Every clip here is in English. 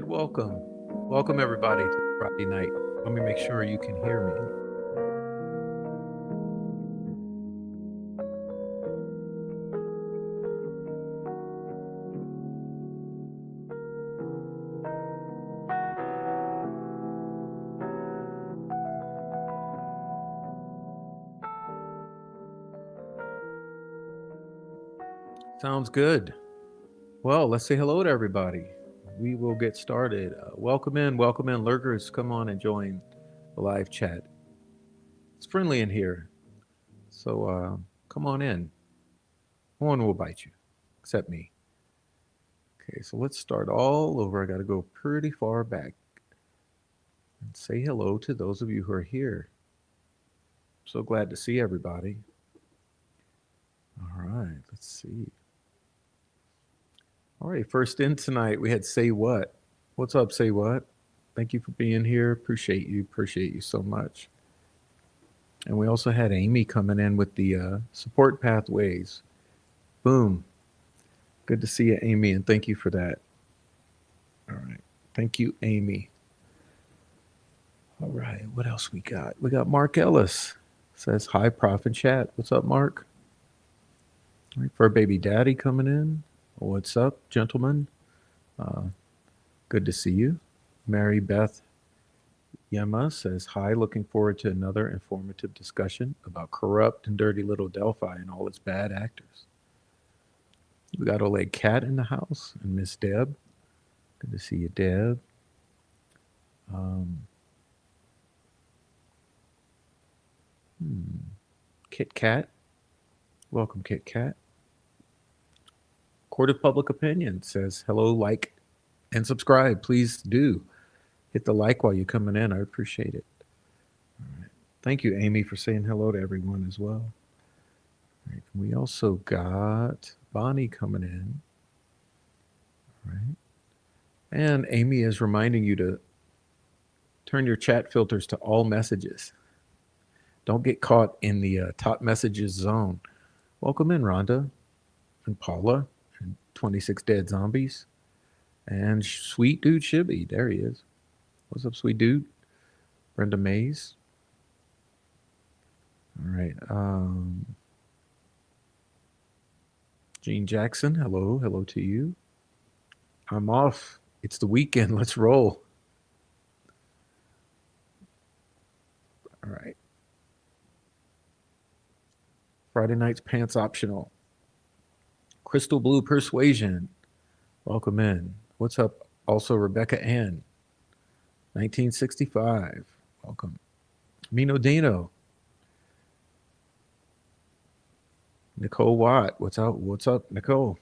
and welcome. Welcome, everybody, to Friday night. Let me make sure you can hear me. Sounds good. Well, let's say hello to everybody. We will get started. Welcome in, lurkers. Come on and join the live chat. It's friendly in here, so come on in. No one will bite you, except me. Okay, so let's start all over. I got to go pretty far back and say hello to those of you who are here. So glad to see everybody. All right, let's see. All right, first in tonight, we had Say What. What's up, Say What? Thank you for being here. Appreciate you so much. And we also had Amy coming in with the support pathways. Boom. Good to see you, Amy, and thank you for that. All right. Thank you, Amy. All right, what else we got? We got Mark Ellis. Says hi, Prof in chat. What's up, Mark? All right, Fur Baby Daddy coming in. What's up, gentlemen? Good to see you. Mary Beth Yema says hi, looking forward to another informative discussion about corrupt and dirty little Delphi and all its bad actors. We got Oleg Cat in the house and Miss Deb. Good to see you, Deb. Kit Kat. Welcome, Kit Kat. Court of Public Opinion says hello, like, and subscribe. Please do hit the like while you're coming in. I appreciate it. All right. Thank you, Amy, for saying hello to everyone as well. All right. We also got Bonnie coming in. All right. And Amy is reminding you to turn your chat filters to all messages. Don't get caught in the top messages zone. Welcome in, Rhonda and Paula and 26 Dead Zombies and Sweet Dude Shibby. There he is. What's up, Sweet Dude? Brenda Mays. All right. Gene Jackson. Hello. Hello to you. I'm off. It's the weekend. Let's roll. All right. Friday night's pants optional. Crystal Blue Persuasion. Welcome in. What's up? Also, Rebecca Ann. 1965. Welcome. Mino Dino. Nicole Watt. What's up? What's up, Nicole?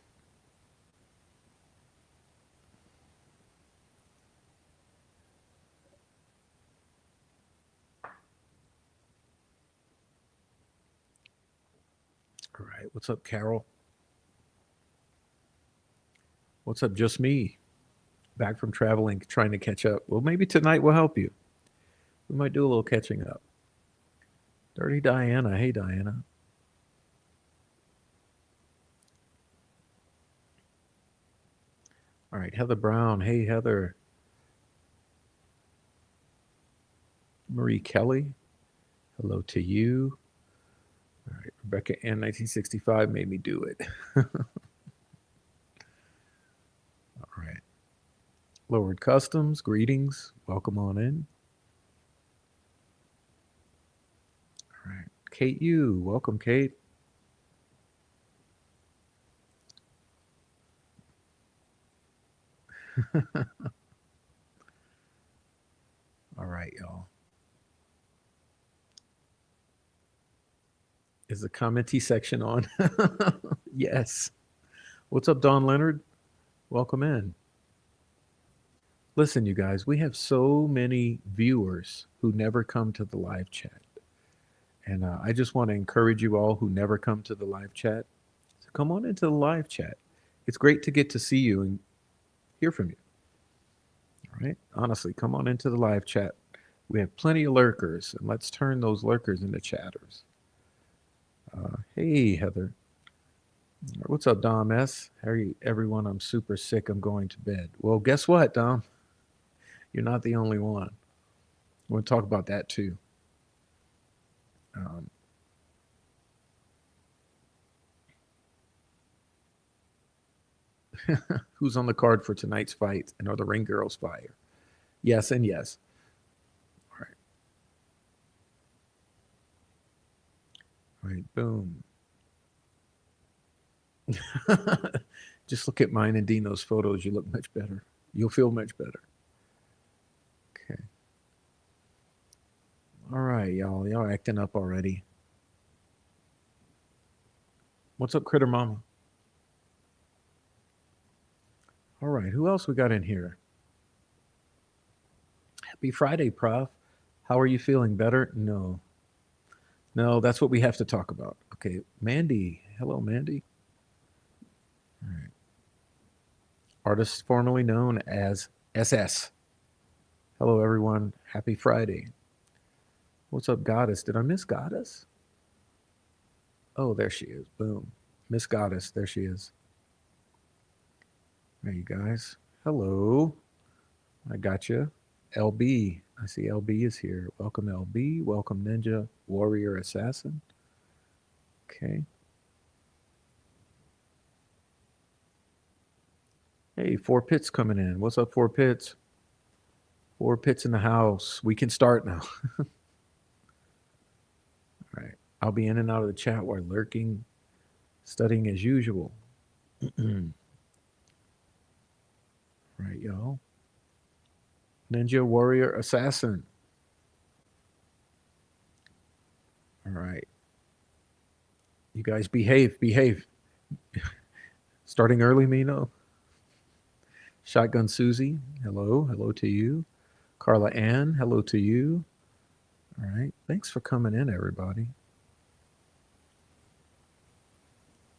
All right. What's up, Carol? What's up, just me? Back from traveling, trying to catch up. Well, maybe tonight will help you. We might do a little catching up. Dirty Diana. Hey, Diana. All right. Heather Brown. Hey, Heather. Marie Kelly. Hello to you. All right. Rebecca Ann, 1965 made me do it. All right. Lowered Customs. Greetings. Welcome on in. All right. Kate Yu. Welcome, Kate. All right, y'all. Is the commenty section on? Yes. What's up, Don Leonard? Welcome in. Listen, you guys, we have so many viewers who never come to the live chat. And I just want to encourage you all who never come to the live chat to come on into the live chat. It's great to get to see you and hear from you. All right. Honestly, come on into the live chat. We have plenty of lurkers, and let's turn those lurkers into chatters. Hey, Heather. What's up, Dom S? Hey, everyone. I'm super sick. I'm going to bed. Well, guess what, Dom? You're not the only one. We'll talk about that too. Um, who's on the card for tonight's fight? And are the ring girls fire? Yes and yes. All right. All right. Boom. Just look at mine and Dino's photos. You look much better. You'll feel much better. Okay. All right, y'all. Y'all acting up already. What's up, Critter Mama? All right. Who else we got in here? Happy Friday, Prof. How are you feeling? Better? No. No, that's what we have to talk about. Okay. Mandy. Hello, Mandy. All right. Artist formerly known as SS. Hello, everyone. Happy Friday. What's up, Goddess? Did I miss Goddess? Oh, there she is. Boom. Miss Goddess. There she is. There you guys. Hello. I got you. LB. I see LB is here. Welcome, LB. Welcome, Ninja Warrior Assassin. Okay. Hey, Four Pits coming in. What's up, Four Pits? Four Pits in the house. We can start now. All right. I'll be in and out of the chat while lurking, studying as usual. Right, y'all. Ninja Warrior Assassin. All right. You guys behave, behave. Starting early, Mino. Shotgun Susie, hello. Hello to you. Carla Ann, hello to you. All right. Thanks for coming in, everybody.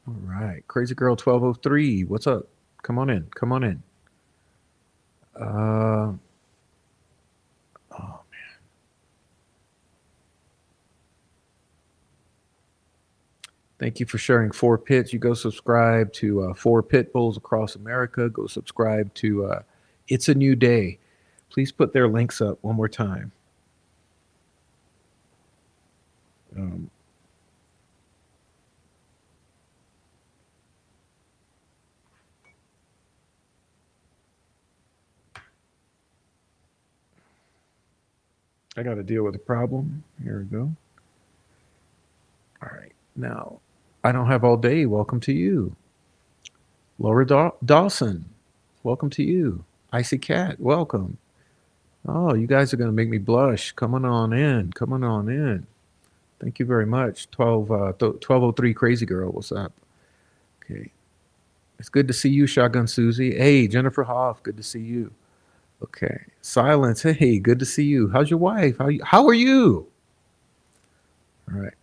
All right. Crazy Girl 1203, what's up? Come on in. Come on in. Oh, man. Thank you for sharing Four Pits. You go subscribe to Four Pit Bulls Across America. Go subscribe to It's a New Day. Please put their links up one more time. Um, I got to deal with a problem. Here we go. All right. Now, I don't have all day. Welcome to you. Laura Dawson, welcome to you. Icy Cat, welcome. Oh, you guys are going to make me blush. Coming on in. Coming on in. Thank you very much. 1203 Crazy Girl, what's up? Okay. It's good to see you, Shotgun Susie. Hey, Jennifer Hoff, good to see you. Okay. Silence, hey, good to see you. How's your wife? How are you? All right.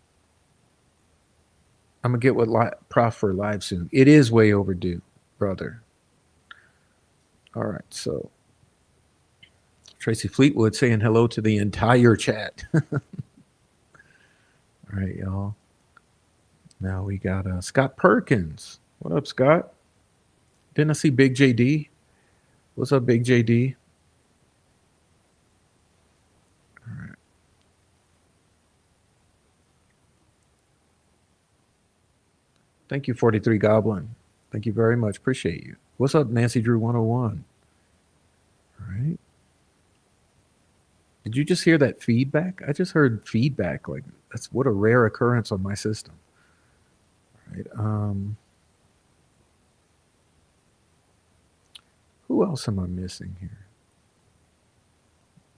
I'm gonna get with Prof for live soon. It is way overdue, brother. All right, so Tracy Fleetwood saying hello to the entire chat. All right, y'all. Now we got Scott Perkins. What up, Scott? Didn't I see Big JD? What's up, Big JD? All right. Thank you, 43 Goblin. Thank you very much. Appreciate you. What's up, Nancy Drew 101? All right. Did you just hear that feedback? I just heard feedback. Like, that's what a rare occurrence on my system. All right. Who else am I missing here?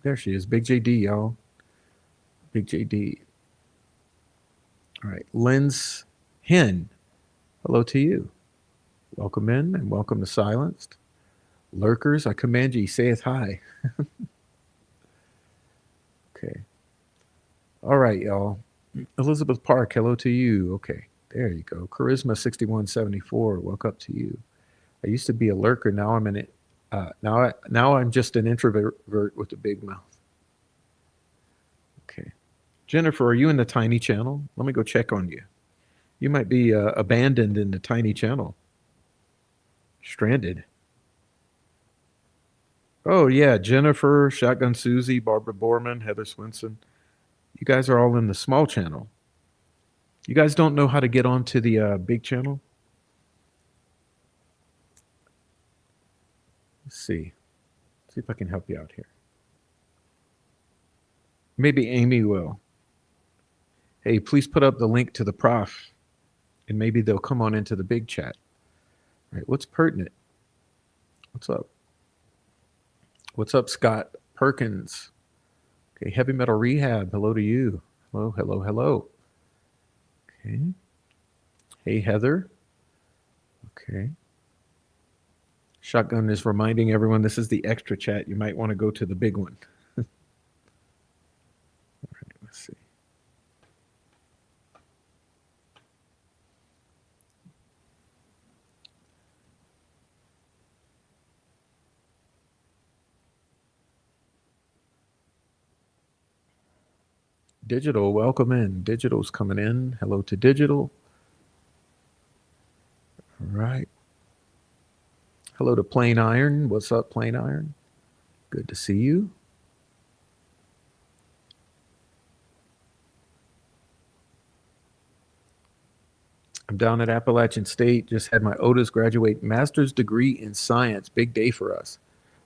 There she is. Big JD, y'all. Big JD. All right. Lynn's Hen. Hello to you. Welcome in and welcome to Silenced. Lurkers, I command ye, saith hi. Okay. All right, y'all. Elizabeth Park, hello to you. Okay. There you go. Charisma 6174, welcome up to you. I used to be a lurker. Now I'm in it. Now I'm just an introvert with a big mouth. Okay. Jennifer, are you in the tiny channel? Let me go check on you. You might be abandoned in the tiny channel. Stranded. Oh yeah, Jennifer, Shotgun Susie, Barbara Borman, Heather Swinson. You guys are all in the small channel. You guys don't know how to get onto the big channel? Let's see. See if I can help you out here. Maybe Amy will. Hey, please put up the link to the prof, and maybe they'll come on into the big chat. All right, what's pertinent? What's up? What's up, Scott Perkins? Okay, Heavy Metal Rehab. Hello to you. Hello, hello, hello. Okay. Hey, Heather. Okay. Shotgun is reminding everyone this is the extra chat. You might want to go to the big one. All right, let's see. Digital, welcome in. Digital's coming in. Hello to Digital. All right. Hello to Plain Iron. What's up, Plain Iron? Good to see you. I'm down at Appalachian State. Just had my Otis graduate master's degree in science. Big day for us.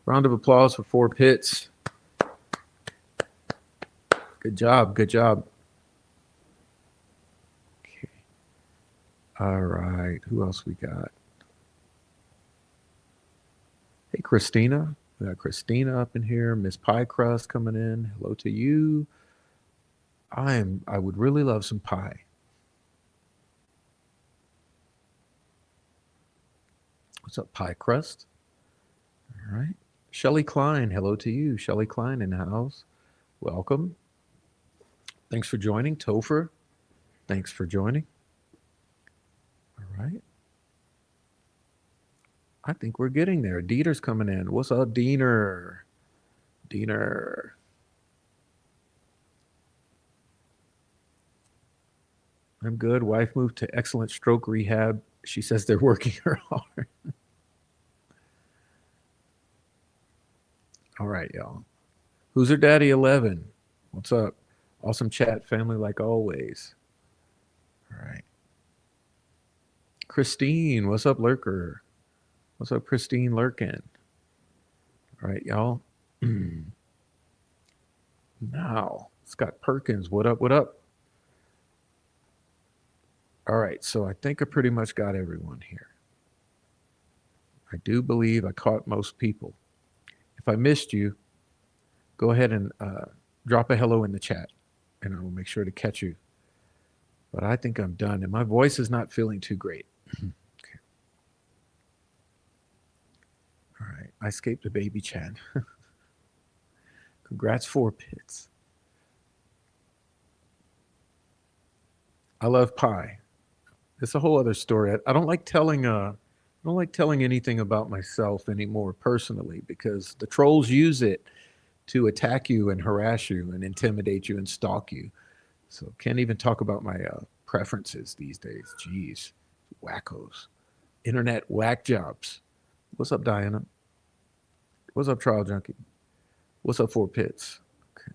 Round of applause for 4 Pits. Good job. Good job. Okay. All right. Who else we got? Hey, Christina. We got Christina up in here. Miss Pie Crust coming in. Hello to you. I would really love some pie. What's up, Pie Crust? All right. Shelly Klein. Hello to you. Shelly Klein in the house. Welcome. Thanks for joining. Topher. Thanks for joining. All right. I think we're getting there. Dieter's coming in. What's up, Diener? Diener. I'm good. Wife moved to excellent stroke rehab. She says they're working her hard. All right, y'all. Who's her daddy 11? What's up? Awesome chat, family, like always. All right. Christine, what's up, Lurker? What's up, Christine Lurkin? All right, y'all. Now, Scott Perkins, what up, what up? All right, so I think I pretty much got everyone here. I do believe I caught most people. If I missed you, go ahead and drop a hello in the chat, and I will make sure to catch you. But I think I'm done, and my voice is not feeling too great. Okay. All right, I escaped the baby chat. Congrats, 4 Pits. I love pie. It's a whole other story. I don't like telling anything about myself anymore personally because the trolls use it to attack you and harass you and intimidate you and stalk you. So can't even talk about my preferences these days. Jeez, wackos, internet whack jobs. What's up, Diana? What's up, Trial Junkie? What's up, 4 Pits? Okay.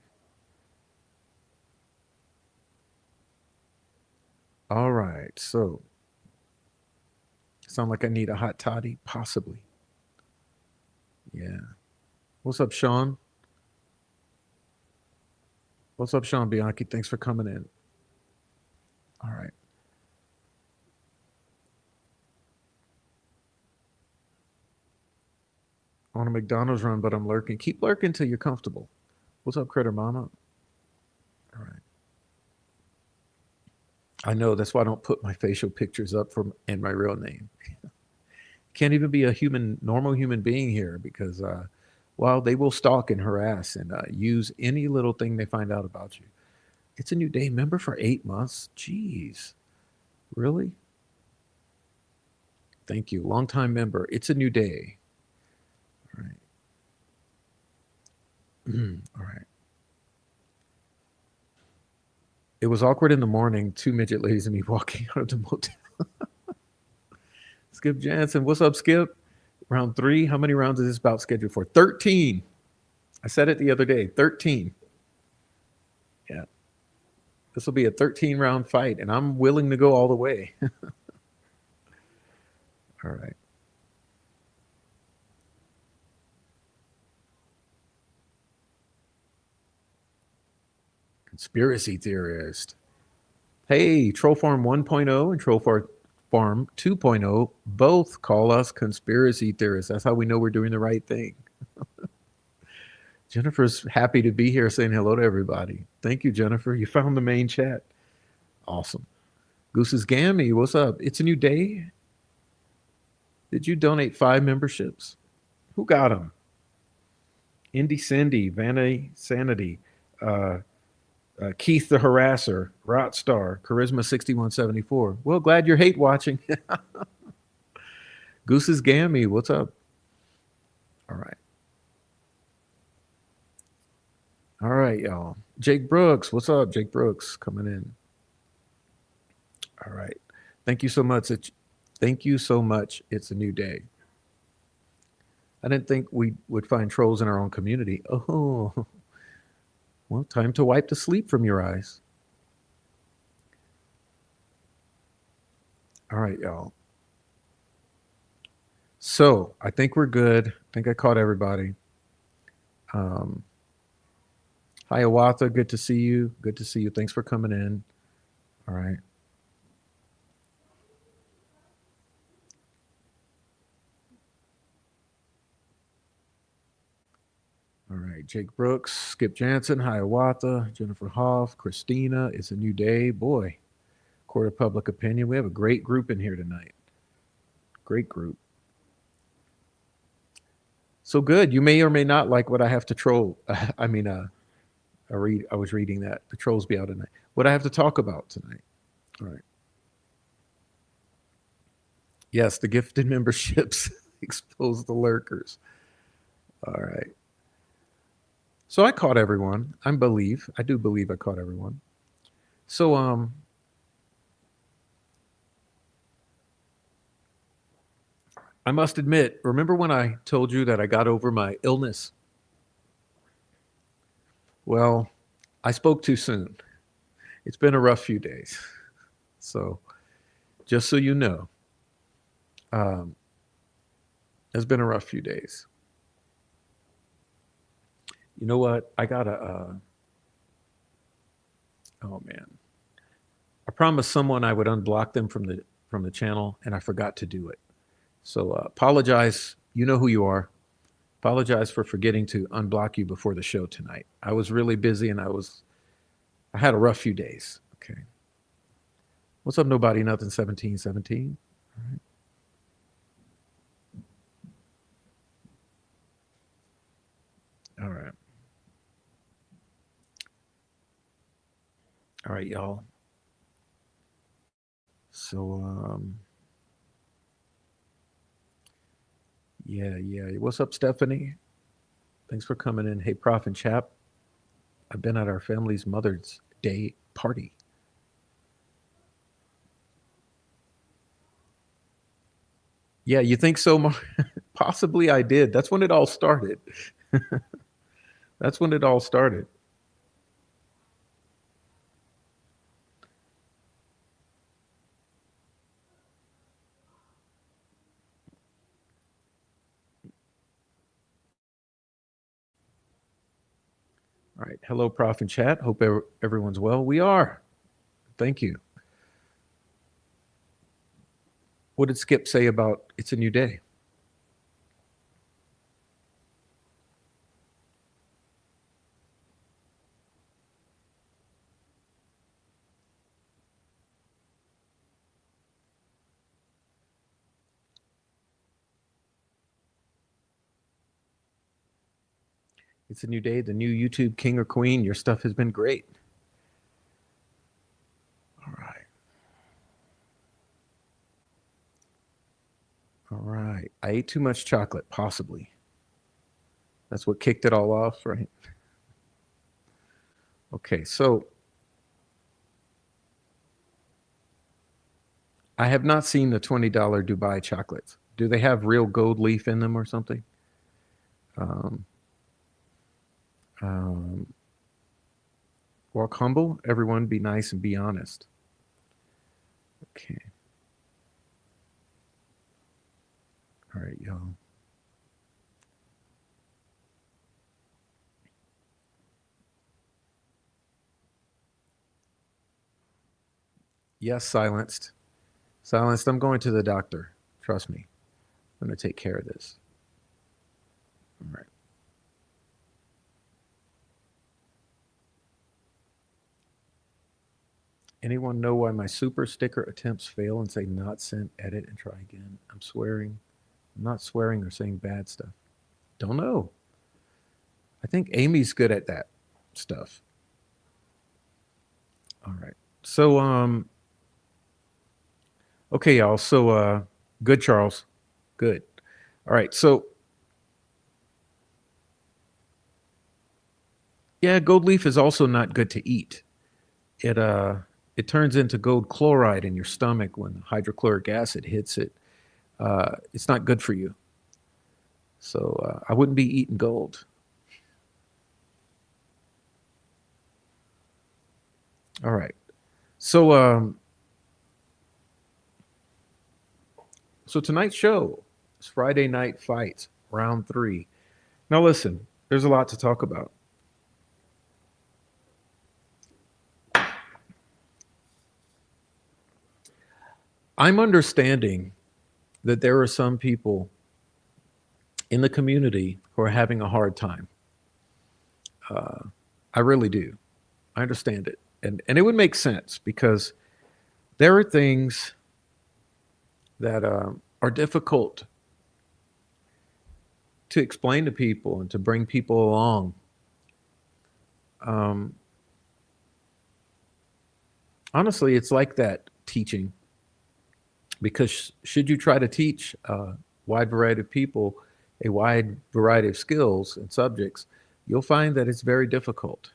All right, so sound like I need a hot toddy? Possibly. Yeah. What's up, Sean? What's up, Sean Bianchi? Thanks for coming in. All right. On a McDonald's run, but I'm lurking. Keep lurking till you're comfortable. What's up, Critter Mama? All right. I know that's why I don't put my facial pictures up and my real name. Can't even be a normal human being here because, well, they will stalk and harass and use any little thing they find out about you. It's a new day. Member for 8 months? Jeez. Really? Thank you. Longtime member. It's a new day. All right. All right. It was awkward in the morning, 2 midget ladies and me walking out of the motel. Skip Jansen. What's up, Skip? Round 3. How many rounds is this bout scheduled for? 13. I said it the other day. 13. Yeah. This will be a 13-round fight, and I'm willing to go all the way. All right. Conspiracy theorist. Hey, Troll Farm 1.0 and Troll Farm 2.0 both call us conspiracy theorists. That's how we know we're doing the right thing. Jennifer's happy to be here saying hello to everybody. Thank you, Jennifer. You found the main chat. Awesome. Goose's Gammy, what's up? It's a new day. Did you donate 5 memberships? Who got them? Indy Cindy, Vanity Sanity, Keith the Harasser, Rotstar, Charisma 6174. Well, glad you're hate watching. Goose's Gammy, what's up? All right. All right, y'all. Jake Brooks, what's up? Jake Brooks coming in. All right. Thank you so much. Thank you so much. It's a new day. I didn't think we would find trolls in our own community. Oh, well, time to wipe the sleep from your eyes. All right, y'all. So I think we're good. I think I caught everybody. Hiawatha, good to see you. Good to see you. Thanks for coming in. All right. All right. Jake Brooks, Skip Jansen, Hiawatha, Jennifer Hoff, Christina. It's a new day. Boy, Court of Public Opinion. We have a great group in here tonight. Great group. So good. You may or may not like what I have to troll. I was reading that. The trolls be out tonight. What I have to talk about tonight. All right. Yes, the gifted memberships expose the lurkers. All right. So I caught everyone. I do believe I caught everyone. So I must admit, remember when I told you that I got over my illness? Well, I spoke too soon. It's been a rough few days. So just so you know, it's been a rough few days. You know what? I gotta. Oh man, I promised someone I would unblock them from the channel, and I forgot to do it. So apologize. You know who you are. Apologize for forgetting to unblock you before the show tonight. I was really busy, and I had a rough few days. Okay. What's up, nobody? Nothing. 1717. All right. All right. All right, y'all. So, yeah. What's up, Stephanie? Thanks for coming in. Hey, Prof and Chap. I've been at our family's Mother's Day party. Yeah, you think so? Possibly I did. That's when it all started. That's when it all started. All right. Hello, Prof and Chat. Hope everyone's well. We are. Thank you. What did Skip say about it's a new day? It's a new day. The new YouTube king or queen. Your stuff has been great. All right. All right. I ate too much chocolate, possibly. That's what kicked it all off, right? Okay, so I have not seen the $20 Dubai chocolates. Do they have real gold leaf in them or something? Um, um, walk humble. Everyone be nice and be honest. Okay. All right, y'all. Yes, silenced. Silenced. I'm going to the doctor. Trust me. I'm going to take care of this. All right. Anyone know why my super sticker attempts fail and say not sent, edit, and try again? I'm swearing. I'm not swearing or saying bad stuff. Don't know. I think Amy's good at that stuff. All right. So okay, y'all. So good, Charles. Good. All right. So yeah, gold leaf is also not good to eat. It it turns into gold chloride in your stomach when hydrochloric acid hits it. It's not good for you. So I wouldn't be eating gold. All right. So so tonight's show is Friday Night Fights, round 3. Now listen, there's a lot to talk about. I'm understanding that there are some people in the community who are having a hard time. I really do. I understand it. And it would make sense because there are things that are difficult to explain to people and to bring people along. Um, Honestly, it's like that teaching because should you try to teach a wide variety of people a wide variety of skills and subjects, you'll find that it's very difficult.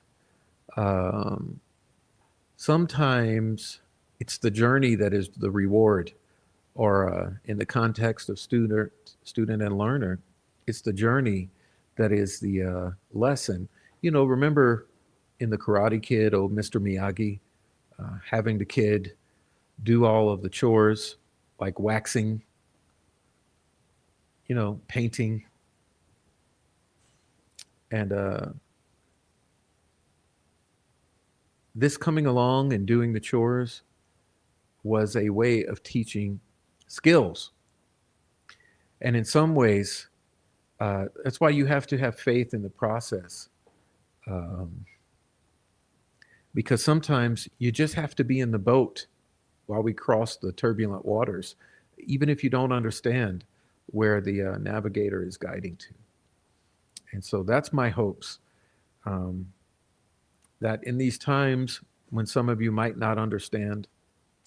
Um, Sometimes it's the journey that is the reward, or in the context of student and learner, it's the journey that is the lesson. You know, remember in the Karate Kid, old Mr. Miyagi, having the kid do all of the chores like waxing, you know, painting, and this coming along and doing the chores was a way of teaching skills. And in some ways, that's why you have to have faith in the process. Um, because sometimes you just have to be in the boat while we cross the turbulent waters, even if you don't understand where the navigator is guiding to. And so that's my hopes, um, that in these times when some of you might not understand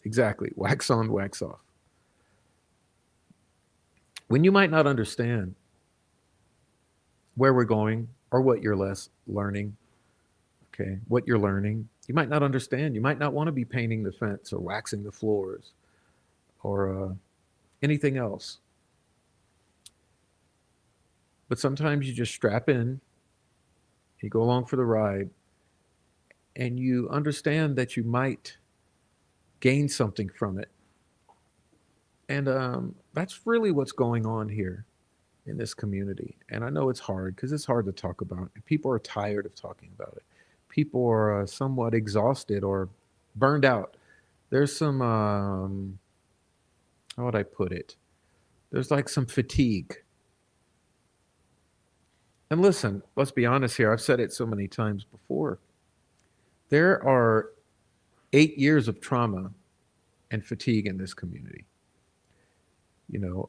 exactly, wax on, wax off, when you might not understand where we're going or what you're less learning, okay, what you're learning, you might not understand. You might not want to be painting the fence or waxing the floors or anything else. But sometimes you just strap in, you go along for the ride, and you understand that you might gain something from it. And that's really what's going on here in this community. And I know it's hard because it's hard to talk about. People are tired of talking about it. People are somewhat exhausted or burned out. There's some, how would I put it? There's like some fatigue. And listen, let's be honest here. I've said it so many times before. There are 8 years of trauma and fatigue in this community. You know,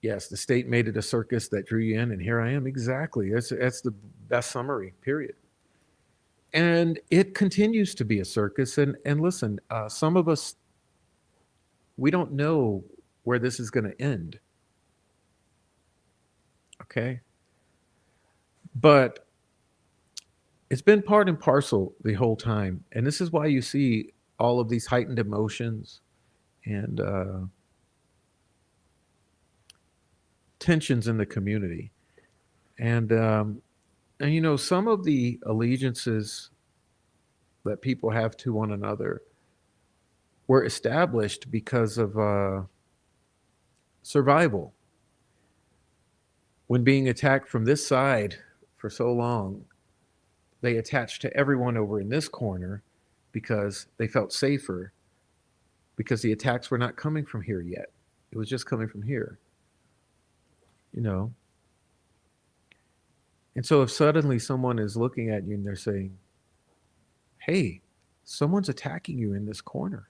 yes, the state made it a circus that drew you in, and here I am. Exactly. That's the best summary, period. And it continues to be a circus. And listen, some of us, we don't know where this is going to end. Okay. But It's been part and parcel the whole time. And this is why you see all of these heightened emotions and tensions in the community. And, and, you know, some of the allegiances that people have to one another were established because of survival. When being attacked from this side for so long, they attached to everyone over in this corner because they felt safer because the attacks were not coming from here yet. It was just coming from here, you know. And so if suddenly someone is looking at you and they're saying, hey, someone's attacking you in this corner,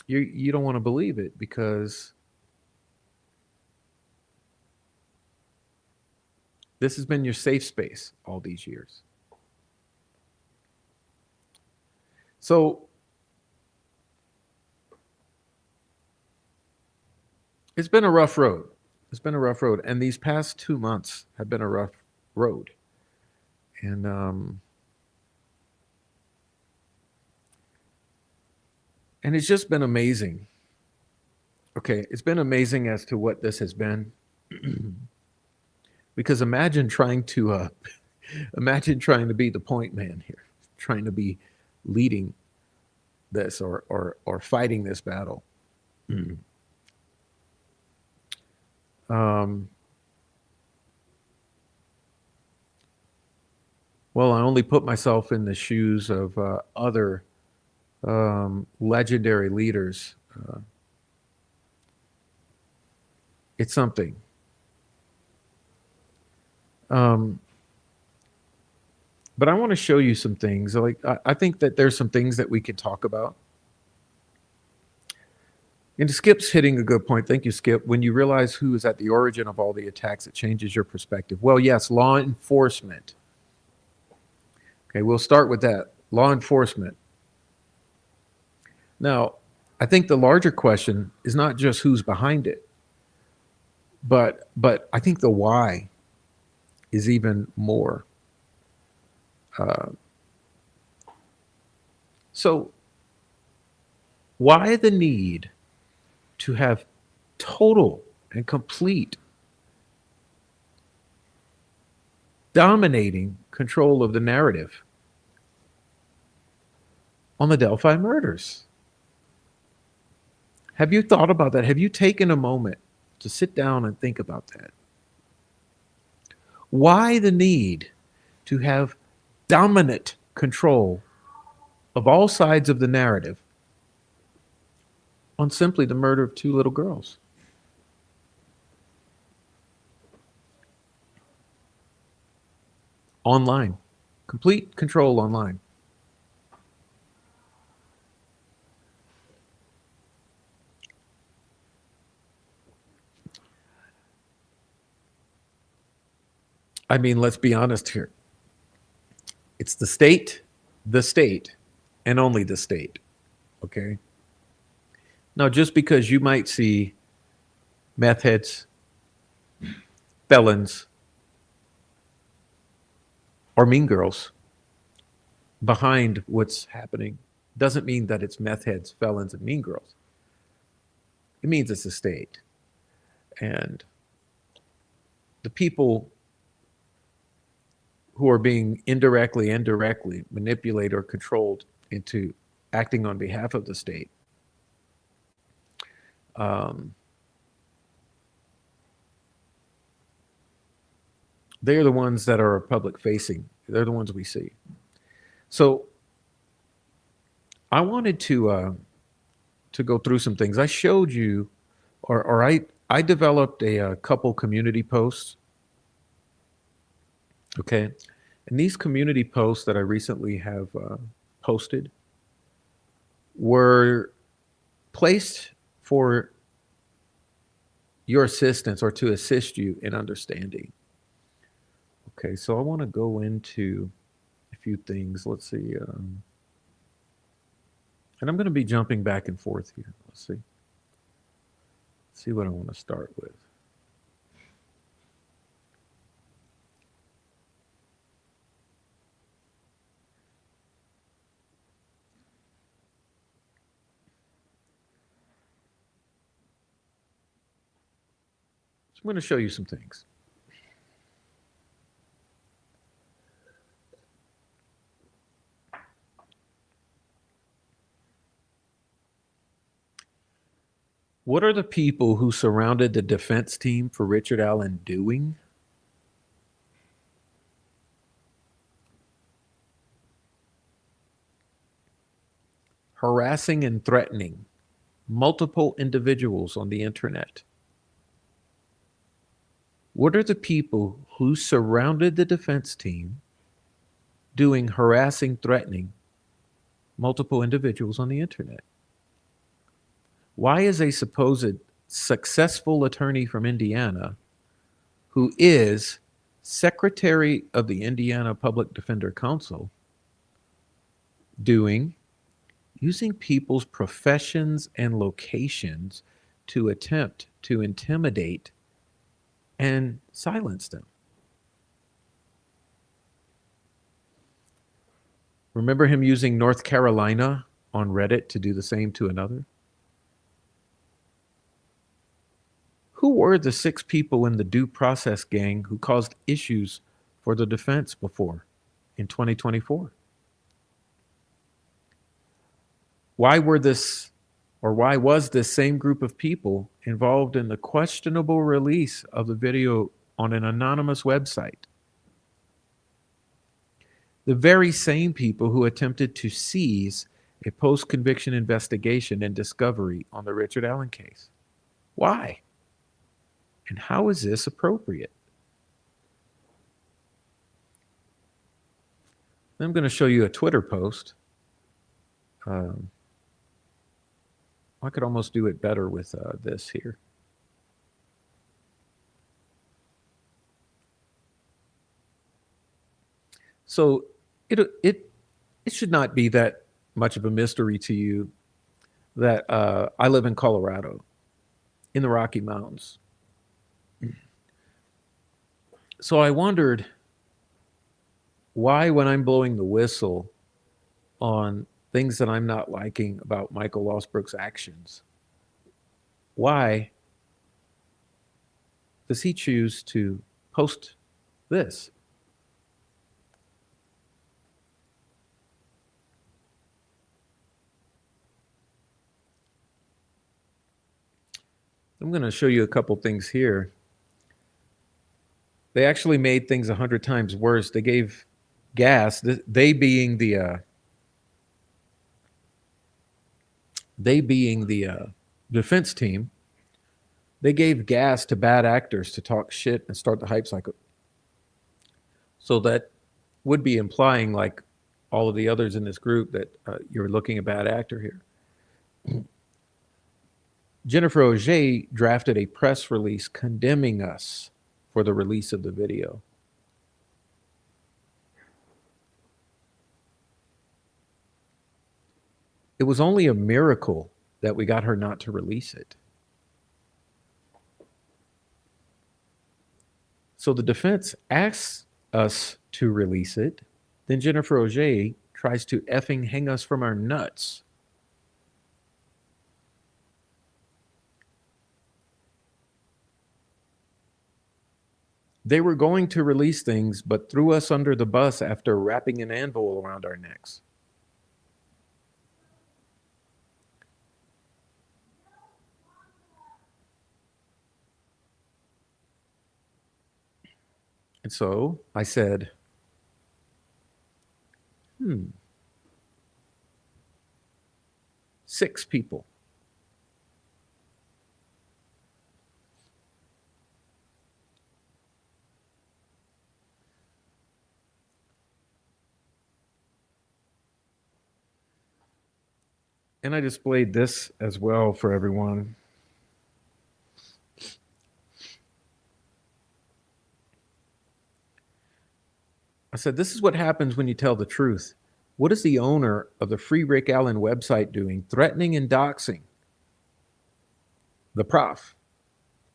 you don't want to believe it because this has been your safe space all these years. So it's been a rough road. It's been a rough road. And these past 2 months have been a rough road. And it's just been amazing. Okay, it's been amazing as to what this has been. Because imagine trying to be the point man here, trying to be leading this or fighting this battle. Um, well, I only put myself in the shoes of other legendary leaders. It's something. Um, but I want to show you some things. Like I think that there's some things that we could talk about. And Skip's hitting a good point. Thank you, Skip. When you realize who is at the origin of all the attacks, it changes your perspective. Well, yes, law enforcement. Okay, we'll start with that. Law enforcement. Now, I think the larger question is not just who's behind it, but I think the why is even more. Uh, so, why the need to have total and complete dominating control of the narrative on the Delphi murders? Have you thought about that? Have you taken a moment to sit down and think about that? Why the need to have dominant control of all sides of the narrative on simply the murder of two little girls? Online, complete control online. I mean, let's be honest here. It's the state, and only the state. Okay. Now, just because you might see meth heads, felons, or mean girls behind what's happening doesn't mean that it's meth heads, felons, and mean girls. It means it's the state. And the people who are being indirectly and directly manipulated or controlled into acting on behalf of the state. They're the ones that are public facing. They're the ones we see. So I wanted to go through some things. I showed you, or I developed a couple community posts. Okay, and these community posts that I recently have posted were placed for your assistance or to assist you in understanding. Okay, so I want to go into a few things. Let's see. And I'm going to be jumping back and forth here. Let's see. Let's see what I want to start with. I'm going to show you some things. What are the people who surrounded the defense team for Richard Allen doing? Harassing and threatening multiple individuals on the internet. What are the people who surrounded the defense team doing harassing, threatening multiple individuals on the internet? Why is a supposed successful attorney from Indiana, who is secretary of the Indiana Public Defender Council, using people's professions and locations to attempt to intimidate and silence them? Remember him using North Carolina on Reddit to do the same to another? Who were the 6 people in the due process gang who caused issues for the defense before in 2024? Why was this same group of people involved in the questionable release of the video on an anonymous website? The very same people who attempted to seize a post-conviction investigation and discovery on the Richard Allen case. Why? And how is this appropriate? I'm going to show you a Twitter post. I could almost do it better with this here. So it should not be that much of a mystery to you that I live in Colorado, in the Rocky Mountains. So I wondered why, when I'm blowing the whistle on things that I'm not liking about Michael Losbrook's actions, why does he choose to post this? I'm going to show you a couple things here. They actually made things 100 times worse. They gave gas, they being the defense team, they gave gas to bad actors to talk shit and start the hype cycle. So that would be implying, like all of the others in this group, that you're looking at a bad actor here. Jennifer Auger drafted a press release condemning us for the release of the video. It was only a miracle that we got her not to release it. So the defense asks us to release it. Then Jennifer Auger tries to effing hang us from our nuts. They were going to release things, but threw us under the bus after wrapping an anvil around our necks. And so I said, 6 people. And I displayed this as well for everyone. I said, this is what happens when you tell the truth. What is the owner of the Free Rick Allen website doing? Threatening and doxing the Prof,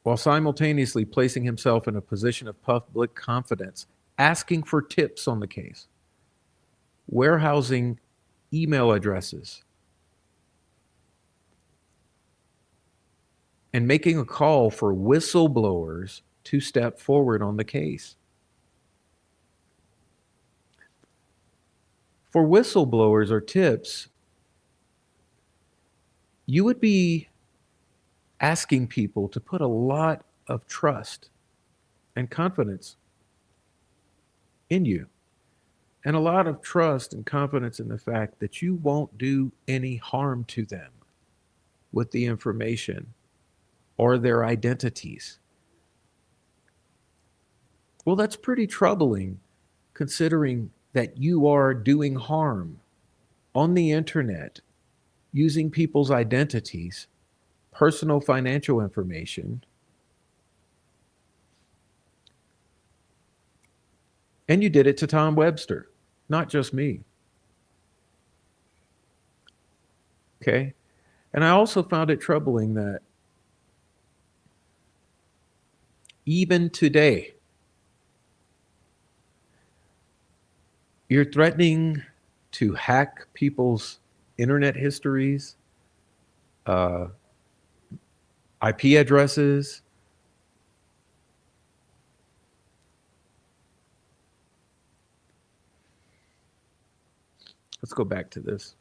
while simultaneously placing himself in a position of public confidence, asking for tips on the case, warehousing email addresses, and making a call for whistleblowers to step forward on the case. For whistleblowers or tips, you would be asking people to put a lot of trust and confidence in you, and a lot of trust and confidence in the fact that you won't do any harm to them with the information or their identities. Well, that's pretty troubling considering that you are doing harm on the internet using people's identities, personal financial information, and you did it to Tom Webster, not just me. Okay? And I also found it troubling that even today, you're threatening to hack people's internet histories, IP addresses. Let's go back to this.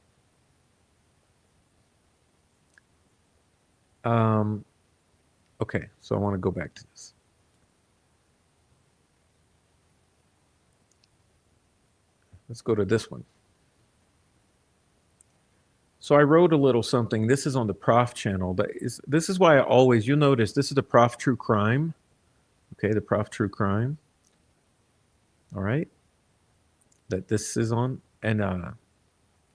Okay, so I want to go back to this. Let's go to this one. So I wrote a little something. This is on the Prof channel. This is why you'll notice this is the Prof True Crime. Okay, the Prof True Crime. All right. That this is on. And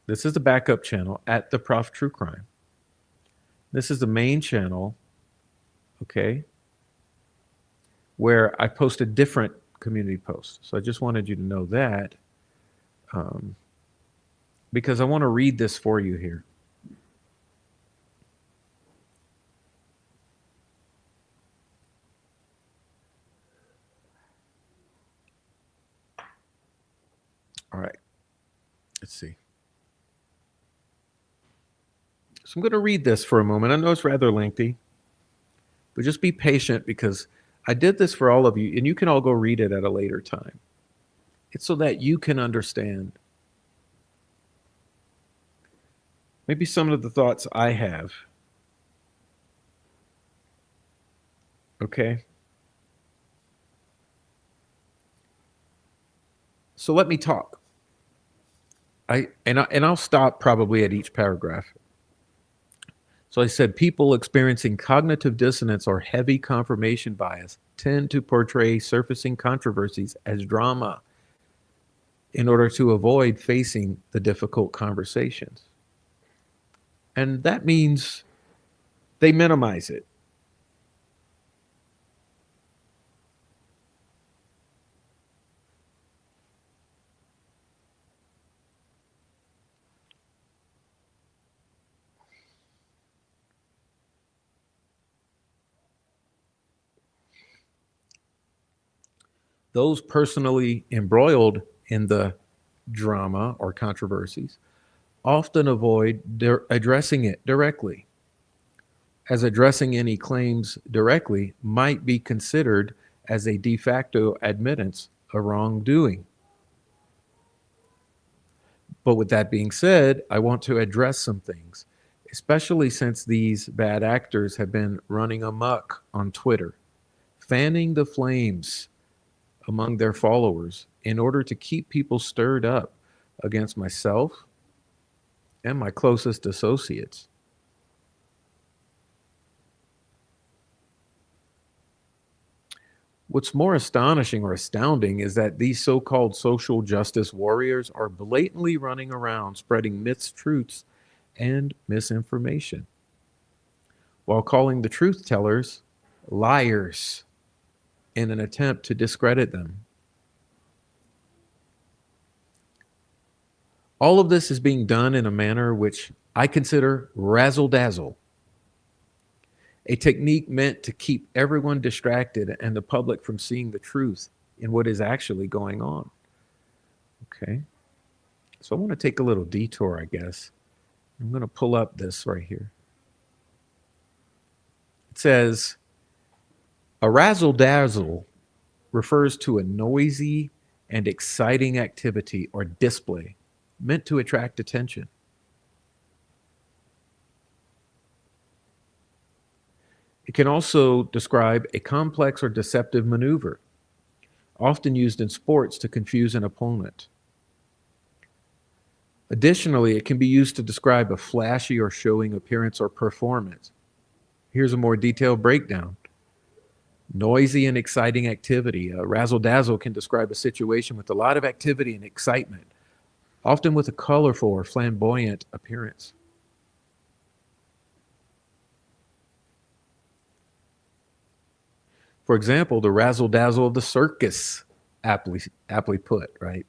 this is the backup channel at the Prof True Crime. This is the main channel. Okay. Where I post a different community post. So I just wanted you to know that. Because I want to read this for you here. All right. Let's see. So I'm going to read this for a moment. I know it's rather lengthy, but just be patient because I did this for all of you, and you can all go read it at a later time. It's so that you can understand maybe some of the thoughts I have. Okay? So let me talk. I'll stop probably at each paragraph. So I said people experiencing cognitive dissonance or heavy confirmation bias tend to portray surfacing controversies as drama in order to avoid facing the difficult conversations. And that means they minimize it. Those personally embroiled in the drama or controversies often avoid addressing it directly, as addressing any claims directly might be considered as a de facto admittance of wrongdoing. But with that being said, I want to address some things, especially since these bad actors have been running amok on Twitter, fanning the flames among their followers in order to keep people stirred up against myself and my closest associates. What's more astonishing or astounding is that these so-called social justice warriors are blatantly running around spreading mistruths and misinformation while calling the truth tellers liars in an attempt to discredit them. All of this is being done in a manner which I consider razzle-dazzle, a technique meant to keep everyone distracted and the public from seeing the truth in what is actually going on. Okay. So I want to take a little detour, I guess. I'm going to pull up this right here. says, a razzle-dazzle refers to a noisy and exciting activity or display meant to attract attention. It can also describe a complex or deceptive maneuver, often used in sports to confuse an opponent. Additionally, it can be used to describe a flashy or showing appearance or performance. Here's a more detailed breakdown. Noisy and exciting activity. A razzle-dazzle can describe a situation with a lot of activity and excitement, often with a colorful or flamboyant appearance. For example, the razzle-dazzle of the circus, aptly put, right,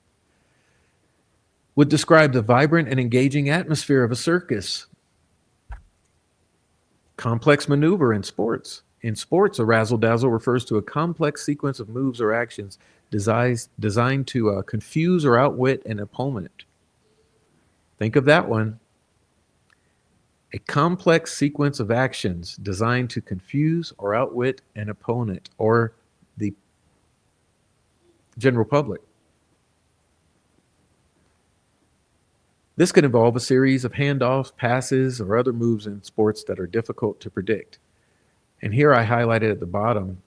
would describe the vibrant and engaging atmosphere of a circus. Complex maneuver in sports. In sports, a razzle-dazzle refers to a complex sequence of moves or actions designed to confuse or outwit an opponent. Think of that one. A complex sequence of actions designed to confuse or outwit an opponent or the general public. This could involve a series of handoffs, passes, or other moves in sports that are difficult to predict. And here I highlighted at the bottom,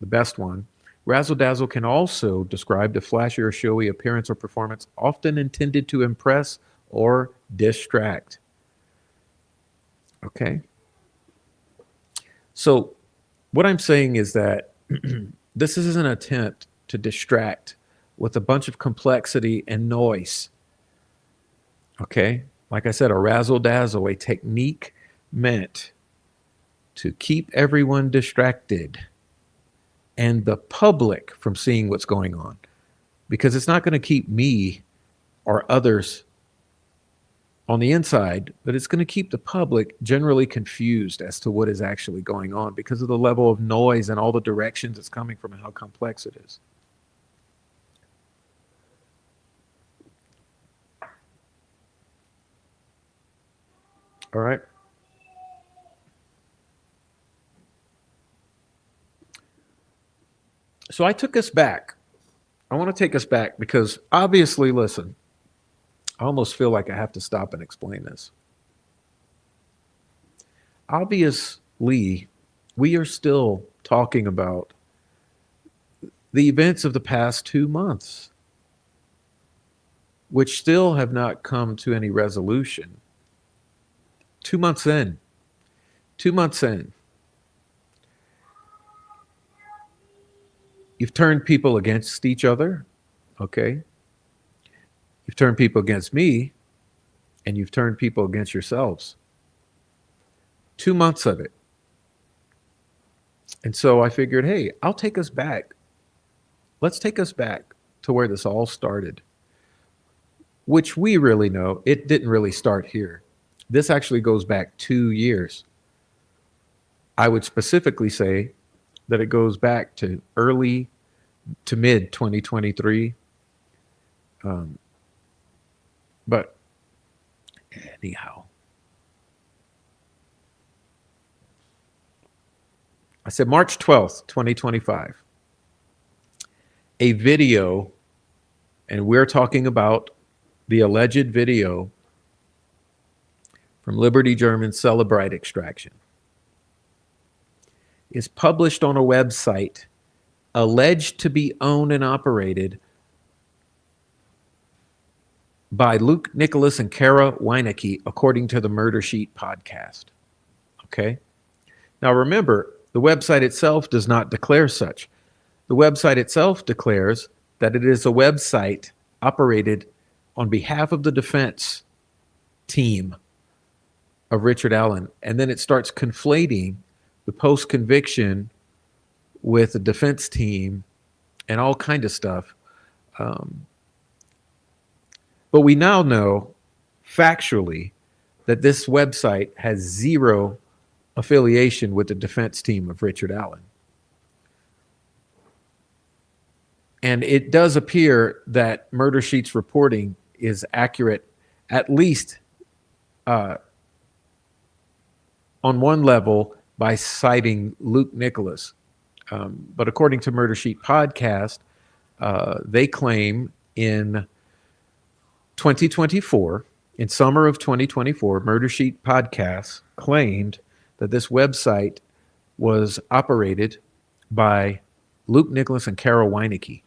the best one. Razzle-dazzle can also describe the flashy or showy appearance or performance often intended to impress or distract. Okay? So what I'm saying is that this is an attempt to distract with a bunch of complexity and noise. Okay? Like I said, a razzle-dazzle, a technique meant to keep everyone distracted and the public from seeing what's going on, because it's not going to keep me or others on the inside, but it's going to keep the public generally confused as to what is actually going on because of the level of noise and all the directions it's coming from and how complex it is. All right. So I took us back. I want to take us back because obviously, listen, I almost feel like I have to stop and explain this. Obviously, we are still talking about the events of the past 2 months, which still have not come to any resolution. 2 months in. 2 months in. You've turned people against each other, okay? You've turned people against me, and you've turned people against yourselves. 2 months of it. And so I figured, hey, I'll take us back. Let's take us back to where this all started, which we really know it didn't really start here. This actually goes back 2 years. I would specifically say that it goes back to early to mid 2023. But anyhow, I said March 12th, 2025. A video, and we're talking about the alleged video from Liberty German Celebrite extraction, is published on a website alleged to be owned and operated by Luke Nicholas and Kara Weinecke, according to the Murder Sheet podcast. Okay? Now remember, the website itself does not declare such. The website itself declares that it is a website operated on behalf of the defense team of Richard Allen. And then it starts conflating the post-conviction with the defense team and all kind of stuff. But we now know factually that this website has zero affiliation with the defense team of Richard Allen. And it does appear that Murder Sheet's reporting is accurate, at least on one level, by citing Luke Nicholas. But according to Murder Sheet Podcast, they claim in 2024, in summer of 2024, Murder Sheet Podcast claimed that this website was operated by Luke Nicholas and Carol Weinecke.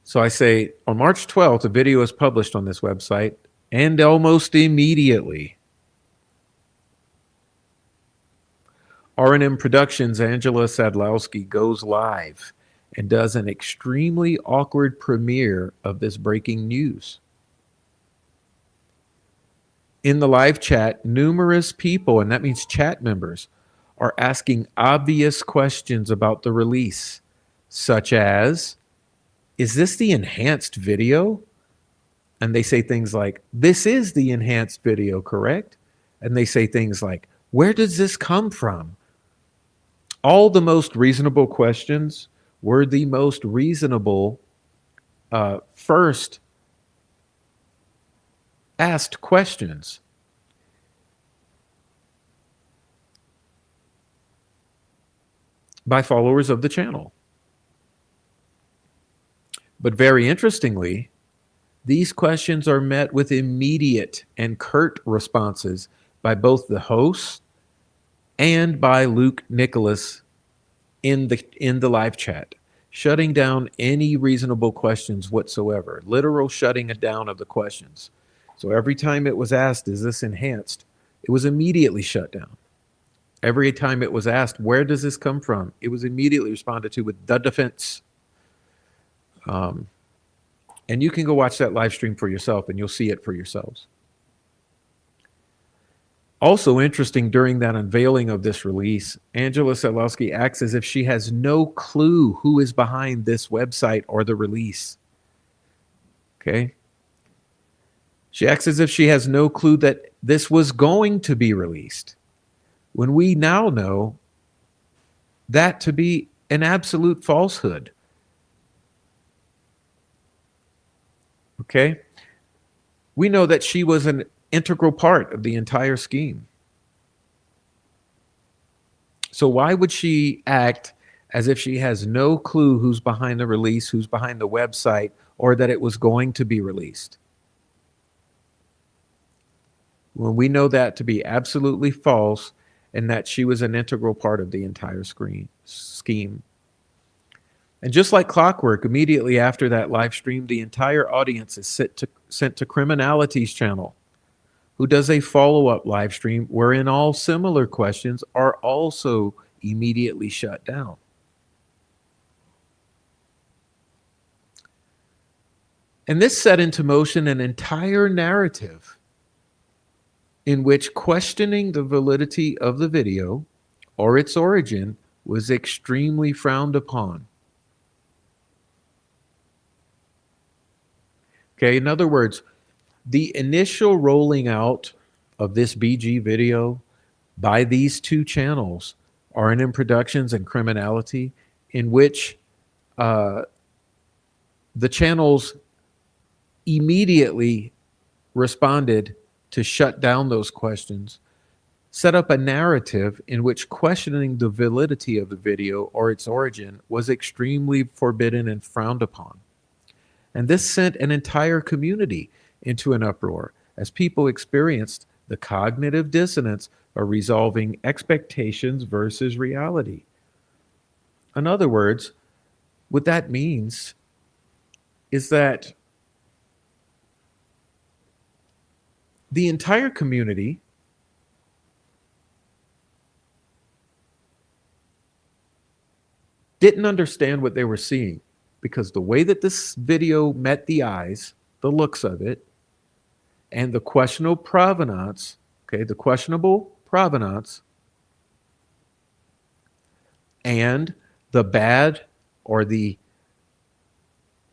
So I say, on March 12th, a video is published on this website, and almost immediately, R&M Productions' Angela Sadlowski goes live and does an extremely awkward premiere of this breaking news. In the live chat, numerous people, and that means chat members, are asking obvious questions about the release, such as, is this the enhanced video? And they say things like, this is the enhanced video, correct? And they say things like, where does this come from? All the most reasonable questions were the most reasonable first asked questions. By followers of the channel. But very interestingly, these questions are met with immediate and curt responses by both the hosts and by Luke Nicholas in the live chat, shutting down any reasonable questions whatsoever, literal shutting down of the questions. So every time it was asked, is this enhanced? It was immediately shut down. Every time it was asked, where does this come from? It was immediately responded to with the defense. And you can go watch that live stream for yourself and you'll see it for yourselves. Also interesting, during that unveiling of this release, Angela Sadlowski acts as if she has no clue who is behind this website or the release. Okay? She acts as if she has no clue that this was going to be released, when we now know that to be an absolute falsehood. Okay? We know that she was an integral part of the entire scheme. So why would she act as if she has no clue who's behind the release, who's behind the website, or that it was going to be released, when we know that to be absolutely false and that she was an integral part of the entire scheme? And just like clockwork, immediately after that live stream, the entire audience is sent to Criminality's channel, who does a follow-up live stream wherein all similar questions are also immediately shut down. And this set into motion an entire narrative in which questioning the validity of the video or its origin was extremely frowned upon. Okay, in other words, the initial rolling out of this BG video by these two channels, R&M Productions and Criminality, in which the channels immediately responded to shut down those questions, set up a narrative in which questioning the validity of the video or its origin was extremely forbidden and frowned upon. And this sent an entire community into an uproar as people experienced the cognitive dissonance of resolving expectations versus reality. In other words, what that means is that the entire community didn't understand what they were seeing, because the way that this video met the eyes, the looks of it, and the questionable provenance, okay, the questionable provenance, and the bad or the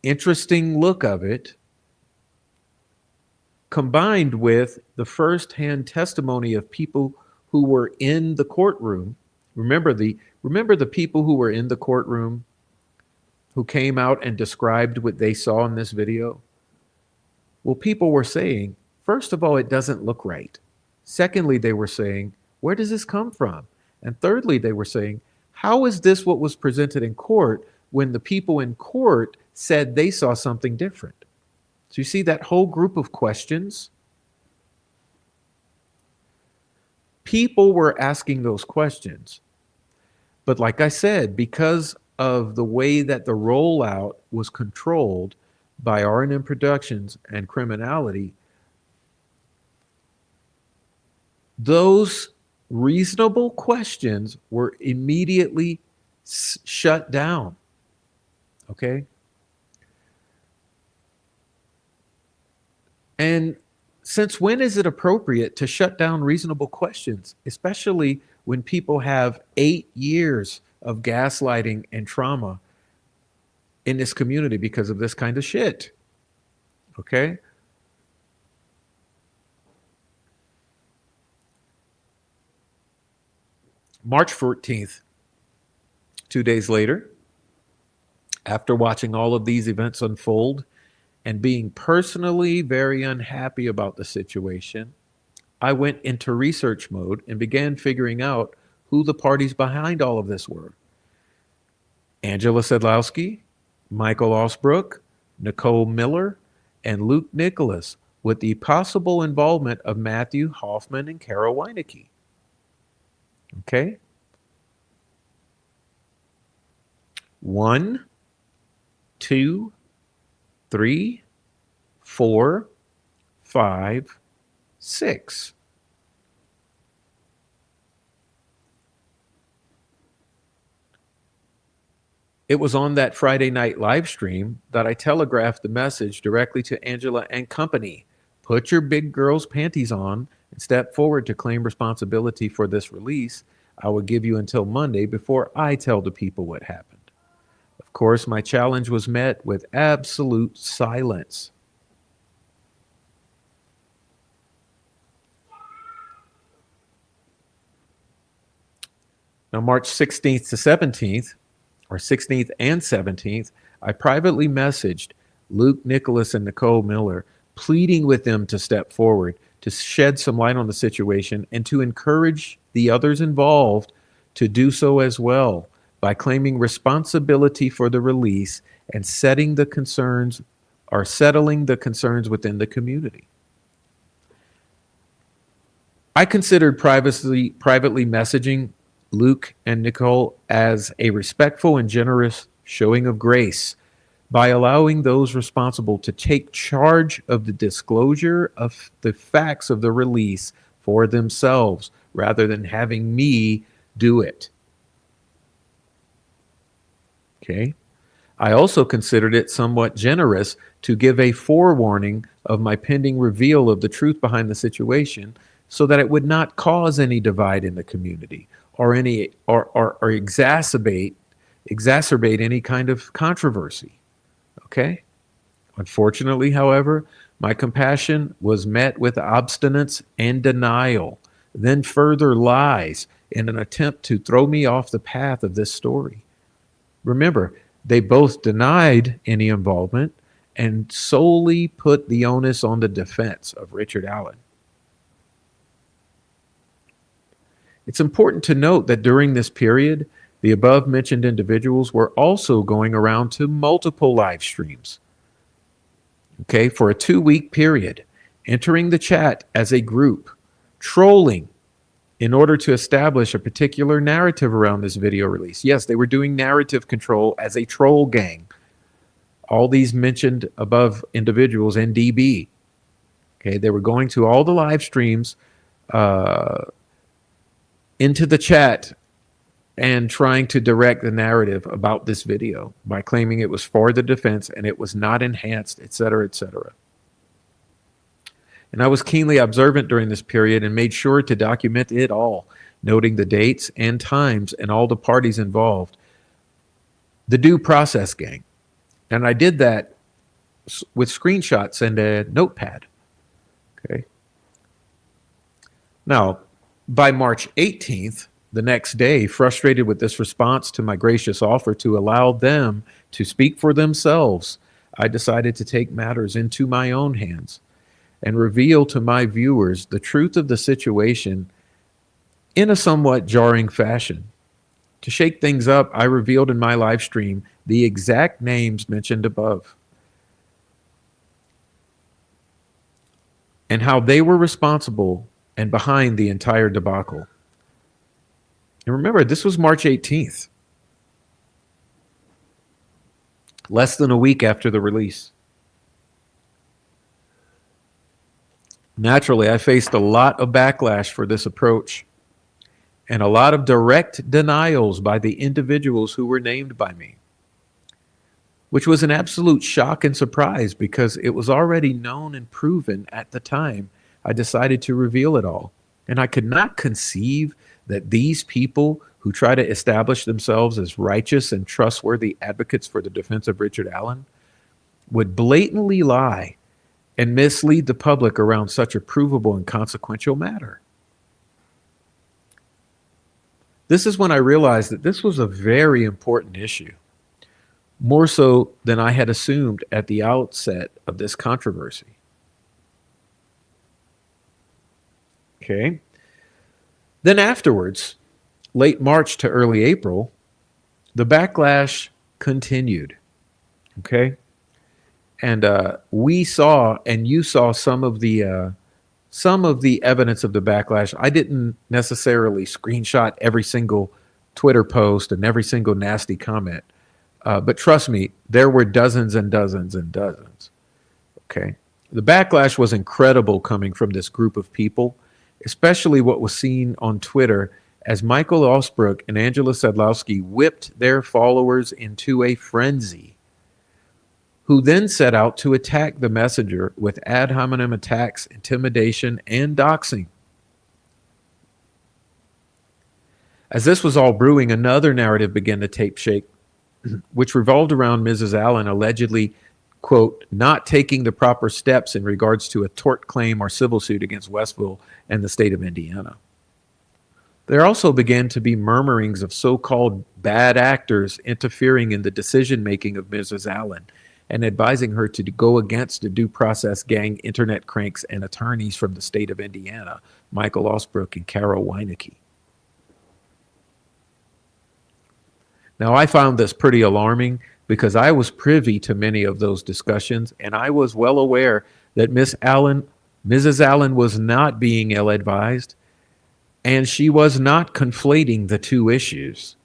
interesting look of it, combined with the firsthand testimony of people who were in the courtroom. Remember the people who were in the courtroom who came out and described what they saw in this video? Well, people were saying, first of all, it doesn't look right. Secondly, they were saying, where does this come from? And thirdly, they were saying, how is this what was presented in court when the people in court said they saw something different? So you see that whole group of questions? People were asking those questions. But like I said, because of the way that the rollout was controlled by R&M Productions and criminality, those reasonable questions were immediately shut down. Okay? And since when is it appropriate to shut down reasonable questions, especially when people have 8 years of gaslighting and trauma in this community because of this kind of shit? Okay? March 14th, 2 days later, after watching all of these events unfold and being personally very unhappy about the situation, I went into research mode and began figuring out who the parties behind all of this were. Angela Sedlowski, Michael Osbrook, Nicole Miller, and Luke Nicholas, with the possible involvement of Matthew Hoffman and Carol Weinecke. Okay? 1, 2, 3, 4, 5, 6. It was on that Friday night live stream that I telegraphed the message directly to Angela and company. Put your big girl's panties on and step forward to claim responsibility for this release. I will give you until Monday before I tell the people what happened. Of course, my challenge was met with absolute silence. Now, March 16th to 17th, or 16th and 17th, I privately messaged Luke Nicholas and Nicole Miller, pleading with them to step forward, to shed some light on the situation, and to encourage the others involved to do so as well by claiming responsibility for the release and settling the concerns within the community. I considered privately messaging Luke and Nicole as a respectful and generous showing of grace by allowing those responsible to take charge of the disclosure of the facts of the release for themselves rather than having me do it. Okay. I also considered it somewhat generous to give a forewarning of my pending reveal of the truth behind the situation so that it would not cause any divide in the community or exacerbate any kind of controversy. Okay? Unfortunately, however, my compassion was met with obstinance and denial, then further lies in an attempt to throw me off the path of this story. Remember, they both denied any involvement and solely put the onus on the defense of Richard Allen. It's important to note that during this period, the above mentioned individuals were also going around to multiple live streams, okay, for a 2-week period, entering the chat as a group, trolling in order to establish a particular narrative around this video release. Yes, they were doing narrative control as a troll gang. All these mentioned above individuals, NDB, okay, they were going to all the live streams, into the chat and trying to direct the narrative about this video by claiming it was for the defense and it was not enhanced, et cetera, et cetera. And I was keenly observant during this period and made sure to document it all, noting the dates and times and all the parties involved. The due process gang. And I did that with screenshots and a notepad. Okay. Now, by March 18th, the next day, frustrated with this response to my gracious offer to allow them to speak for themselves, I decided to take matters into my own hands. and reveal to my viewers the truth of the situation in a somewhat jarring fashion. To shake things up, I revealed in my live stream the exact names mentioned above and how they were responsible and behind the entire debacle. And remember, this was March 18th, less than a week after the release. Naturally, I faced a lot of backlash for this approach and a lot of direct denials by the individuals who were named by me, which was an absolute shock and surprise because it was already known and proven at the time I decided to reveal it all. And I could not conceive that these people who try to establish themselves as righteous and trustworthy advocates for the defense of Richard Allen would blatantly lie and mislead the public around such a provable and consequential matter. This is when I realized that this was a very important issue, more so than I had assumed at the outset of this controversy. Okay. Then afterwards, late March to early April, the backlash continued. Okay. And we saw, and you saw some of the evidence of the backlash. I didn't necessarily screenshot every single Twitter post and every single nasty comment. But trust me, there were dozens and dozens and dozens. Okay. The backlash was incredible coming from this group of people, especially what was seen on Twitter as Michael Osbrook and Angela Sadlowski whipped their followers into a frenzy, who then set out to attack the messenger with ad hominem attacks, intimidation, and doxing. As this was all brewing, another narrative began to take shape, which revolved around Mrs. Allen allegedly, quote, not taking the proper steps in regards to a tort claim or civil suit against Westville and the state of Indiana. There also began to be murmurings of so-called bad actors interfering in the decision-making of Mrs. Allen and advising her to go against the due process gang internet cranks and attorneys from the state of Indiana, Michael Osbrook and Carol Weinecke. Now, I found this pretty alarming because I was privy to many of those discussions, and I was well aware that Mrs. Allen was not being ill-advised, and she was not conflating the two issues.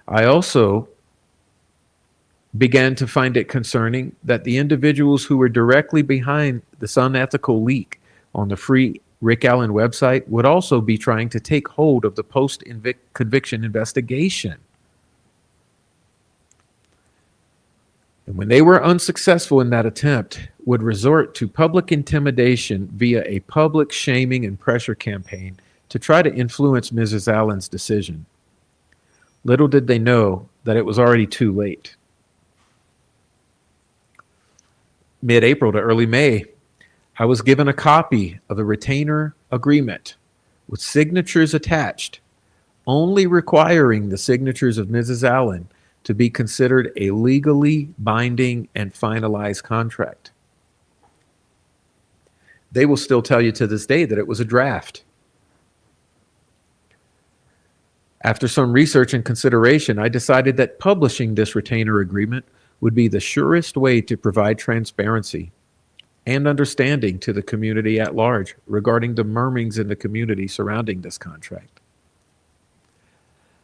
I also began to find it concerning that the individuals who were directly behind this unethical leak on the free Rick Allen website would also be trying to take hold of the post-conviction investigation. And when they were unsuccessful in that attempt, would resort to public intimidation via a public shaming and pressure campaign to try to influence Mrs. Allen's decision. Little did they know that it was already too late. Mid-April to early May, I was given a copy of the retainer agreement with signatures attached, only requiring the signatures of Mrs. Allen to be considered a legally binding and finalized contract. They will still tell you to this day that it was a draft. After some research and consideration, I decided that publishing this retainer agreement would be the surest way to provide transparency and understanding to the community at large regarding the murmurings in the community surrounding this contract.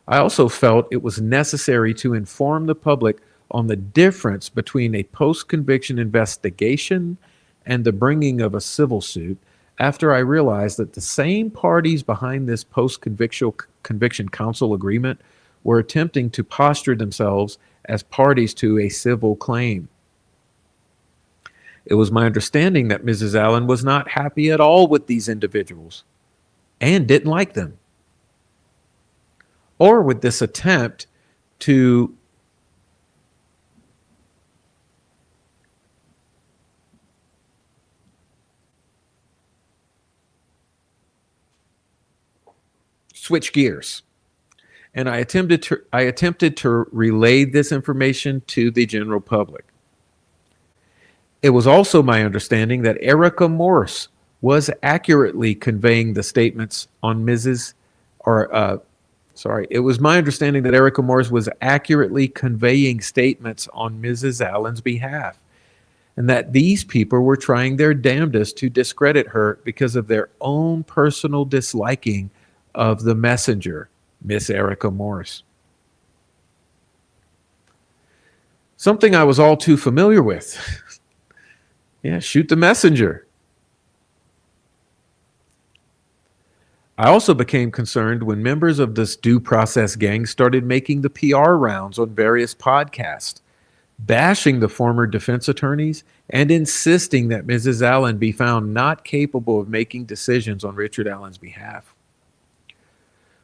I also felt it was necessary to inform the public on the difference between a post-conviction investigation and the bringing of a civil suit after I realized that the same parties behind this post-conviction counsel agreement were attempting to posture themselves as parties to a civil claim. It was my understanding that Mrs. Allen was not happy at all with these individuals and didn't like them, or with this attempt to switch gears. And I attempted to relay this information to the general public. It was also my understanding that Erica Morse was accurately conveying the statements on Mrs. or sorry, it was my understanding that Erica Morse was accurately conveying statements on Mrs. Allen's behalf, and that these people were trying their damnedest to discredit her because of their own personal disliking of the messenger, Miss Erica Morse. Something I was all too familiar with. Yeah, shoot the messenger. I also became concerned when members of this due process gang started making the PR rounds on various podcasts, bashing the former defense attorneys and insisting that Mrs. Allen be found not capable of making decisions on Richard Allen's behalf.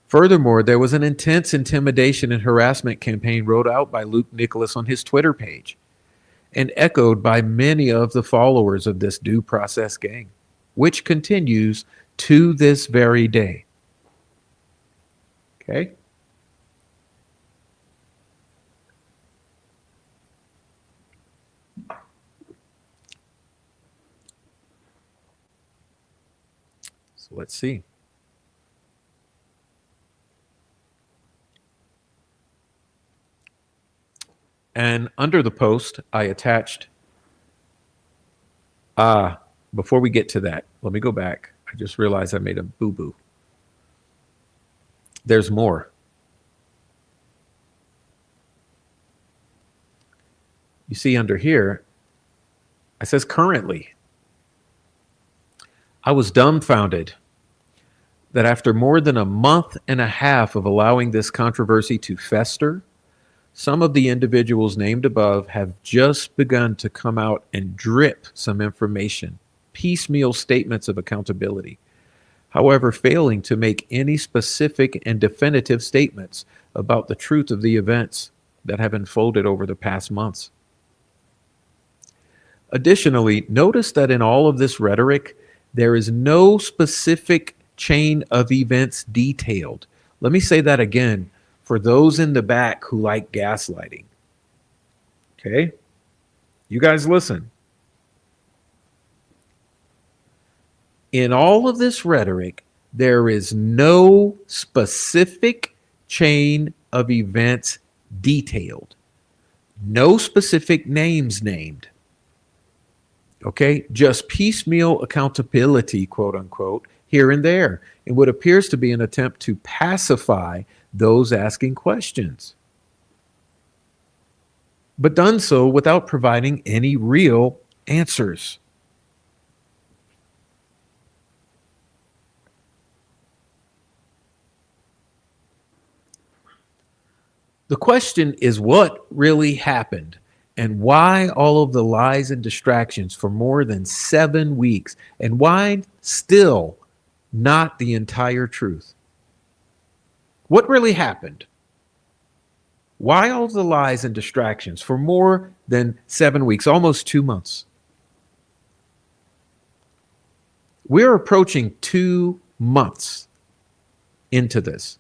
Furthermore, there was an intense intimidation and harassment campaign rolled out by Luke Nicholas on his Twitter page and echoed by many of the followers of this due process gang, which continues to this very day. Okay? So let's see. And under the post, I attached, before we get to that, let me go back. I just realized I made a boo-boo. There's more. You see under here, it says currently. I was dumbfounded that after more than a month and a half of allowing this controversy to fester, some of the individuals named above have just begun to come out and drip some information, piecemeal statements of accountability, however, failing to make any specific and definitive statements about the truth of the events that have unfolded over the past months. Additionally, notice that in all of this rhetoric, there is no specific chain of events detailed. Let me say that again for those in the back who like gaslighting. Okay? You guys listen. In all of this rhetoric, there is no specific chain of events detailed. No specific names named. Okay? Just piecemeal accountability, quote unquote, here and there, in what appears to be an attempt to pacify those asking questions, but done so without providing any real answers. The question is what really happened and why all of the lies and distractions for more than 7 weeks, and why still not the entire truth. What really happened? Why all the lies and distractions for more than 7 weeks, almost 2 months? We're approaching 2 months into this.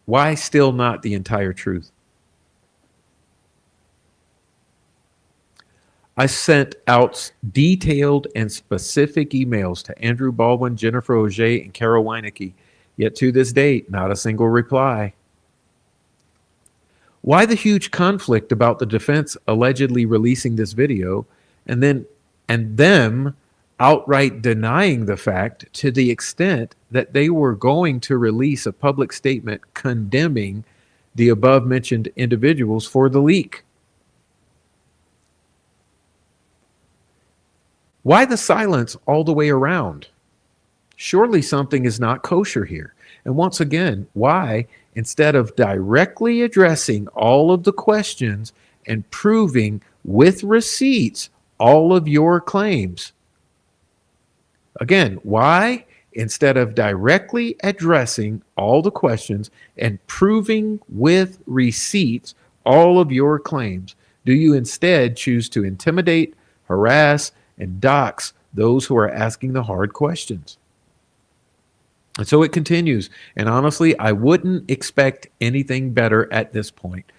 Why still not the entire truth? I sent out detailed and specific emails to Andrew Baldwin, Jennifer Auger, and Carol Weinecke, yet to this date, not a single reply. Why the huge conflict about the defense allegedly releasing this video and them outright denying the fact to the extent that they were going to release a public statement condemning the above mentioned individuals for the leak? Why the silence all the way around? Surely something is not kosher here. And once again, why, instead of directly addressing all of the questions and proving with receipts all of your claims? Again, why, instead of directly addressing all the questions and proving with receipts all of your claims, do you instead choose to intimidate, harass, and dox those who are asking the hard questions? And so it continues. And honestly, I wouldn't expect anything better at this point.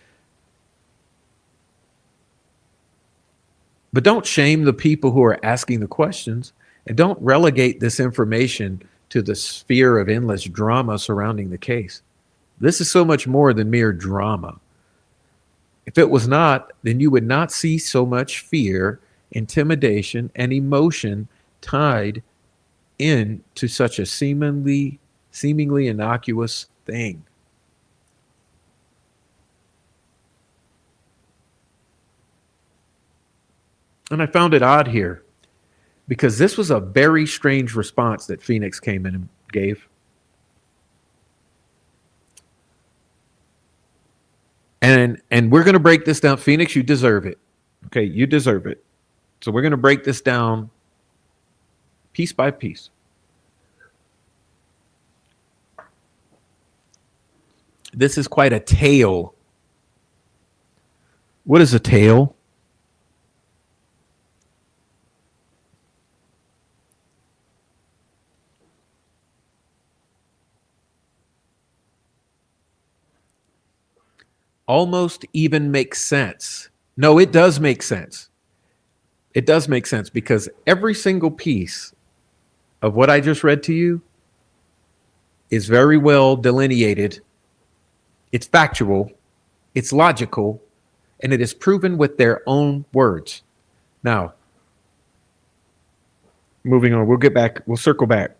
But don't shame the people who are asking the questions, and don't relegate this information to the sphere of endless drama surrounding the case. This is so much more than mere drama. If it was not, then you would not see so much fear, intimidation, and emotion tied into such a seemingly innocuous thing. And I found it odd here because this was a very strange response that Phoenix came in and gave. And we're going to break this down. Phoenix, you deserve it. Okay, you deserve it. So we're going to break this down piece by piece. This is quite a tale. What is a tale? Almost even makes sense. No, it does make sense. It does make sense because every single piece of what I just read to you is very well delineated. It's factual, it's logical, and it is proven with their own words. Now, moving on, we'll circle back.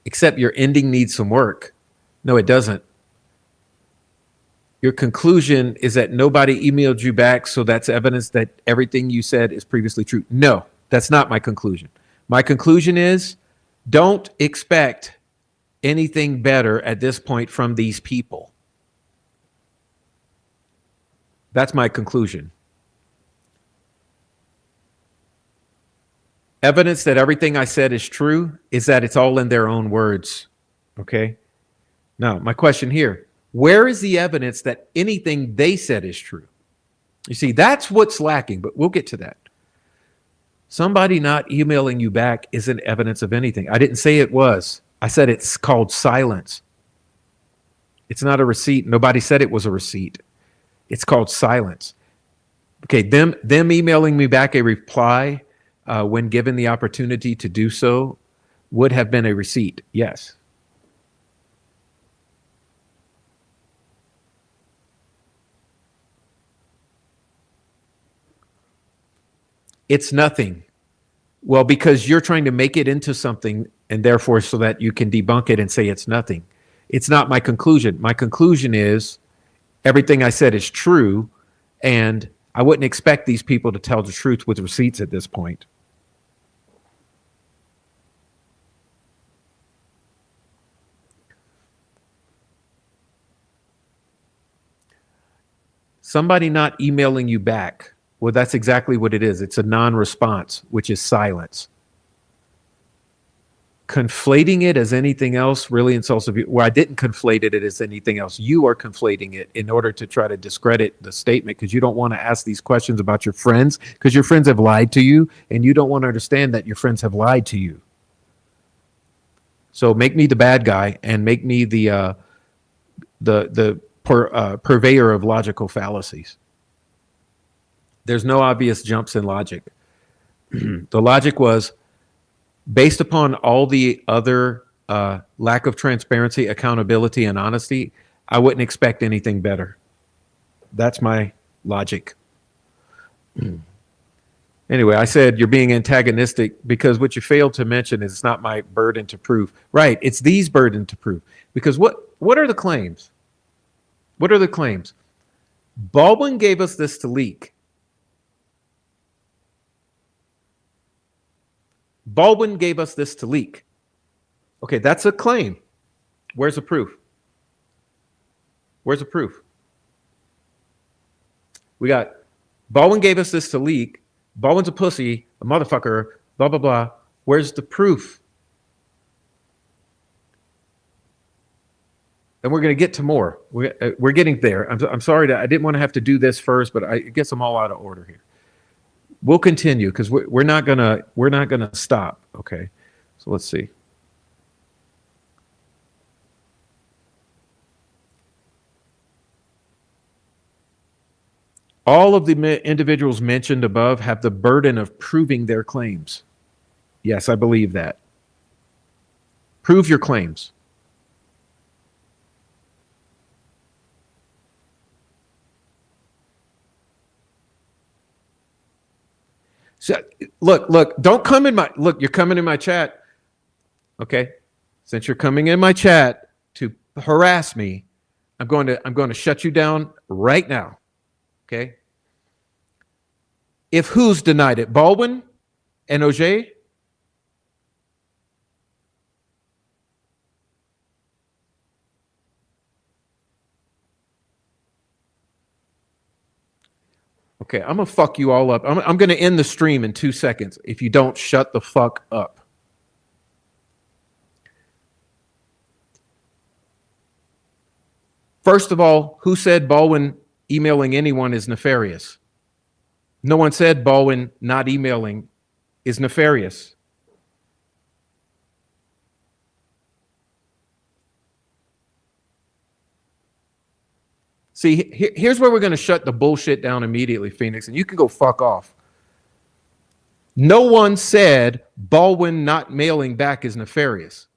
Except your ending needs some work. No, it doesn't. Your conclusion is that nobody emailed you back, so that's evidence that everything you said is previously true. No, that's not my conclusion. My conclusion is don't expect anything better at this point from these people. That's my conclusion. Evidence that everything I said is true is that it's all in their own words. Okay? Now, my question here, where is the evidence that anything they said is true? You see, that's what's lacking, but we'll get to that. Somebody not emailing you back isn't evidence of anything. I didn't say it was. I said it's called silence. It's not a receipt. Nobody said it was a receipt. It's called silence. Okay, them emailing me back a reply when given the opportunity to do so would have been a receipt. Yes. It's nothing. Well, because you're trying to make it into something and therefore so that you can debunk it and say it's nothing. It's not my conclusion. My conclusion is everything I said is true, and I wouldn't expect these people to tell the truth with receipts at this point. Somebody not emailing you back, well, that's exactly what it is. It's a non-response, which is silence. Conflating it as anything else really insults you. Well, I didn't conflate it as anything else. You are conflating it in order to try to discredit the statement because you don't want to ask these questions about your friends because your friends have lied to you and you don't want to understand that your friends have lied to you. So make me the bad guy and make me the purveyor of logical fallacies. There's no obvious jumps in logic. The logic was based upon all the other lack of transparency, accountability, and honesty, I wouldn't expect anything better. That's my logic. Anyway, I said you're being antagonistic because what you failed to mention is it's not my burden to prove. Right, it's these burden to prove. Because what are the claims? What are the claims? Baldwin gave us this to leak. Baldwin gave us this to leak. Okay, that's a claim. Where's the proof? Where's the proof? We got Baldwin gave us this to leak. Baldwin's a pussy, a motherfucker, blah, blah, blah. Where's the proof? And we're going to get to more. We're getting there. I'm sorry I didn't want to have to do this first, but I guess I'm all out of order here. We'll continue because we're not gonna stop. Okay, so let's see. All of the individuals mentioned above have the burden of proving their claims. Yes, I believe that. Prove your claims. So, look, don't come in my, look, you're coming in my chat. Okay. Since you're coming in my chat to harass me, I'm going to shut you down right now. Okay. If who's denied it? Baldwin and Auger? Okay, I'm gonna fuck you all up. I'm gonna end the stream in 2 seconds if you don't shut the fuck up. First of all, who said Baldwin emailing anyone is nefarious? No one said Baldwin not emailing is nefarious. See, here's where we're going to shut the bullshit down immediately, Phoenix, and you can go fuck off. No one said Baldwin not mailing back is nefarious.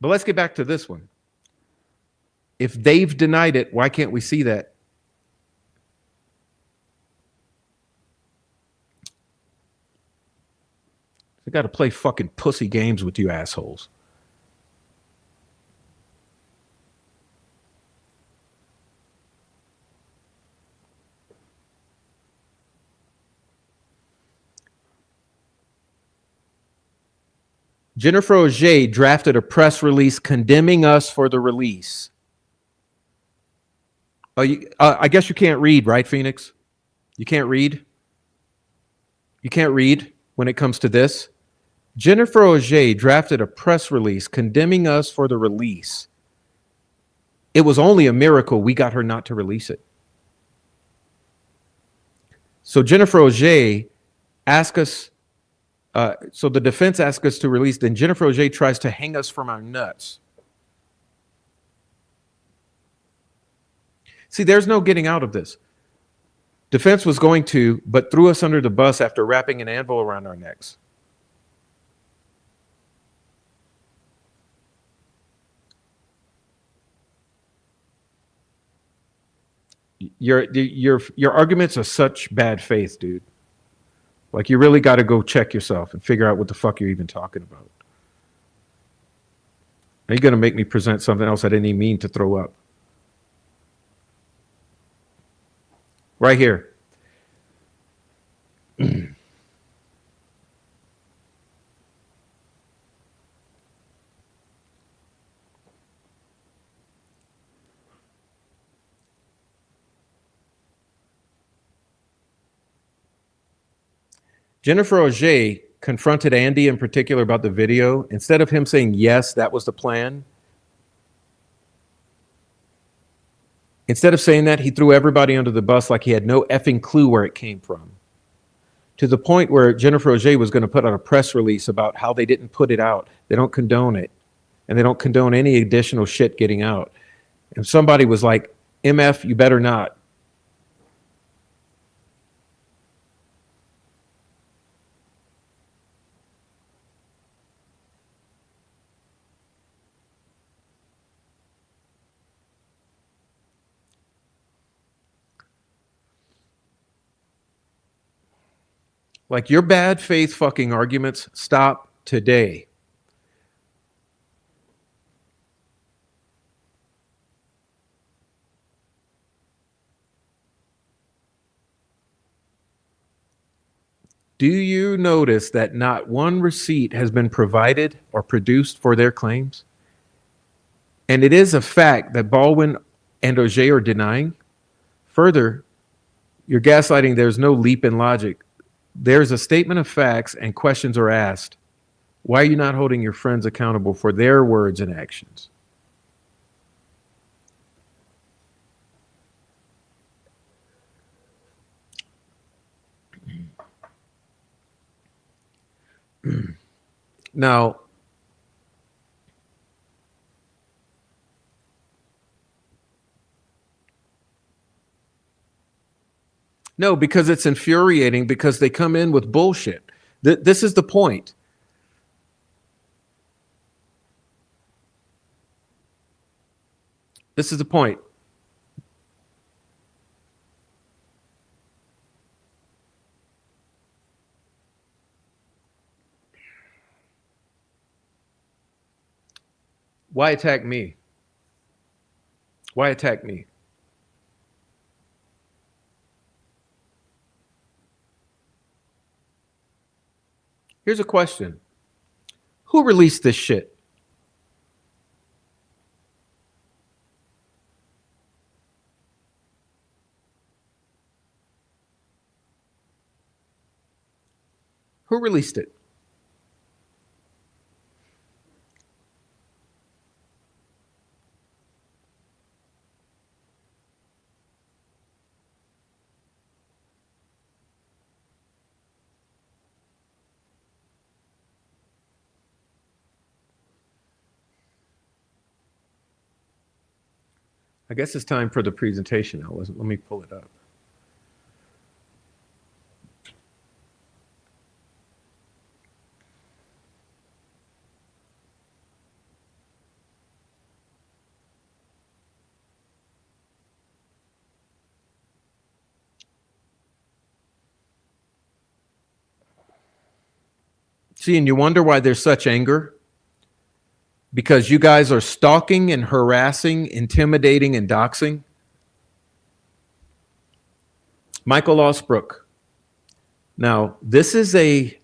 But let's get back to this one. If they've denied it, why can't we see that? I got to play fucking pussy games with you assholes. Jennifer Auger drafted a press release condemning us for the release. I guess you can't read, right, Phoenix? You can't read? You can't read when it comes to this? Jennifer Auger drafted a press release condemning us for the release. It was only a miracle we got her not to release it. So Jennifer Auger asked us, so the defense asked us to release, then Jennifer Auger tries to hang us from our nuts. See, there's no getting out of this. Defense was going to, but threw us under the bus after wrapping an anvil around our necks. Your arguments are such bad faith, dude. Like, you really got to go check yourself and figure out what the fuck you're even talking about. Are you going to make me present something else I didn't even mean to throw up? Right here. Jennifer Auger confronted Andy in particular about the video. Instead of him saying, yes, that was the plan, instead of saying that, he threw everybody under the bus like he had no effing clue where it came from. To the point where Jennifer Auger was going to put out a press release about how they didn't put it out. They don't condone it. And they don't condone any additional shit getting out. And somebody was like, MF, you better not. Like, your bad faith fucking arguments stop today. Do you notice that not one receipt has been provided or produced for their claims? And it is a fact that Baldwin and Auger are denying. Further, you're gaslighting. There's no leap in logic. There's a statement of facts and questions are asked. Why are you not holding your friends accountable for their words and actions? Now, No, because it's infuriating because they come in with bullshit. This is the point. This is the point. Why attack me? Why attack me? Here's a question. Who released this shit? Who released it? I guess it's time for the presentation now. Let me pull it up. See, and you wonder why there's such anger? Because you guys are stalking and harassing, intimidating, and doxing. Michael Osbrook. Now, this is a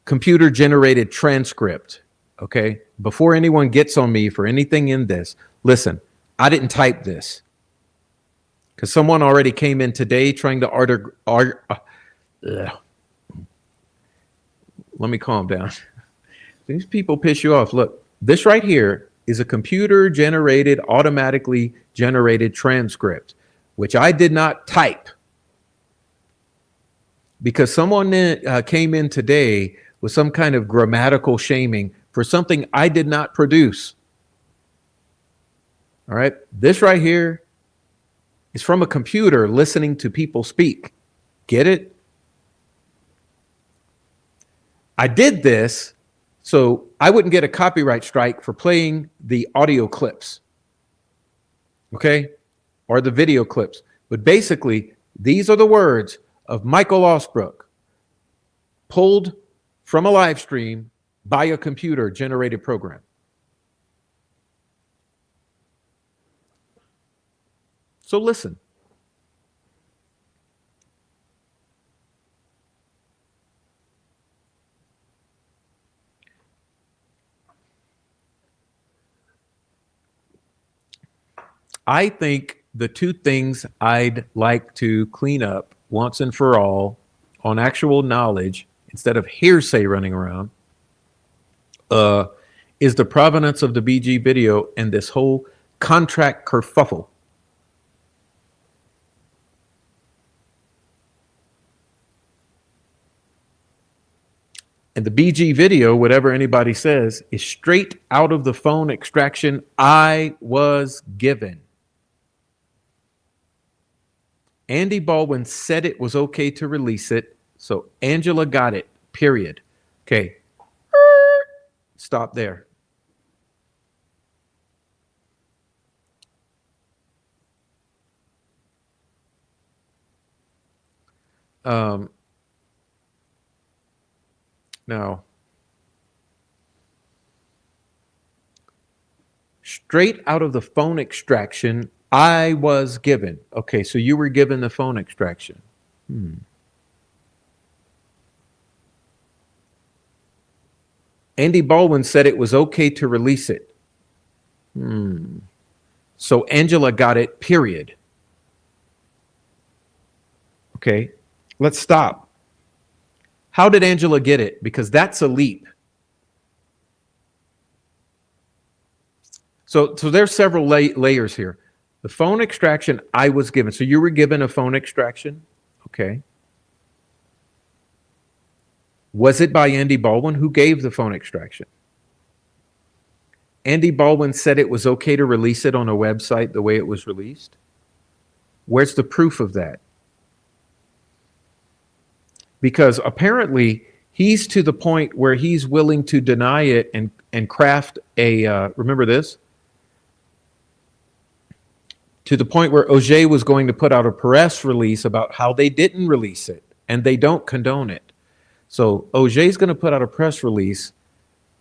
computer generated transcript, okay? Before anyone gets on me for anything in this, listen, I didn't type this because someone already came in today trying to let me calm down. These people piss you off. Look, this right here is a computer generated, automatically generated transcript, which I did not type because someone came in today with some kind of grammatical shaming for something I did not produce. All right. This right here is from a computer listening to people speak. Get it? I did this so I wouldn't get a copyright strike for playing the audio clips, okay, or the video clips. But basically, these are the words of Michael Osbrook, pulled from a live stream by a computer-generated program. So listen. I think the two things I'd like to clean up once and for all on actual knowledge instead of hearsay running around is the provenance of the BG video and this whole contract kerfuffle. And the BG video, whatever anybody says, is straight out of the phone extraction I was given. Andy Baldwin said it was okay to release it, so Angela got it, period. Okay. Stop there. Now, straight out of the phone extraction I was given. Okay, so you were given the phone extraction. Andy Baldwin said it was okay to release it. So Angela got it, period. Okay, let's stop. How did Angela get it? Because that's a leap. So there's several layers here. The phone extraction I was given. So you were given a phone extraction. Okay. Was it by Andy Baldwin? Who gave the phone extraction? Andy Baldwin said it was okay to release it on a website the way it was released. Where's the proof of that? because apparently he's to the point where he's willing to deny it and craft a remember this, to the point where OJ was going to put out a press release about how they didn't release it and they don't condone it. So OJ's going to put out a press release,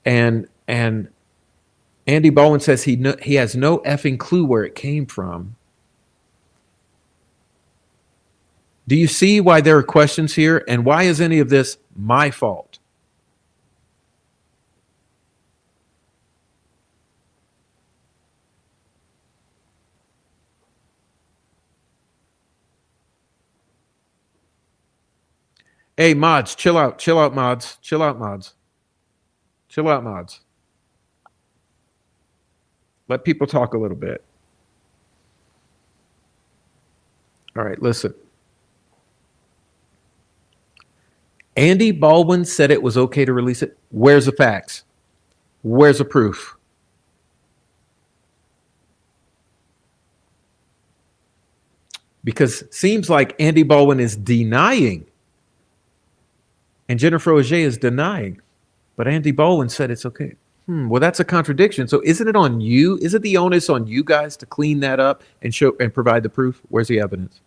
and Andy Baldwin says he has no effing clue where it came from. Do you see why there are questions here? And why is any of this my fault? Hey, mods, chill out, mods, chill out, mods, chill out, mods. Let people talk a little bit. All right, listen. Andy Baldwin said it was okay to release it. Where's the facts? Where's the proof? Because it seems like Andy Baldwin is denying and Jennifer Auger is denying, but Andy Baldwin said it's okay. Well, that's a contradiction. So isn't it on you? Is it the onus on you guys to clean that up and show and provide the proof? Where's the evidence?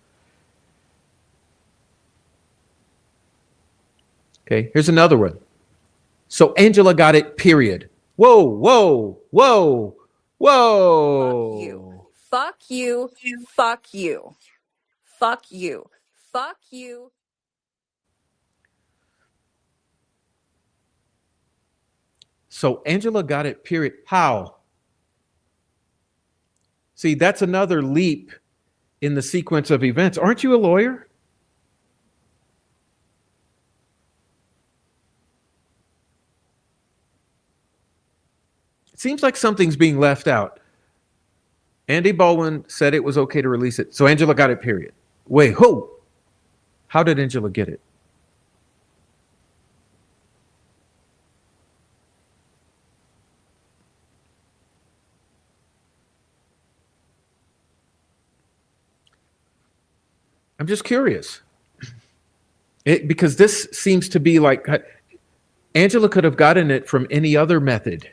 Okay, here's another one. So Angela got it, period. Whoa, whoa, whoa, whoa. Fuck you. Fuck you. Fuck you. Fuck you. So Angela got it, period. How? See, that's another leap in the sequence of events. Aren't you a lawyer? It seems like something's being left out. Andy Baldwin said it was okay to release it. So Angela got it, period. Wait, who? How did Angela get it? I'm just curious. Because this seems to be like Angela could have gotten it from any other method.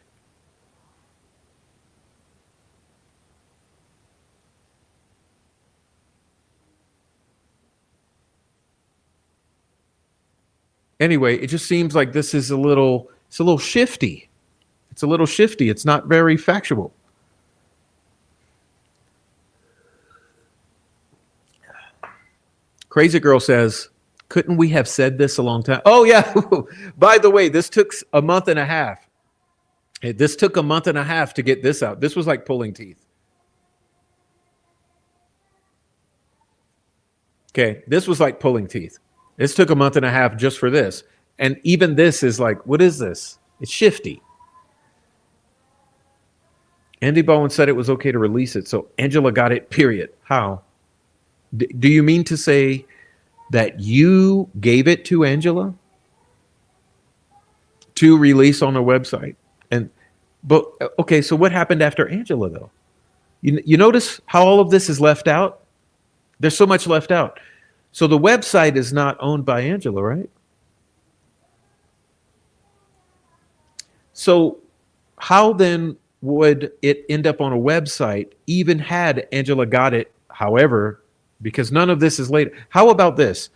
Anyway, it just seems like this is it's a little shifty. It's a little shifty. It's not very factual. Crazy Girl says, couldn't we have said this a long time? Oh, yeah. By the way, this took a month and a half. This took a month and a half to get this out. This was like pulling teeth. Okay, this was like pulling teeth. This took a month and a half just for this. And even this is like, what is this? It's shifty. Andy Bowen said it was okay to release it. So Angela got it, period. How? Do you mean to say that you gave it to Angela to release on a website? But okay, so what happened after Angela though? You notice how all of this is left out? There's so much left out. So the website is not owned by Angela, right? So how then would it end up on a website, even had Angela got it? However, because none of this is later. How about this?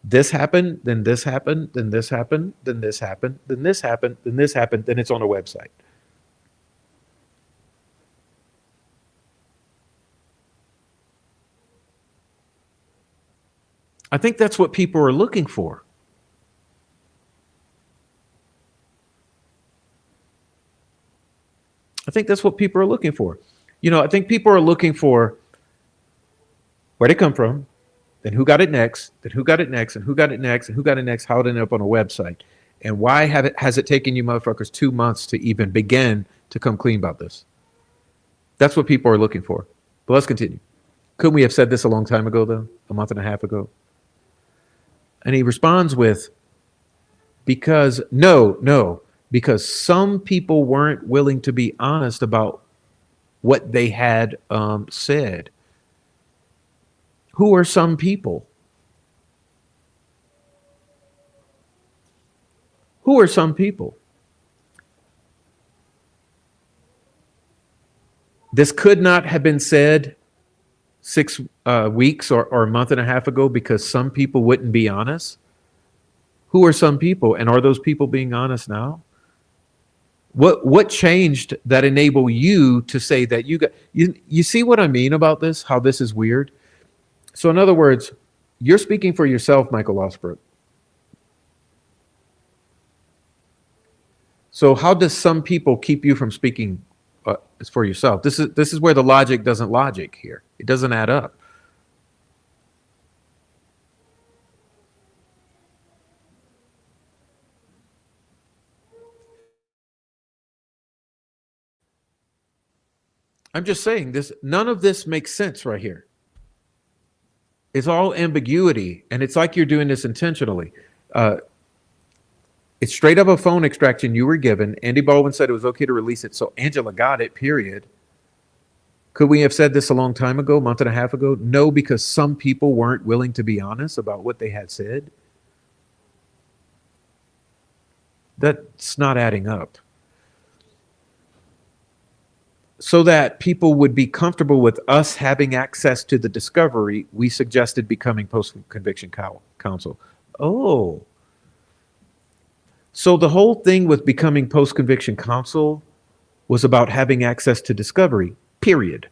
This happened, then this happened, then this happened, then this happened, then this happened, then this happened, then it's on a website. I think that's what people are looking for. I think that's what people are looking for. I think people are looking for where'd it come from, then who got it next, then who got it next, and who got it next, and who got it next, how it ended up on a website. And why has it taken you motherfuckers 2 months to even begin to come clean about this? That's what people are looking for. But let's continue. Couldn't we have said this a long time ago, though? A month and a half ago? And he responds with, because some people weren't willing to be honest about what they had said. Who are some people? Who are some people? This could not have been said 6 weeks or a month and a half ago because some people wouldn't be honest. Who are some people, and are those people being honest now? What changed that enable you to say that you see what I mean about this? How this is weird. So in other words, you're speaking for yourself, Michael Osbrook. So how does some people keep you from speaking for yourself? This is where the logic doesn't logic here. It doesn't add up. I'm just saying this. None of this makes sense right here. It's all ambiguity, and it's like you're doing this intentionally. It's straight up a phone extraction you were given. Andy Baldwin said it was okay to release it, so Angela got it, period. Could we have said this a long time ago, month and a half ago? No, because some people weren't willing to be honest about what they had said. That's not adding up. So that people would be comfortable with us having access to the discovery, we suggested becoming post-conviction counsel. Oh. So the whole thing with becoming post-conviction counsel was about having access to discovery, period.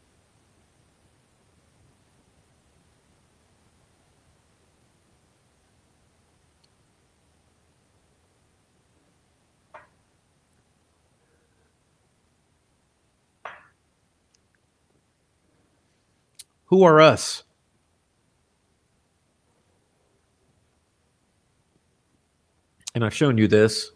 Who are us? And I've shown you this.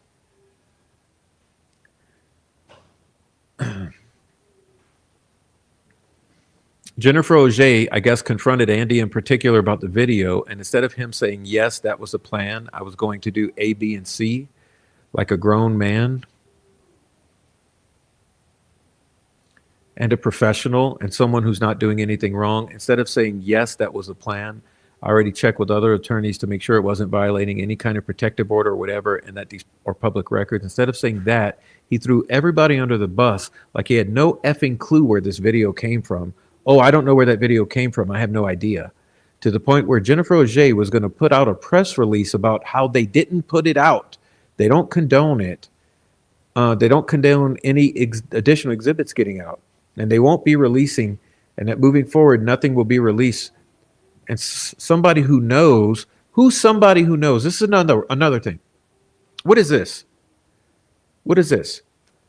Jennifer Auger, I guess, confronted Andy in particular about the video. And instead of him saying, yes, that was the plan, I was going to do A, B, and C like a grown man and a professional and someone who's not doing anything wrong. Instead of saying, yes, that was the plan, I already checked with other attorneys to make sure it wasn't violating any kind of protective order or whatever, and that these are public records. Instead of saying that, he threw everybody under the bus like he had no effing clue where this video came from. Oh, I don't know where that video came from. I have no idea. To the point where Jennifer Auger was going to put out a press release about how they didn't put it out. They don't condone it. They don't condone any additional exhibits getting out. And they won't be releasing, and that moving forward, nothing will be released. And somebody who knows, who's somebody who knows? This is another thing. What is this? What is this?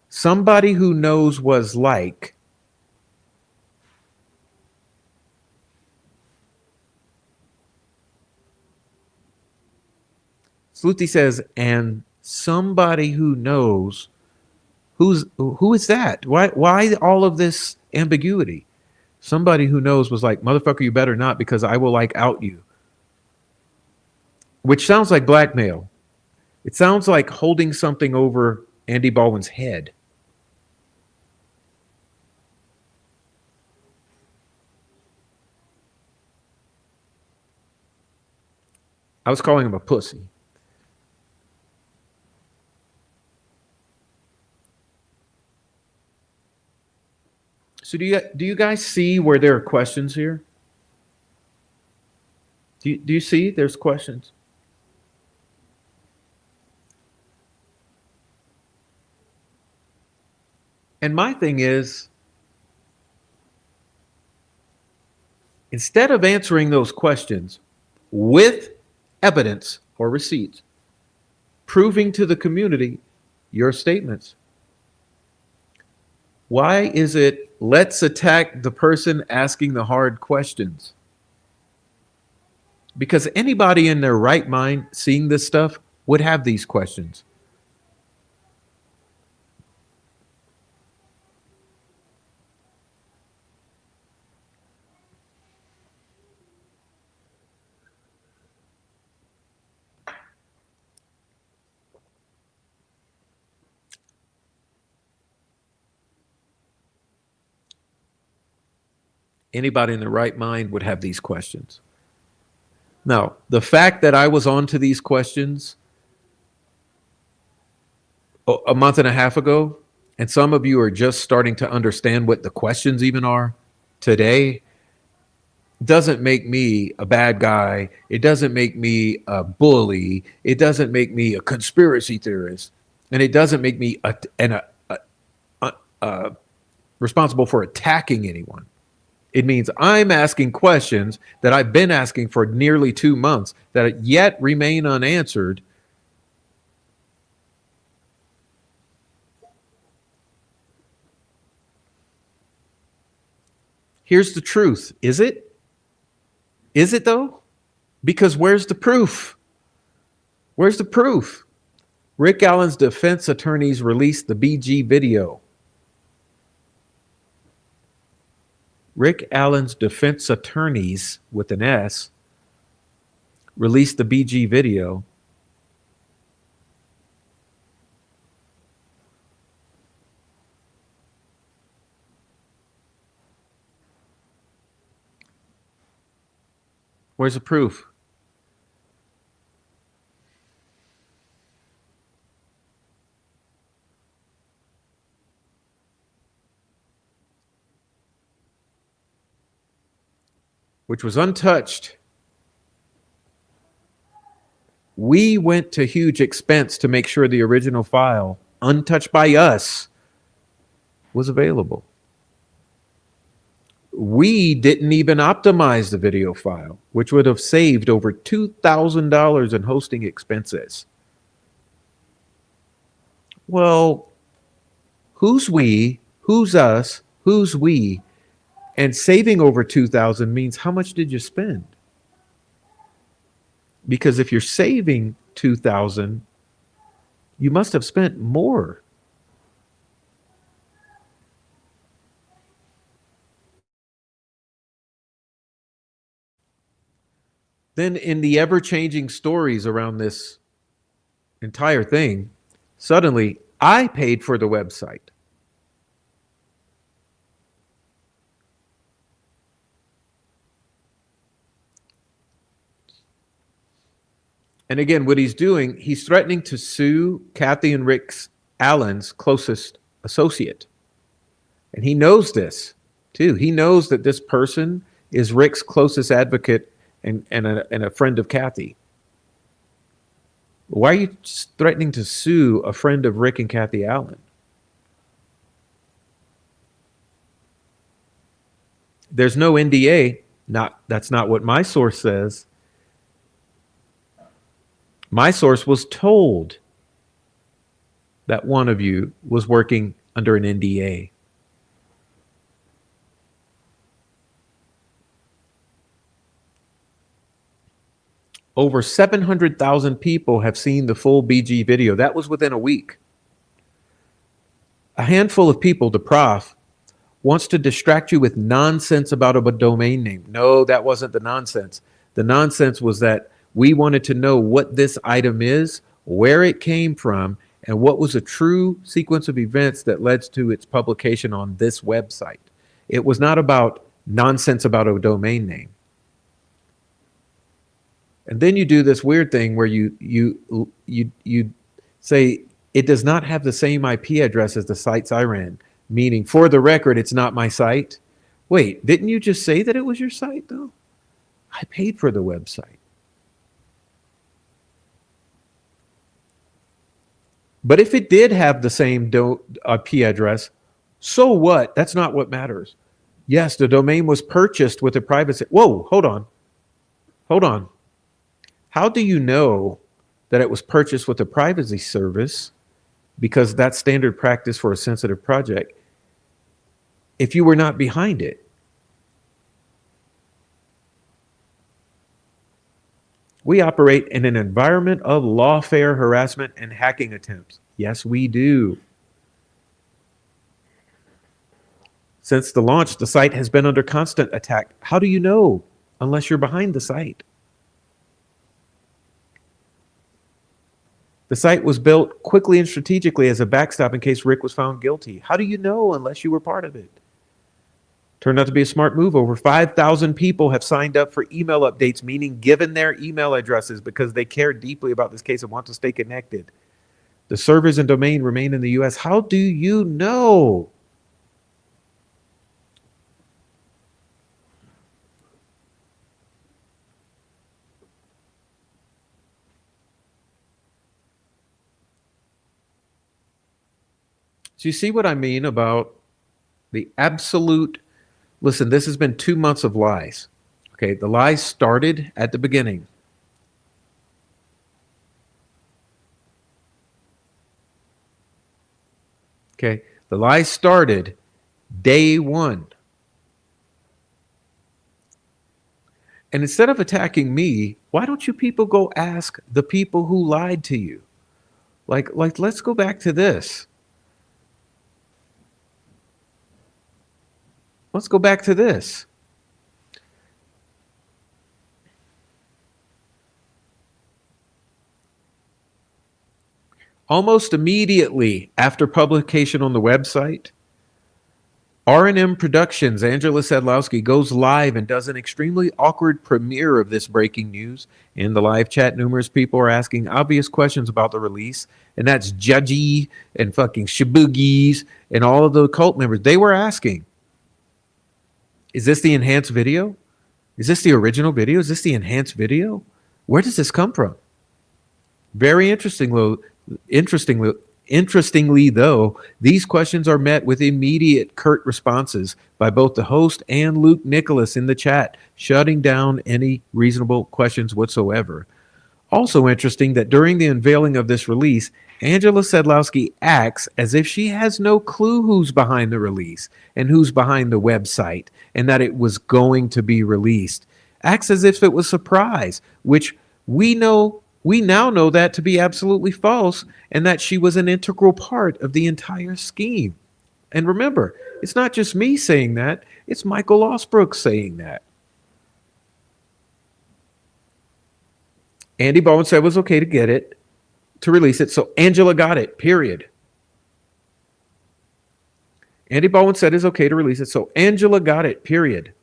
Somebody who knows was like. Sluti says, and somebody who knows. Who is that? Why all of this ambiguity? Somebody who knows was like, motherfucker, you better not, because I will like out you. Which sounds like blackmail. It sounds like holding something over Andy Baldwin's head. I was calling him a pussy. So do you guys see where there are questions here? Do you see there's questions? And my thing is, instead of answering those questions with evidence or receipts, proving to the community your statements, why is it let's attack the person asking the hard questions? Because anybody in their right mind seeing this stuff would have these questions. Anybody in their right mind would have these questions. Now, the fact that I was on to these questions a month and a half ago, and some of you are just starting to understand what the questions even are today, doesn't make me a bad guy. It doesn't make me a bully. It doesn't make me a conspiracy theorist. And it doesn't make me responsible for attacking anyone. It means I'm asking questions that I've been asking for nearly 2 months that yet remain unanswered. Here's the truth. Is it? Is it though? Because where's the proof? Where's the proof? Rick Allen's defense attorneys released the BG video. Rick Allen's defense attorneys, with an S, released the BG video. Where's the proof? Which was untouched. We went to huge expense to make sure the original file, untouched by us, was available. We didn't even optimize the video file, which would have saved over $2,000 in hosting expenses. Well, who's we? Who's us? Who's we? And saving over $2,000 means how much did you spend? Because if you're saving $2,000, you must have spent more. Then in the ever-changing stories around this entire thing, suddenly I paid for the website. And again, what he's doing, he's threatening to sue Kathy and Rick Allen's closest associate. And he knows this too. He knows that this person is Rick's closest advocate and a friend of Kathy. Why are you threatening to sue a friend of Rick and Kathy Allen? There's no NDA. That's not what my source says. My source was told that one of you was working under an NDA. Over 700,000 people have seen the full BG video. That was within a week. A handful of people, the Prof, wants to distract you with nonsense about a domain name. No, that wasn't the nonsense. The nonsense was that we wanted to know what this item is, where it came from, and what was a true sequence of events that led to its publication on this website. It was not about nonsense about a domain name. And then you do this weird thing where you say it does not have the same IP address as the sites I ran, meaning for the record, it's not my site. Wait, didn't you just say that it was your site though? I paid for the website. But if it did have the same IP address, so what? That's not what matters. Yes, the domain was purchased with a privacy. Whoa, hold on. Hold on. How do you know that it was purchased with a privacy service? Because that's standard practice for a sensitive project. If you were not behind it. We operate in an environment of lawfare, harassment, and hacking attempts. Yes, we do. Since the launch, the site has been under constant attack. How do you know unless you're behind the site? The site was built quickly and strategically as a backstop in case Rick was found guilty. How do you know unless you were part of it? Turned out to be a smart move. Over 5,000 people have signed up for email updates, meaning given their email addresses because they care deeply about this case and want to stay connected. The servers and domain remain in the US. How do you know? So you see what I mean about the absolute. Listen, this has been 2 months of lies. Okay, the lies started at the beginning. Okay, the lies started day one. And instead of attacking me, why don't you people go ask the people who lied to you? Like let's go back to this. Let's go back to this. Almost immediately after publication on the website, R&M Productions, Angela Sedlowski, goes live and does an extremely awkward premiere of this breaking news. In the live chat, numerous people are asking obvious questions about the release, and that's Judgy and fucking Shaboogies and all of the cult members. They were asking, is this the enhanced video? Is this the original video? Is this the enhanced video? Where does this come from? Very interestingly, though, these questions are met with immediate curt responses by both the host and Luke Nicholas in the chat, shutting down any reasonable questions whatsoever. Also interesting that during the unveiling of this release, Angela Sedlowski acts as if she has no clue who's behind the release and who's behind the website and that it was going to be released. Acts as if it was a surprise, which we now know that to be absolutely false, and that she was an integral part of the entire scheme. And remember, it's not just me saying that, it's Michael Osbrook saying that. Andy Bowen said it was okay to get it, to release it, so Angela got it, period. Andy Bowen said it's okay to release it, so Angela got it, period.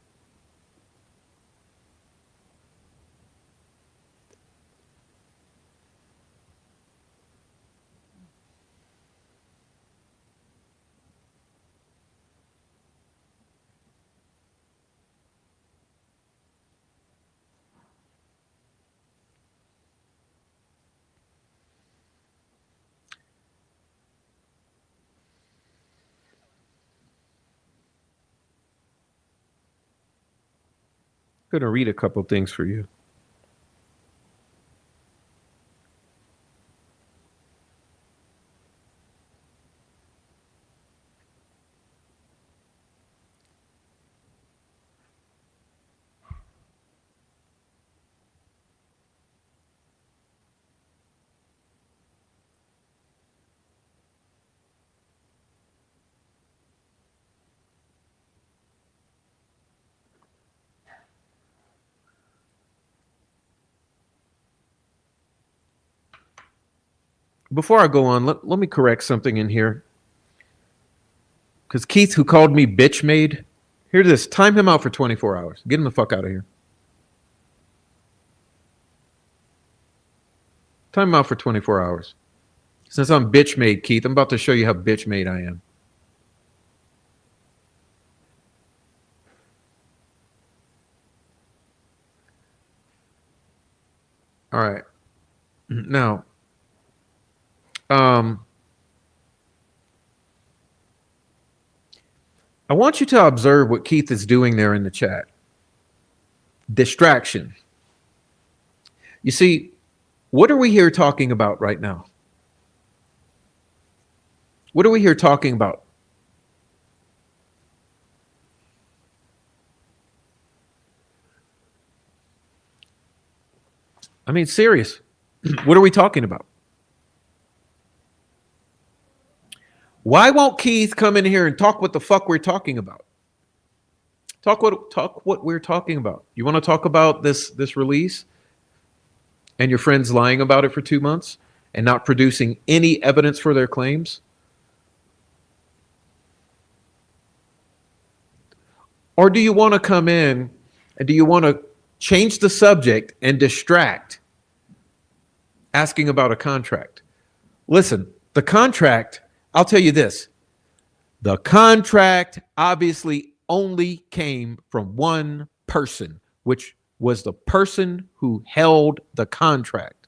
I'm going to read a couple things for you. Before I go on, let me correct something in here. Because Keith, who called me bitch made, hear this, time him out for 24 hours. Get him the fuck out of here. Time him out for 24 hours. Since I'm bitch made, Keith, I'm about to show you how bitch made I am. All right. Now, I want you to observe what Keith is doing there in the chat. Distraction. You see, what are we here talking about right now? What are we here talking about? I mean, serious. What are we talking about? Why won't Keith come in here and talk what the fuck we're talking about? Talk what we're talking about. You want to talk about this release and your friends lying about it for 2 months and not producing any evidence for their claims? Or do you want to come in and do you want to change the subject and distract, asking about a contract? Listen, The contract, I'll tell you this, the contract obviously only came from one person, which was the person who held the contract.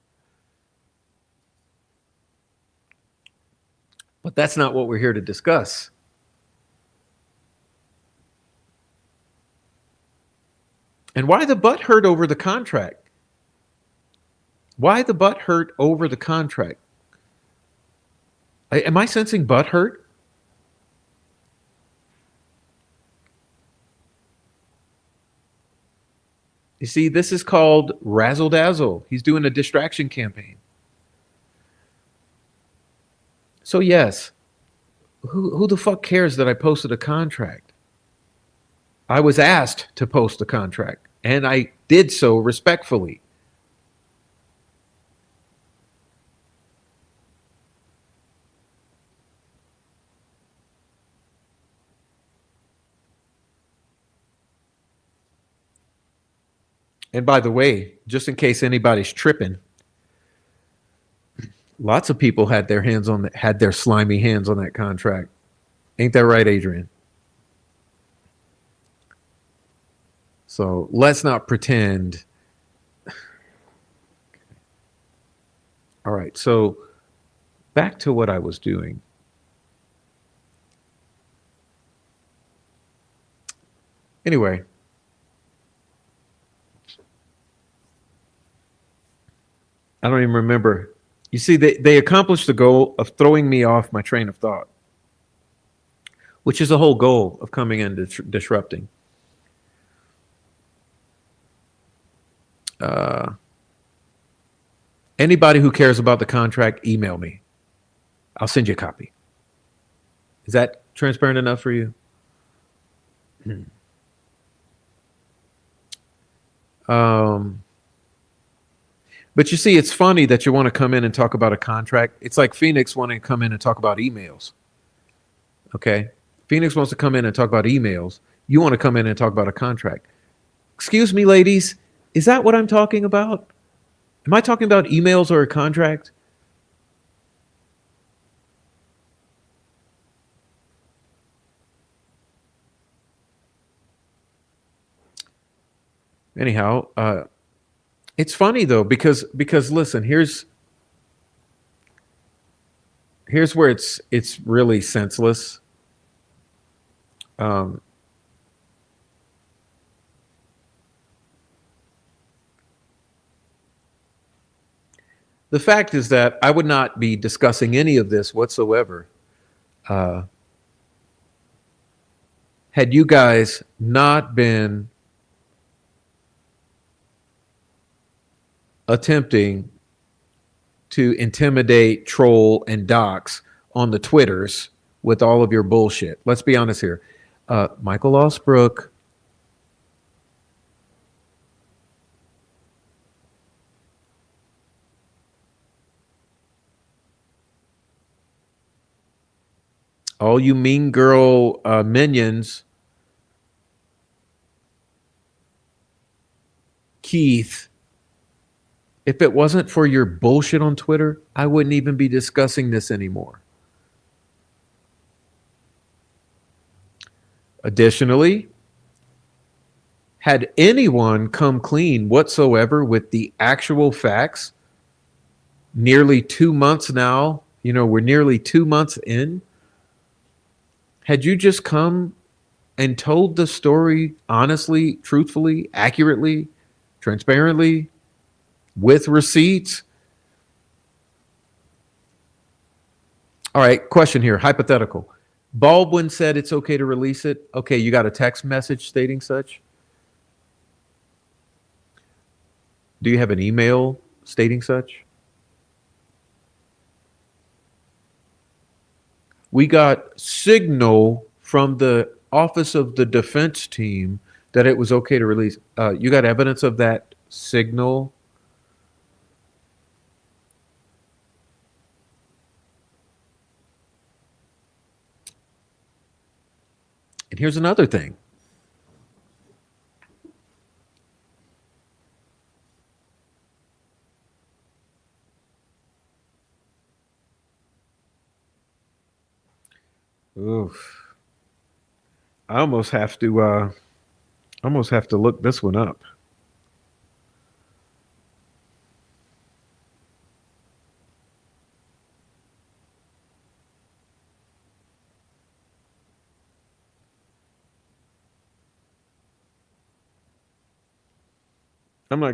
But that's not what we're here to discuss. And why the butt hurt over the contract? Why the butt hurt over the contract? Am I sensing butt hurt? You see, this is called razzle dazzle. He's doing a distraction campaign. So yes, who the fuck cares that I posted a contract? I was asked to post a contract, and I did so respectfully. And by the way, just in case anybody's tripping, lots of people had their slimy hands on that contract. Ain't that right, Adrian? So let's not pretend. All right, so back to what I was doing. Anyway, I don't even remember. You see, they accomplished the goal of throwing me off my train of thought, which is the whole goal of coming in disrupting. Anybody who cares about the contract, email me. I'll send you a copy. Is that transparent enough for you? But you see, it's funny that you want to come in and talk about a contract. It's like Phoenix wanting to come in and talk about emails. Okay? Phoenix wants to come in and talk about emails. You want to come in and talk about a contract. Excuse me, ladies, is that what I'm talking about? Am I talking about emails or a contract? Anyhow, it's funny though because listen, here's where it's really senseless. The fact is that I would not be discussing any of this whatsoever had you guys not been attempting to intimidate, troll, and dox on the Twitters with all of your bullshit. Let's be honest here. Michael Osbrook, all you mean girl minions, Keith, if it wasn't for your bullshit on Twitter, I wouldn't even be discussing this anymore. Additionally, had anyone come clean whatsoever with the actual facts, nearly 2 months now, we're nearly 2 months in. Had you just come and told the story honestly, truthfully, accurately, transparently, with receipts? All right, question here, hypothetical. Baldwin said it's okay to release it. Okay, you got a text message stating such? Do you have an email stating such? We got signal from the Office of the Defense Team that it was okay to release. You got evidence of that signal? And here's another thing. Oh, I almost have to look this one up. I'm not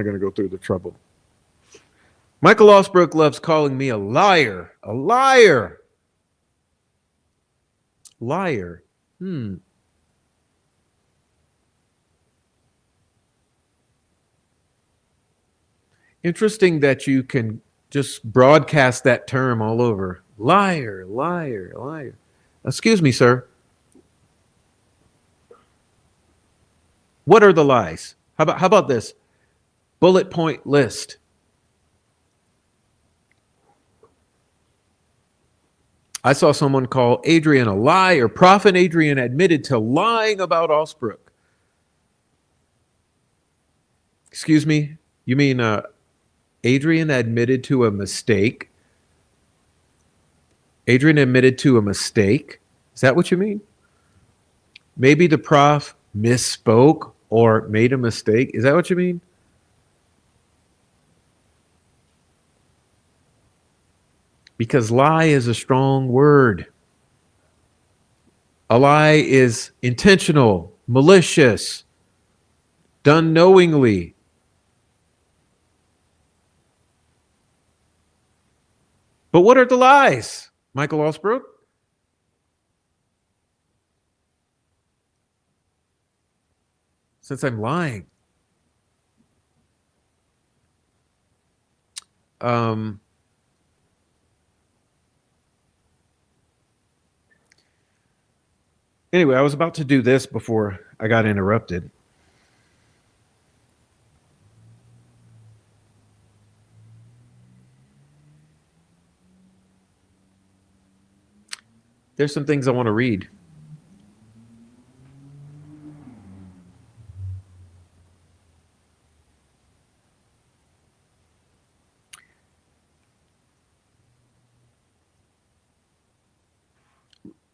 gonna go through the trouble. Michael Osbrook loves calling me a liar. A liar. Liar. Hmm. Interesting that you can just broadcast that term all over. Liar, liar, liar. Excuse me, sir. What are the lies? How about this? Bullet point list. I saw someone call Adrian a liar. Prof and Adrian admitted to lying about Osbrook. Excuse me? You mean Adrian admitted to a mistake? Adrian admitted to a mistake? Is that what you mean? Maybe the prof misspoke or made a mistake. Is that what you mean? Because lie is a strong word. A lie is intentional, malicious, done knowingly. But what are the lies, Michael Osbrook? Since I'm lying. Um, anyway, I was about to do this before I got interrupted. There's some things I want to read.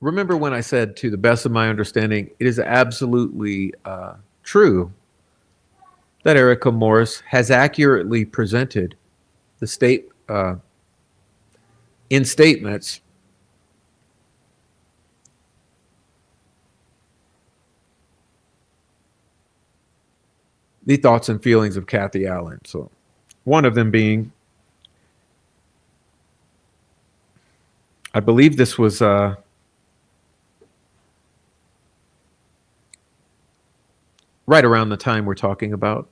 Remember when I said, to the best of my understanding, it is absolutely true that Erica Morris has accurately presented the state in statements the thoughts and feelings of Kathy Allen. So, one of them being, I believe this was right around the time we're talking about.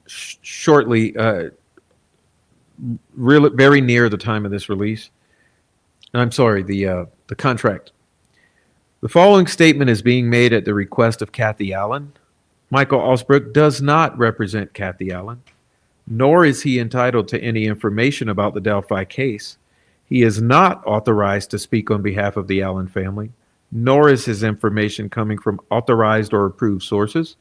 Shortly, really very near the time of this release. I'm sorry, the contract. The following statement is being made at the request of Kathy Allen. Michael Osbrook does not represent Kathy Allen, nor is he entitled to any information about the Delphi case. He is not authorized to speak on behalf of the Allen family, nor is his information coming from authorized or approved sources.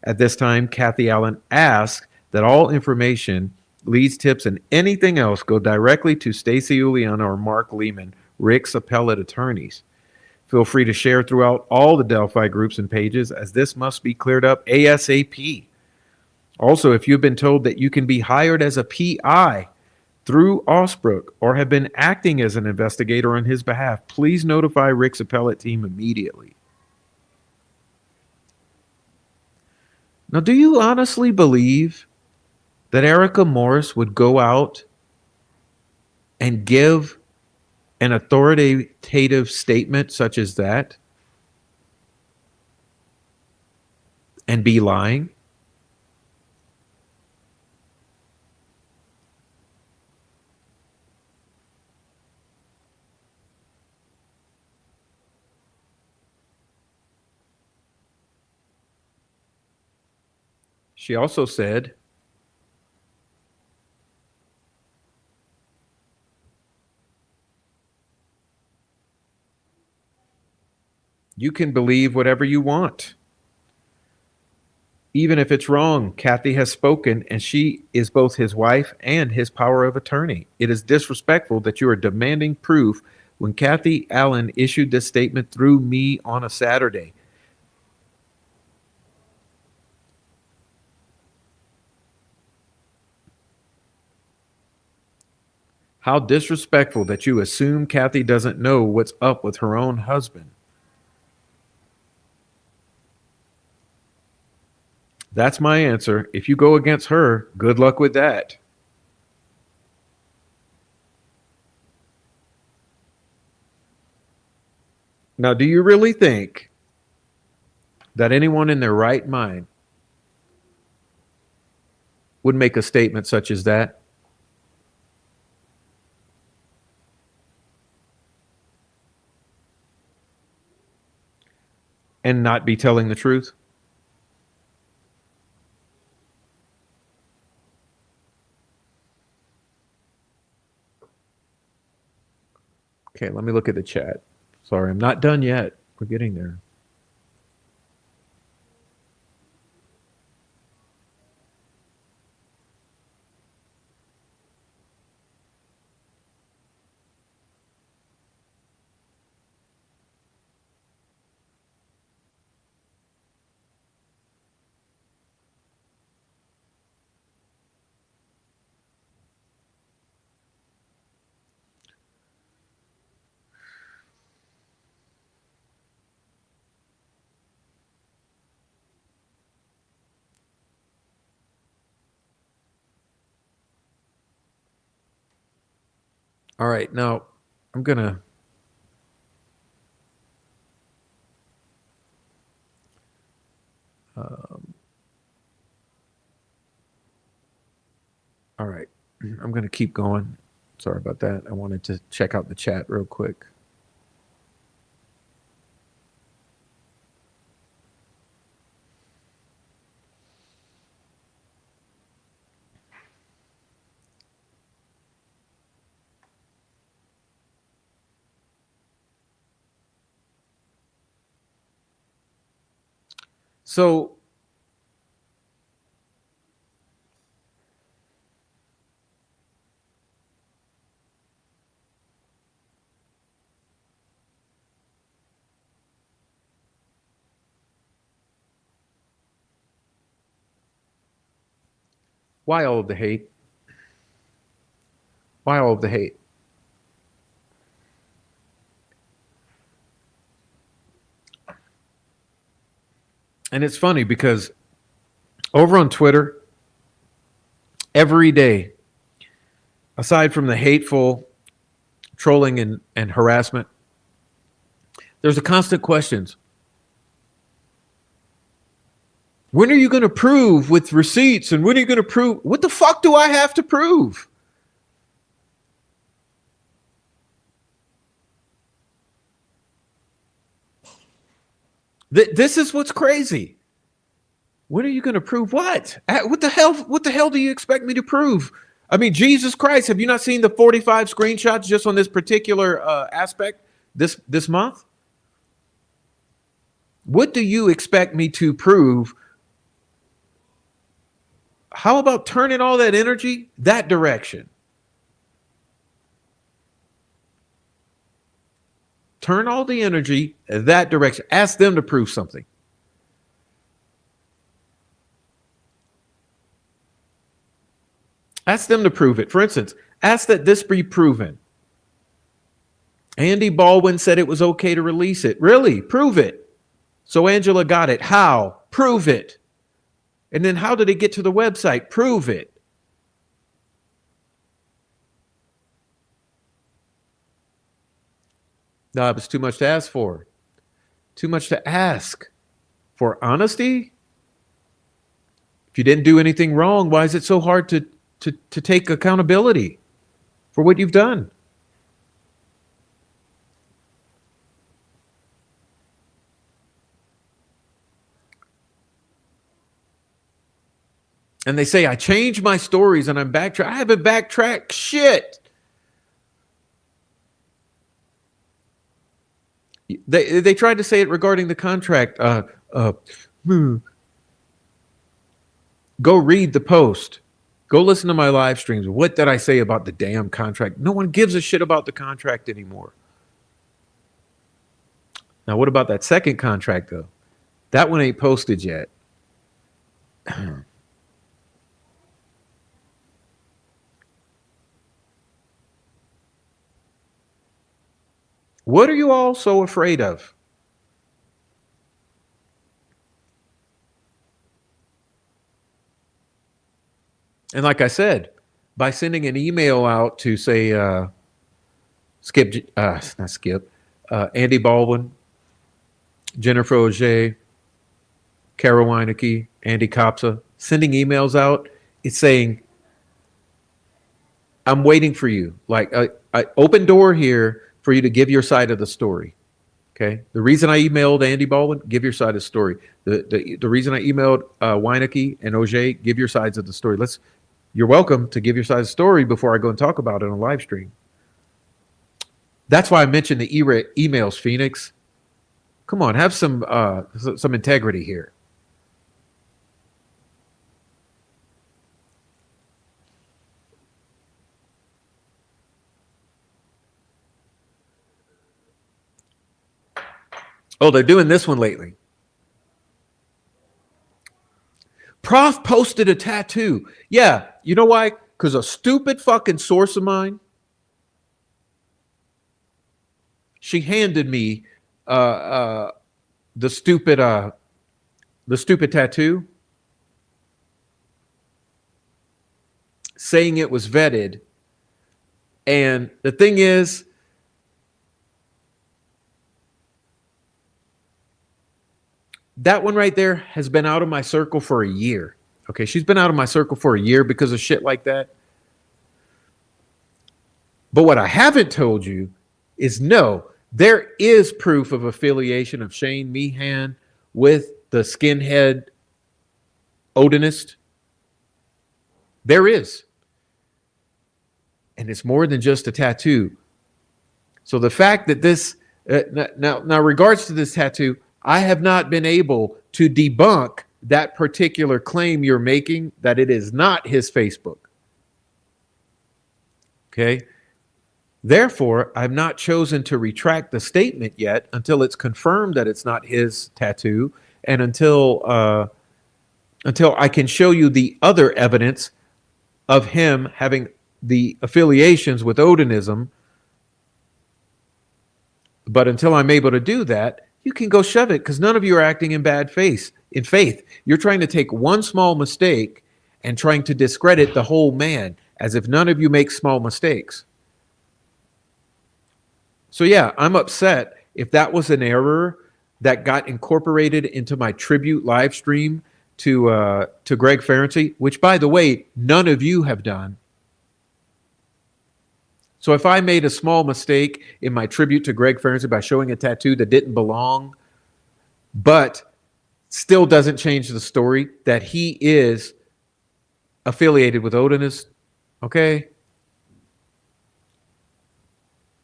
At this time, Kathy Allen asks that all information, leads, tips, and anything else go directly to Stacy Uliana or Mark Lehman, Rick's appellate attorneys. Feel free to share throughout all the Delphi groups and pages, as this must be cleared up ASAP. Also, if you've been told that you can be hired as a PI through Osbrook or have been acting as an investigator on his behalf, please notify Rick's appellate team immediately. Now, do you honestly believe that Erica Morris would go out and give an authoritative statement such as that and be lying? She also said, you can believe whatever you want. Even if it's wrong, Kathy has spoken, and she is both his wife and his power of attorney. It is disrespectful that you are demanding proof when Kathy Allen issued this statement through me on a Saturday. How disrespectful that you assume Kathy doesn't know what's up with her own husband. That's my answer. If you go against her, good luck with that. Now, do you really think that anyone in their right mind would make a statement such as that? And not be telling the truth? Okay, let me look at the chat. Sorry, I'm not done yet. We're getting there. All right, now I'm going to all right. I'm going to keep going. Sorry about that. I wanted to check out the chat real quick. So, why all of the hate? Why all of the hate? And it's funny because over on Twitter, every day, aside from the hateful trolling and harassment, there's a constant questions. When are you going to prove with receipts? And when are you going to prove? What the fuck do I have to prove? This is what's crazy. When are you going to prove what? What the hell? What the hell do you expect me to prove? I mean, Jesus Christ! Have you not seen the 45 screenshots just on this particular aspect this month? What do you expect me to prove? How about turning all that energy that direction? Turn all the energy that direction. Ask them to prove something. Ask them to prove it. For instance, ask that this be proven. Andy Baldwin said it was okay to release it. Really? Prove it. So Angela got it. How? Prove it. And then how did it get to the website? Prove it. No, it was too much to ask for. Too much to ask for honesty. If you didn't do anything wrong, why is it so hard to take accountability for what you've done? And they say, I changed my stories and I'm backtrack. I haven't backtracked shit. They tried to say it regarding the contract. Go read the post. Go listen to my live streams. What did I say about the damn contract? No one gives a shit about the contract anymore. Now, what about that second contract, though? That one ain't posted yet. What are you all so afraid of? And like I said, by sending an email out to say not Skip, Andy Baldwin, Jennifer Auger, Carol Weineke, Andy Kopsa, sending emails out, it's saying, I'm waiting for you. Like, I open door here for you to give your side of the story. Okay. The reason I emailed Andy Baldwin, give your side of the story. The reason I emailed Weineke and Auger, give your sides of the story. You're welcome to give your side of the story before I go and talk about it on a live stream. That's why I mentioned the emails, Phoenix. Come on, have some integrity here. Oh, they're doing this one lately. Prof posted a tattoo. Yeah, you know why? Because a stupid fucking source of mine, she handed me uh, uh, the stupid tattoo, saying it was vetted. And the thing is, that one right there has been out of my circle for a year. Okay, she's been out of my circle for a year because of shit like that. But what I haven't told you is no, there is proof of affiliation of Shane Meehan with the skinhead Odinist. There is. And it's more than just a tattoo. So the fact that this, now, regards to this tattoo, I have not been able to debunk that particular claim you're making that it is not his Facebook. Okay. Therefore, I've not chosen to retract the statement yet until it's confirmed that it's not his tattoo, and until I can show you the other evidence of him having the affiliations with Odinism. But until I'm able to do that, you can go shove it, because none of you are acting in bad faith. In faith, you're trying to take one small mistake and trying to discredit the whole man, as if none of you make small mistakes. So yeah, I'm upset if that was an error that got incorporated into my tribute live stream to Greg Ferenczi, which, by the way, none of you have done. So if I made a small mistake in my tribute to Greg Ferenczi by showing a tattoo that didn't belong, but still doesn't change the story that he is affiliated with Odinist, okay?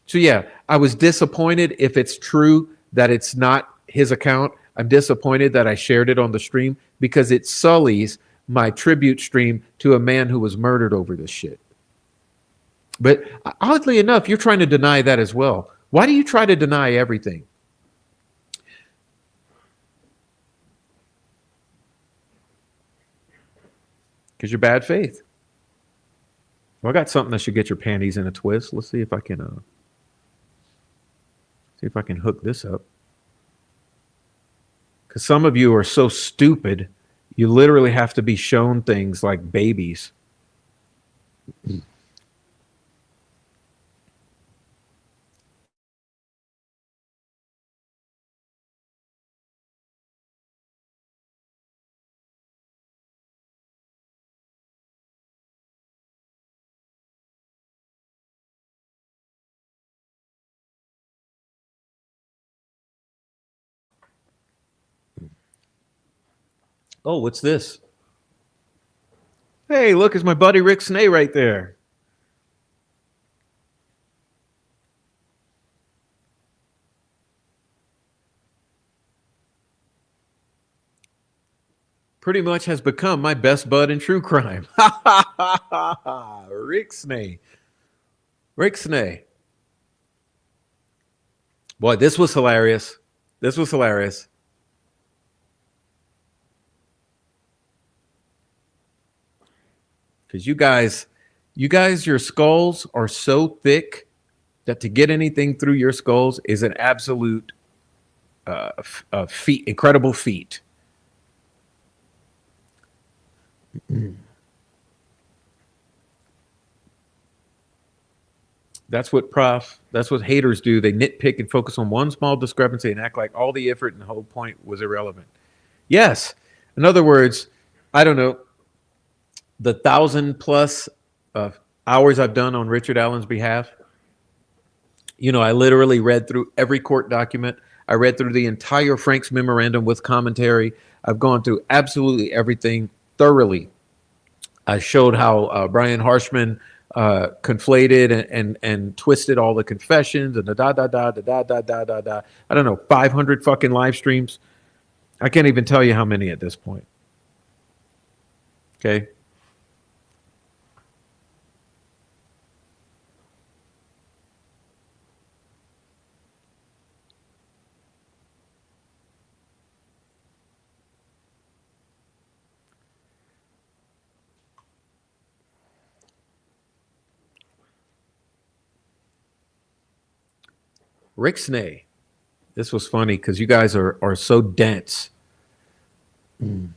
So yeah, I was disappointed if it's true that it's not his account. I'm disappointed that I shared it on the stream because it sullies my tribute stream to a man who was murdered over this shit. But oddly enough, you're trying to deny that as well. Why do you try to deny everything? Because you're bad faith. Well, I got something that should get your panties in a twist. Let's see if I can hook this up. Because some of you are so stupid, you literally have to be shown things like babies. Oh, what's this? Hey, look, it's my buddy Rick Snay right there. pretty much has become my best bud in true crime. Rick Snay. Rick Snay. Boy, this was hilarious. This was hilarious. Because you guys, your skulls are so thick that to get anything through your skulls is an absolute feat, incredible feat. That's what haters do. They nitpick and focus on one small discrepancy and act like all the effort and the whole point was irrelevant. Yes. In other words, I don't know, the 1,000+ hours I've done on Richard Allen's behalf. I literally read through every court document. I read through the entire Frank's memorandum with commentary. I've gone through absolutely everything thoroughly. I showed how Brian Harshman conflated and twisted all the confessions and the da. I don't know, 500 fucking live streams. I can't even tell you how many at this point. Okay. Rick Snay. This was funny because you guys are so dense. All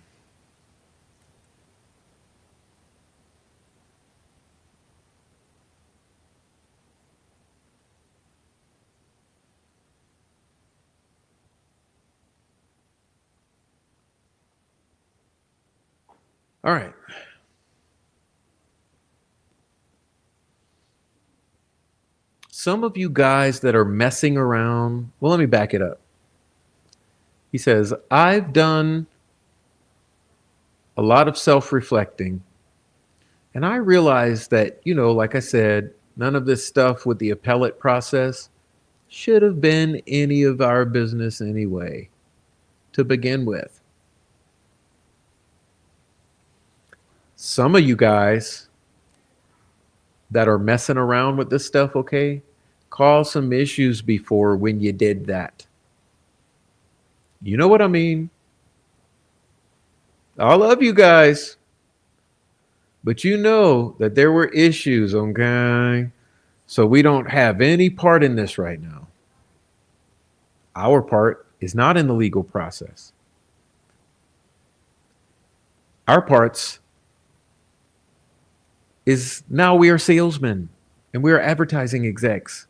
right. Some of you guys that are messing around, well, let me back it up. He says, I've done a lot of self-reflecting, and I realized that, like I said, none of this stuff with the appellate process should have been any of our business anyway, to begin with. Some of you guys that are messing around with this stuff, okay, caused some issues before when you did that. You know what I mean? I love you guys, but you know that there were issues, okay? So we don't have any part in this right now. Our part is not in the legal process. Our parts is now we are salesmen and we are advertising execs.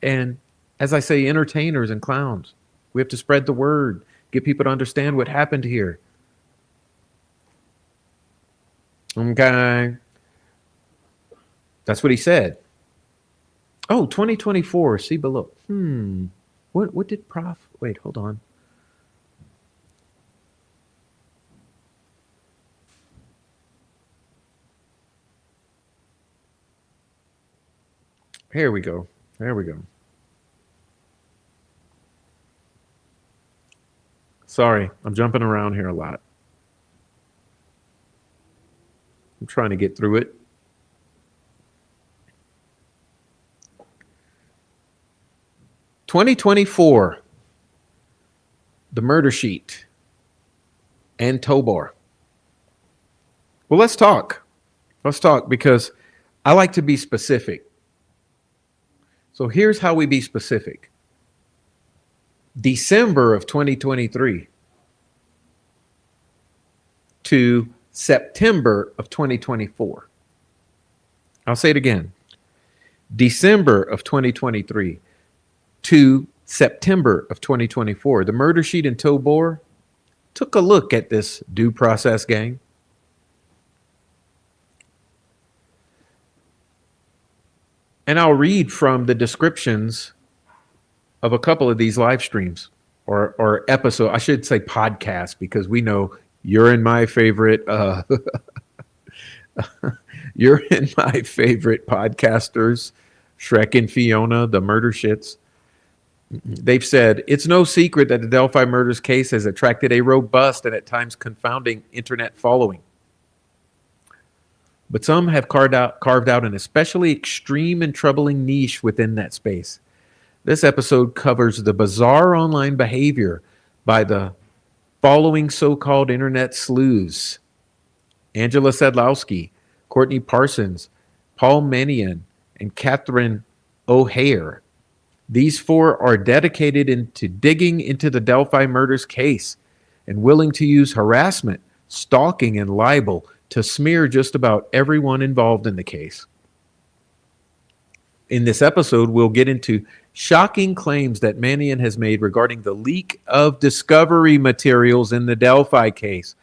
And as I say, entertainers and clowns. We have to spread the word, get people to understand what happened here. Okay. That's what he said. Oh, 2024, see below. What did Prof? Wait, hold on. Here we go. There we go. Sorry, I'm jumping around here a lot. I'm trying to get through it. "2024, the murder sheet, and Tobar." Well, let's talk. Let's talk because I like to be specific. So here's how we be specific. December of 2023 to September of 2024. I'll say it again. December of 2023 to September of 2024. The murder sheet in Tobar took a look at this due process gang. And I'll read from the descriptions of a couple of these live streams or episode. I should say podcast, because we know you're in my favorite you're in my favorite podcasters, Shrek and Fiona, the murder shits. They've said it's no secret that the Delphi murders case has attracted a robust and at times confounding internet following. But some have carved out an especially extreme and troubling niche within that space. This episode covers the bizarre online behavior by the following so-called internet sleuths: Angela Sedlowski, Courtney Parsons, Paul Manion, and Catherine O'Hare. These four are dedicated into digging into the Delphi murders case and willing to use harassment, stalking, and libel to smear just about everyone involved in the case. In this episode, we'll get into shocking claims that Manion has made regarding the leak of discovery materials in the Delphi case.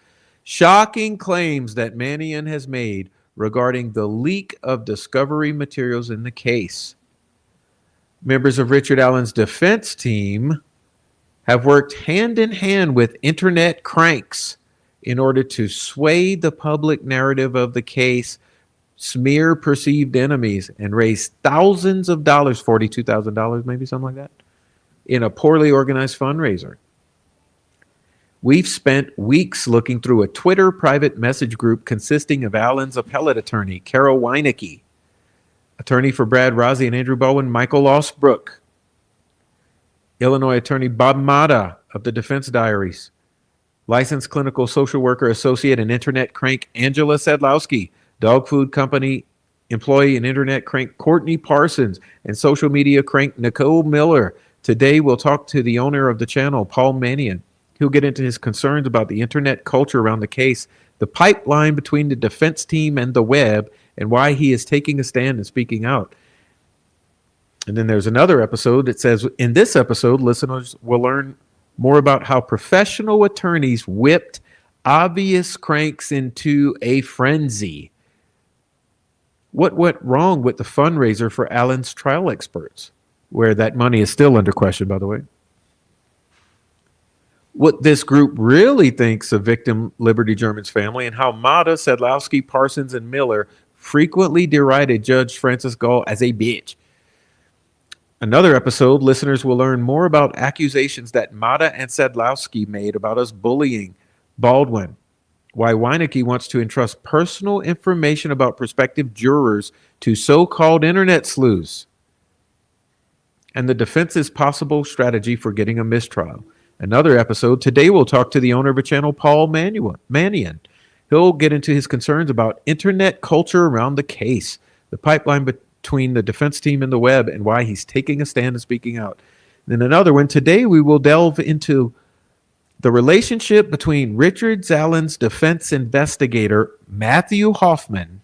Shocking claims that Manion has made regarding the leak of discovery materials in the case. Members of Richard Allen's defense team have worked hand in hand with internet cranks in order to sway the public narrative of the case, smear perceived enemies, and raise thousands of dollars, $42,000, maybe something like that, in a poorly organized fundraiser. We've spent weeks looking through a Twitter private message group consisting of Allen's appellate attorney, Carol Weinecke, attorney for Brad Rozzi and Andrew Bowen, Michael Osbrook, Illinois attorney Bob Mata of the Defense Diaries, licensed clinical social worker associate and internet crank Angela Sedlowski, dog food company employee and internet crank Courtney Parsons, and social media crank Nicole Miller. Today, we'll talk to the owner of the channel, Paul Manion. He'll get into his concerns about the internet culture around the case, the pipeline between the defense team and the web, and why he is taking a stand and speaking out. And then there's another episode that says, in this episode, listeners will learn more about how professional attorneys whipped obvious cranks into a frenzy. What went wrong with the fundraiser for Allen's trial experts, where that money is still under question, by the way? What this group really thinks of victim Liberty German's family, and how Mata, Sedlowski, Parsons, and Miller frequently derided Judge Francis Gall as a bitch. Another episode, listeners will learn more about accusations that Mata and Sedlowski made about us bullying Baldwin, why Weinecke wants to entrust personal information about prospective jurors to so-called internet sleuths, and the defense's possible strategy for getting a mistrial. Another episode, today we'll talk to the owner of a channel, Paul Manion. He'll get into his concerns about internet culture around the case, the pipeline between the defense team and the web, and why he's taking a stand and speaking out. Then another one, today we will delve into the relationship between Richard Allen's defense investigator, Matthew Hoffman,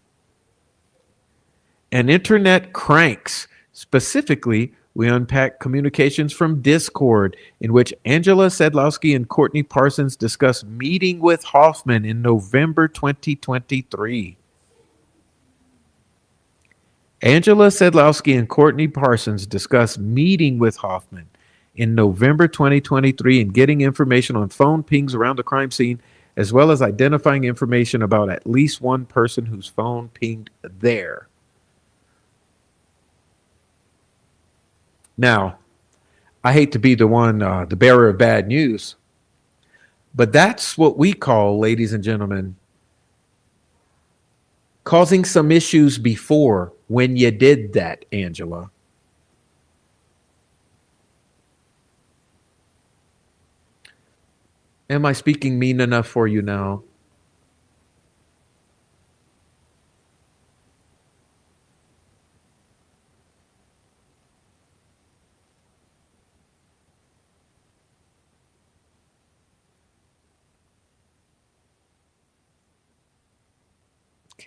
and internet cranks. Specifically, we unpack communications from Discord in which Angela Sedlowski and Courtney Parsons discuss meeting with Hoffman in November 2023. Angela Sedlowski and Courtney Parsons discuss meeting with Hoffman in November 2023 and getting information on phone pings around the crime scene, as well as identifying information about at least one person whose phone pinged there. Now, I hate to be the one, the bearer of bad news, but that's what we call, ladies and gentlemen, causing some issues before when you did that, Angela. Am I speaking mean enough for you now?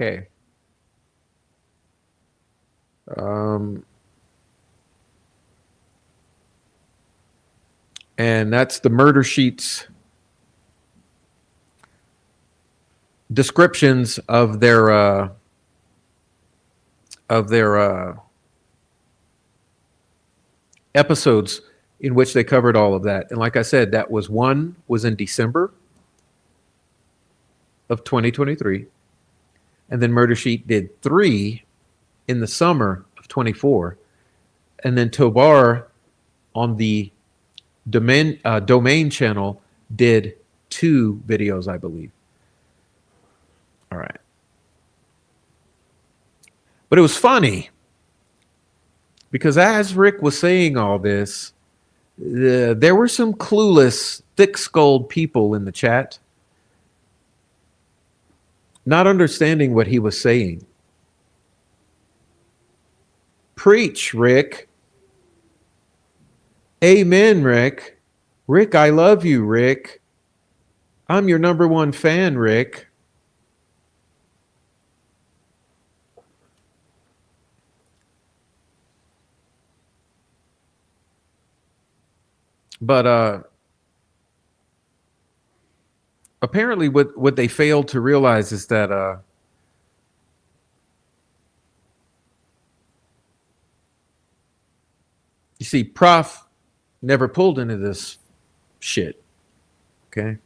Okay. And that's the murder sheets descriptions of their episodes in which they covered all of that. And like I said, that was one was in December of 2023. And then Murder Sheet did 3 in the summer of 24. And then Tobar on the domain channel did 2 videos, I believe. All right. But it was funny because as Rick was saying all this, there were some clueless, thick-skulled people in the chat not understanding what he was saying. Preach, Rick. Amen, Rick. Rick, I love you, Rick. I'm your number one fan, Rick. But apparently what they failed to realize is that you see, Prof never pulled into this shit. Okay.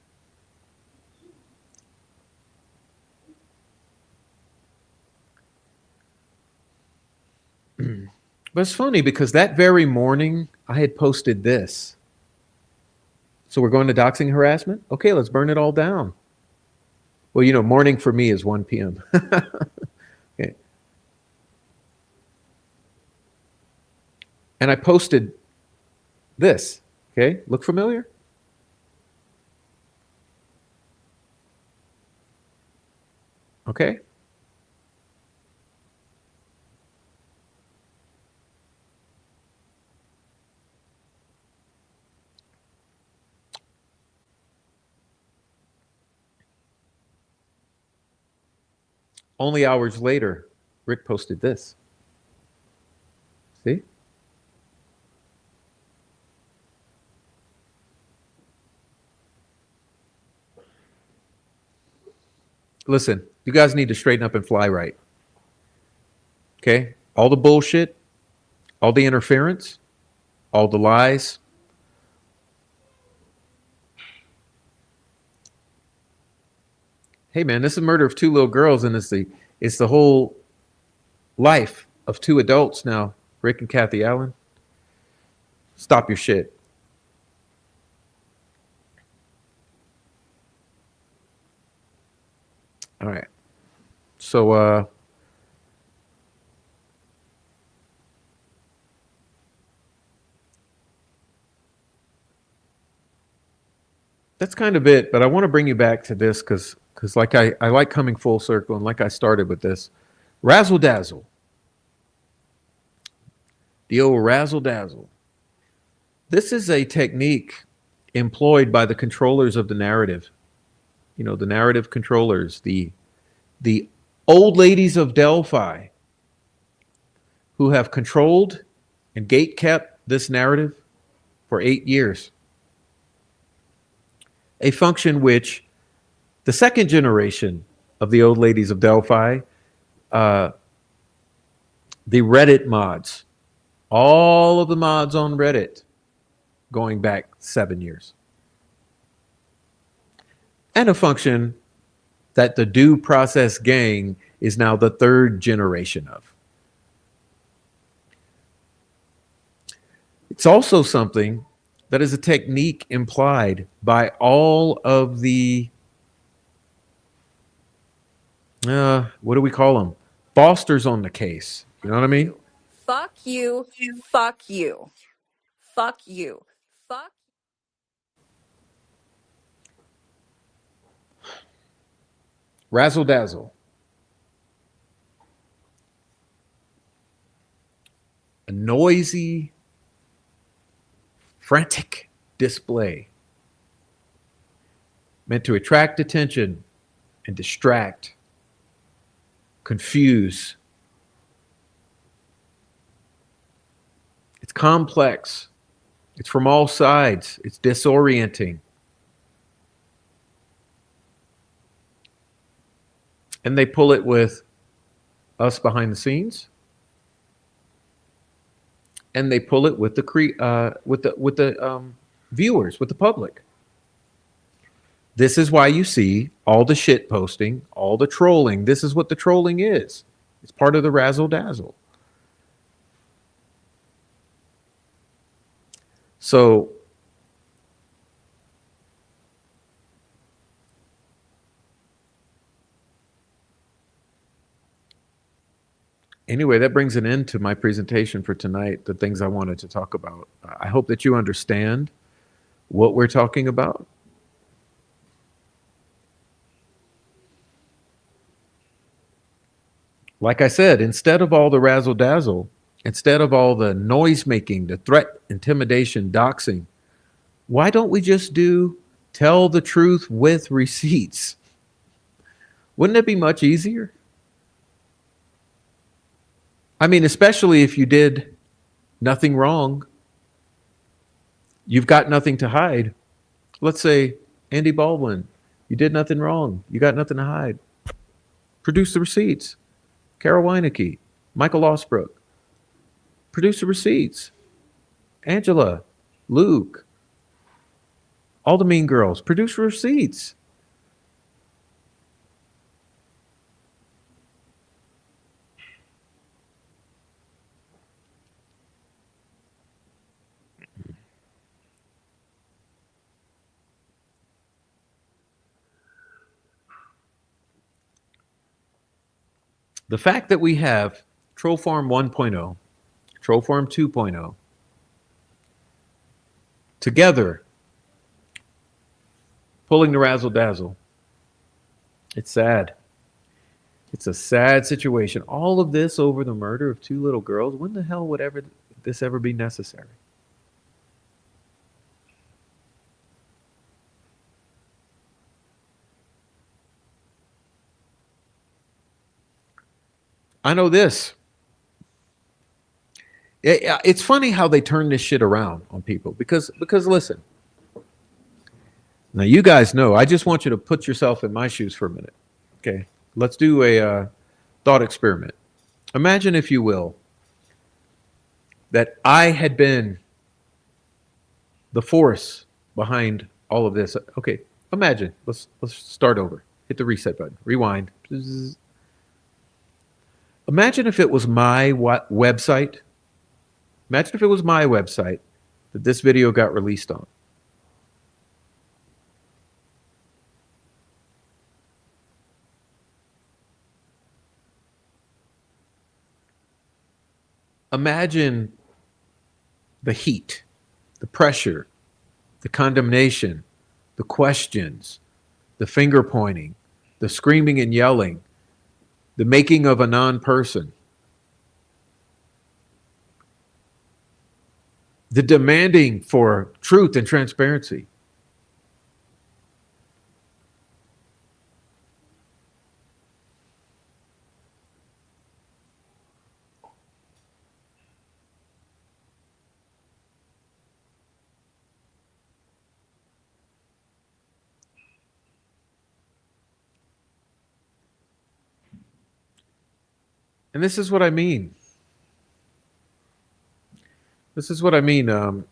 But it's funny because that very morning I had posted this. So we're going to doxing harassment? Okay, let's burn it all down. Well, you know, morning for me is 1 p.m. Okay. And I posted this. Okay, look familiar? Okay. Only hours later, Rick posted this. See? Listen, you guys need to straighten up and fly right. Okay? All the bullshit, all the interference, all the lies. Hey man, this is a murder of 2 little girls, and it's the whole life of 2 adults now, Rick and Kathy Allen. Stop your shit. All right. So that's kind of it, but I want to bring you back to this because like I like coming full circle, and like I started with this. Razzle dazzle. The old razzle dazzle. This is a technique employed by the controllers of the narrative. You know, the narrative controllers, the old ladies of Delphi who have controlled and gate kept this narrative for 8 years. A function which the second generation of the old ladies of Delphi, the Reddit mods, all of the mods on Reddit going back 7 years. And a function that the due process gang is now the third generation of. It's also something that is a technique implied by all of the, what do we call them? Fosters on the case. You know what I mean? Fuck you. Fuck you. Fuck you. Fuck. Razzle dazzle. A noisy, frantic display meant to attract attention and distract, confuse. It's complex. It's from all sides. It's disorienting. And they pull it with us behind the scenes, and they pull it with the viewers, with the public. This is why you see all the shit posting, all the trolling. This is what the trolling is. It's part of the razzle dazzle. So anyway, that brings an end to my presentation for tonight, the things I wanted to talk about. I hope that you understand what we're talking about. Like I said, instead of all the razzle dazzle, instead of all the noise making, the threat, intimidation, doxing, why don't we just do tell the truth with receipts? Wouldn't it be much easier? I mean, especially if you did nothing wrong, you've got nothing to hide. Let's say, Andy Baldwin, you did nothing wrong, you got nothing to hide. Produce the receipts. Carol Weinecke, Michael Osbrook, produce the receipts. Angela, Luke, all the mean girls, produce receipts. The fact that we have Troll Farm 1.0, Troll Farm 2.0, together pulling the razzle dazzle, it's sad. It's a sad situation. All of this over the murder of two little girls. When the hell would this ever be necessary? I know this. It's funny how they turn this shit around on people because listen. Now you guys know. I just want you to put yourself in my shoes for a minute. Okay, let's do a thought experiment. Imagine, if you will, that I had been the force behind all of this. Okay, imagine. Let's start over. Hit the reset button. Rewind. Imagine if it was my website. Imagine if it was my website that this video got released on. Imagine the heat, the pressure, the condemnation, the questions, the finger pointing, the screaming and yelling, the making of a non-person, the demanding for truth and transparency. And this is what I mean. This is what I mean. The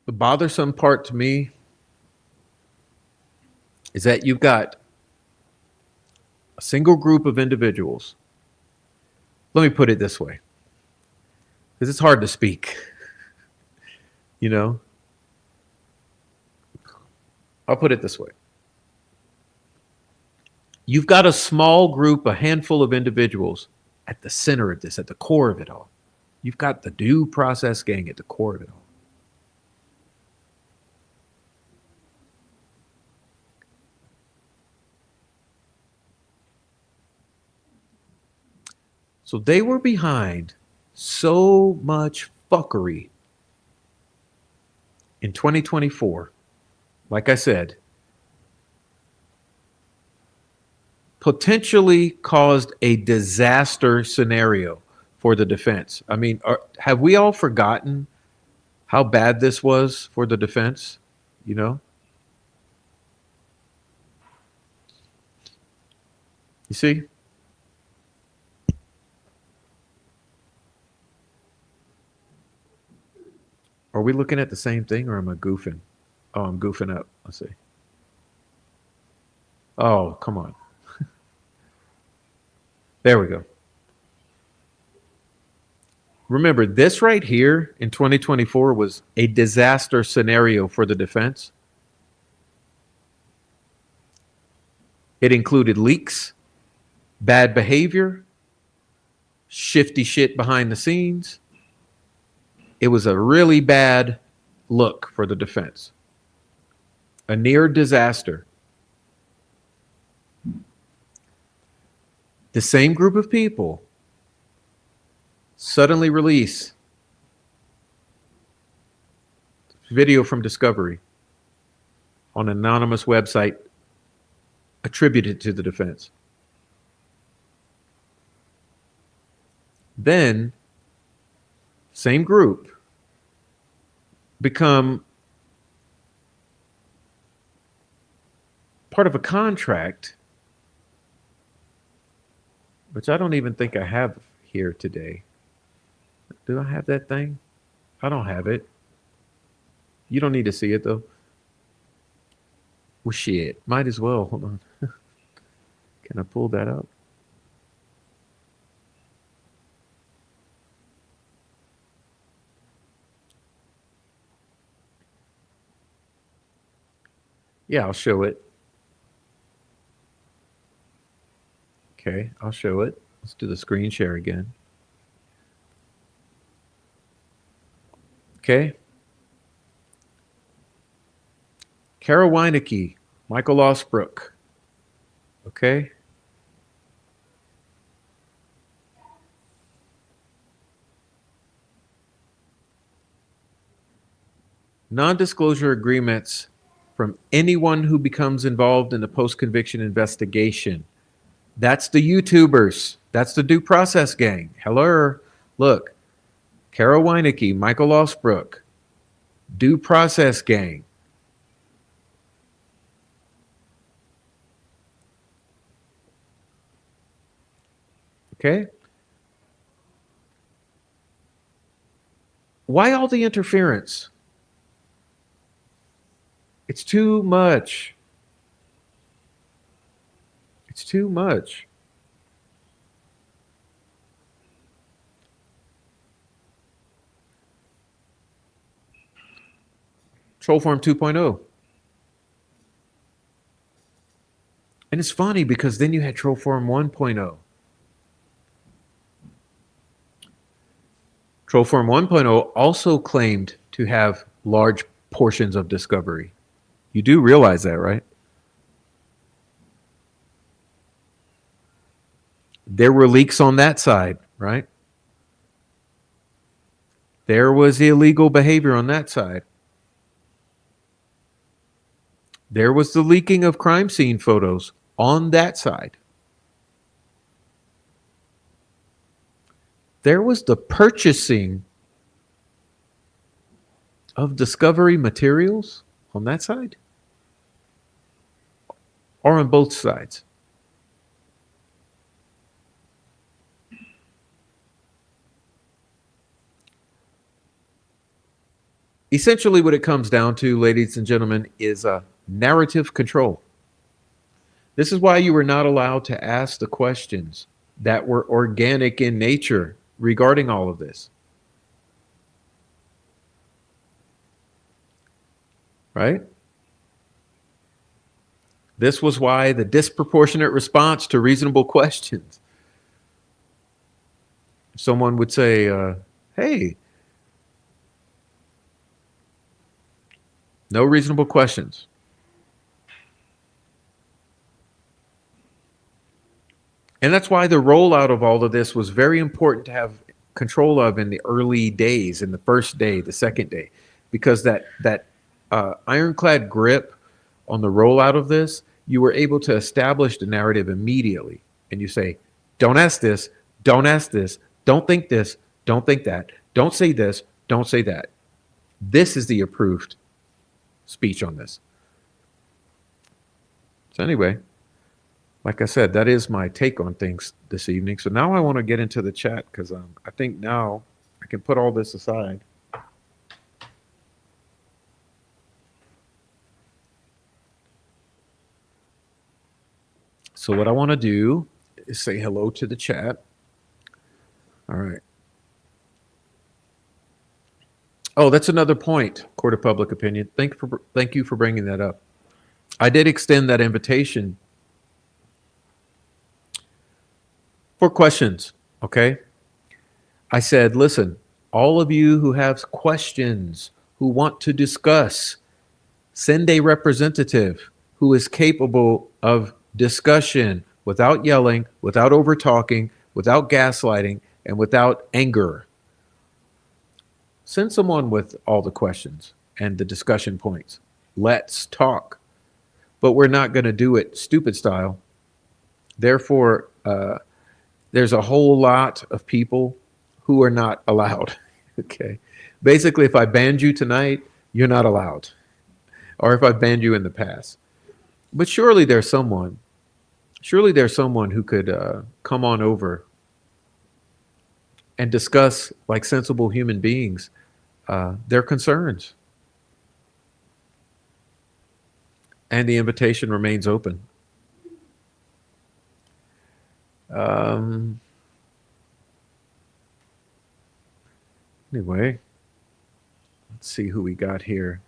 bothersome part to me is that you've got a single group of individuals. Let me put it this way, because it's hard to speak. You know, I'll put it this way. You've got a small group, a handful of individuals at the center of this, at the core of it all. You've got the due process gang at the core of it all. So they were behind so much fuckery in 2024. Like I said, potentially caused a disaster scenario for the defense. I mean, have we all forgotten how bad this was for the defense? You know? You see? Are we looking at the same thing or am I goofing? Oh, I'm goofing up. Let's see. Oh, come on. There we go. Remember, this right here in 2024 was a disaster scenario for the defense. It included leaks, bad behavior, shifty shit behind the scenes. It was a really bad look for the defense. A near disaster. The same group of people suddenly release video from Discovery on an anonymous website attributed to the defense. Then, same group become part of a contract, which I don't even think I have here today. Do I have that thing? I don't have it. You don't need to see it though. Well, shit. Might as well. Hold on. Can I pull that up? Yeah, I'll show it. Okay, I'll show it. Let's do the screen share again. Okay. Kara Weinecke, Michael Osbrook. Okay. Non-disclosure agreements from anyone who becomes involved in the post-conviction investigation. That's the YouTubers. That's the due process gang. Hello. Look, Kara Weinecke, Michael Osbrook, due process gang. Okay. Why all the interference? It's too much. It's too much. Troll Form 2.0. And it's funny because then you had Troll Form 1.0. Troll Form 1.0 also claimed to have large portions of discovery. You do realize that, right? There were leaks on that side, right? There was illegal behavior on that side. There was the leaking of crime scene photos on that side. There was the purchasing of discovery materials on that side or on both sides. Essentially, what it comes down to, ladies and gentlemen, is narrative control. This is why you were not allowed to ask the questions that were organic in nature regarding all of this. Right? This was why the disproportionate response to reasonable questions. Someone would say, hey, no reasonable questions. And that's why the rollout of all of this was very important to have control of in the early days, in the first day, the second day, because that ironclad grip on the rollout of this, you were able to establish the narrative immediately. And you say, don't ask this, don't ask this, don't think this, don't think that, don't say this, don't say that. This is the approved speech on this. So anyway, like I said, that is my take on things this evening. So now I want to get into the chat because I think now I can put all this aside. So what I want to do is say hello to the chat. All right. Oh, that's another point. Court of public opinion. Thank you for bringing that up. I did extend that invitation for questions. Okay. I said, listen, all of you who have questions, who want to discuss, send a representative who is capable of discussion without yelling, without over talking, without gaslighting, and without anger. Send someone with all the questions and the discussion points. Let's talk. But we're not going to do it stupid style. Therefore, there's a whole lot of people who are not allowed. Okay. Basically, if I banned you tonight, you're not allowed. Or if I banned you in the past. But surely there's someone who could come on over and discuss, like sensible human beings, their concerns. And the invitation remains open. Anyway, let's see who we got here.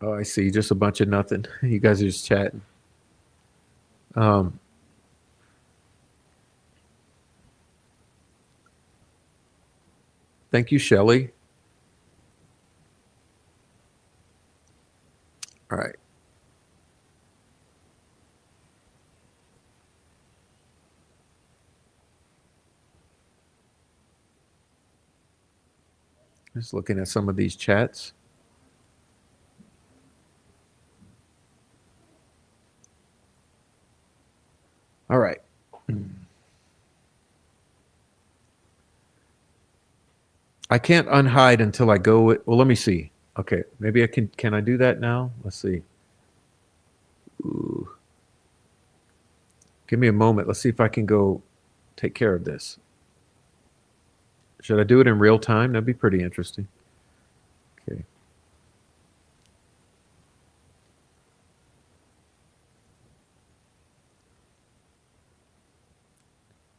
Oh, I see. Just a bunch of nothing. You guys are just chatting. Thank you, Shelley. All right. Just looking at some of these chats. All right. I can't unhide until I go with, well, let me see. Okay, maybe I can I do that now? Let's see. Ooh. Give me a moment. Let's see if I can go take care of this. Should I do it in real time? That'd be pretty interesting. Okay.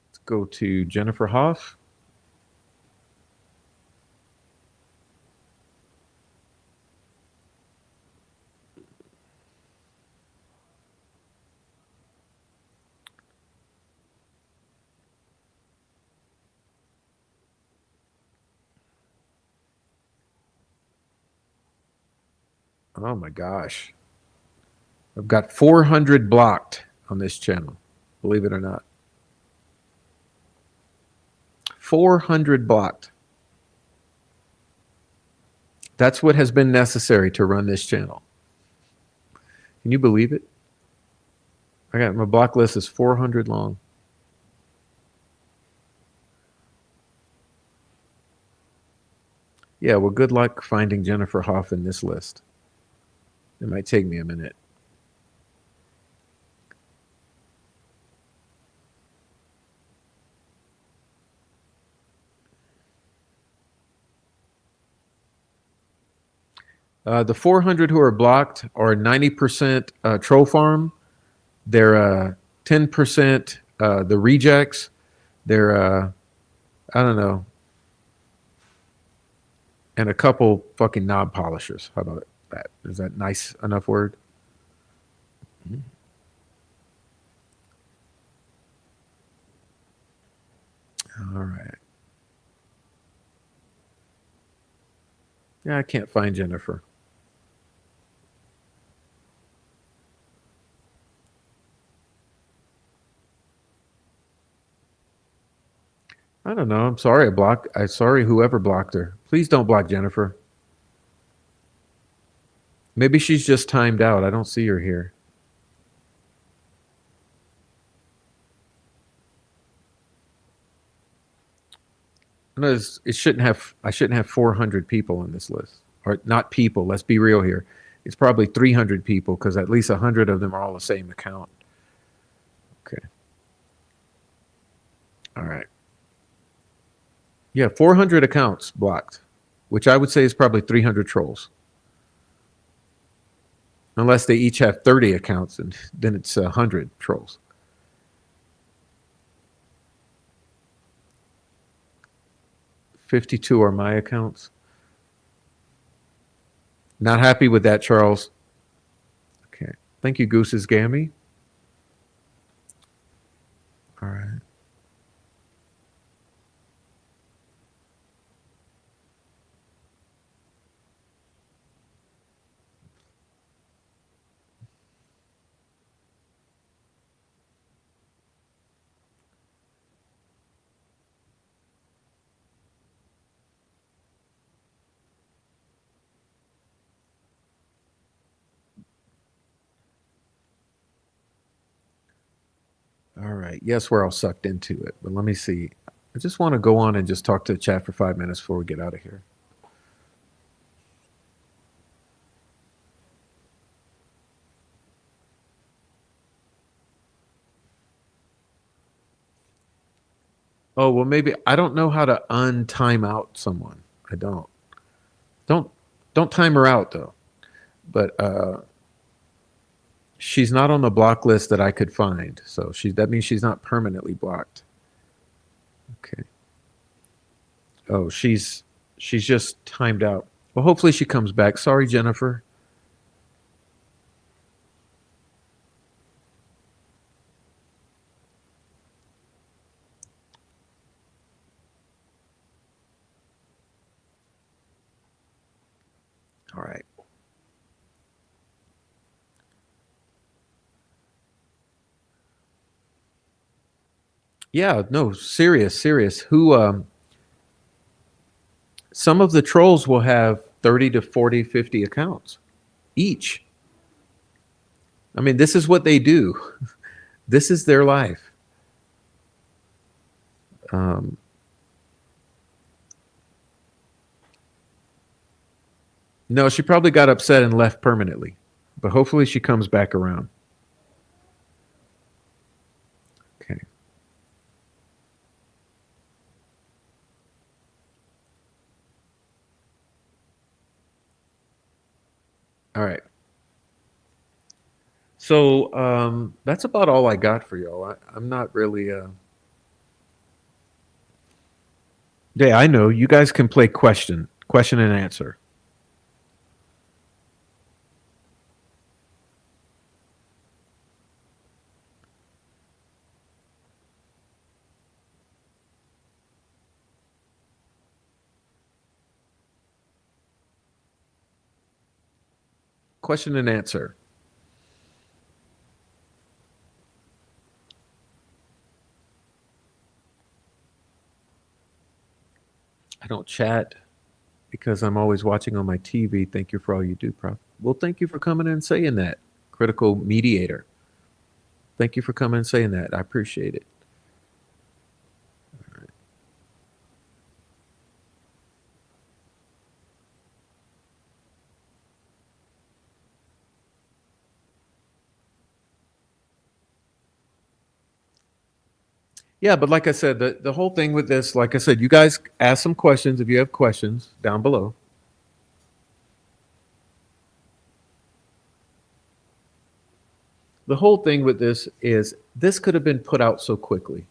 Let's go to Jennifer Hoff. Oh my gosh. I've got 400 blocked on this channel, believe it or not. 400 blocked. That's what has been necessary to run this channel. Can you believe it? I got my block list is 400 long. Yeah, well, good luck finding Jennifer Hoff in this list. It might take me a minute. The 400 who are blocked are 90% troll farm. They're 10% the rejects. They're, I don't know, and a couple fucking knob polishers. How about that? Is that nice enough word? Mm-hmm. All right. Yeah, I can't find Jennifer. I don't know. I'm sorry I'm sorry whoever blocked her. Please don't block Jennifer. Maybe she's just timed out. I don't see her here. No, it shouldn't have. I shouldn't have 400 people on this list, or not people. Let's be real here. It's probably 300 people because at least 100 of them are all the same account. Okay. All right. Yeah, 400 accounts blocked, which I would say is probably 300 trolls. Unless they each have 30 accounts, and then it's 100 trolls. 52 are my accounts. Not happy with that, Charles. Okay. Thank you, Goose's Gammy. All right. All right. Yes, we're all sucked into it, but let me see. I just want to go on and just talk to the chat for 5 minutes before we get out of here. Oh, well, maybe I don't know how to untime out someone. I don't. Don't don't time her out though. But she's not on the block list that I could find. So that means she's not permanently blocked. Okay. Oh, she's just timed out. Well, hopefully she comes back. Sorry, Jennifer. All right. Yeah, no, serious. Who some of the trolls will have 30 to 40, 50 accounts each. I mean, this is what they do. This is their life. Um, no, she probably got upset and left permanently, but hopefully she comes back around. Okay. All right. So that's about all I got for y'all. I'm not really. Yeah, I know. You guys can play question and answer. Question and answer. I don't chat because I'm always watching on my TV. Thank you for all you do, Prof. Well, thank you for coming in and saying that. Critical mediator. Thank you for coming and saying that. I appreciate it. Yeah, but like I said, the whole thing with this, like I said, you guys ask some questions if you have questions down below. The whole thing with this is this could have been put out so quickly.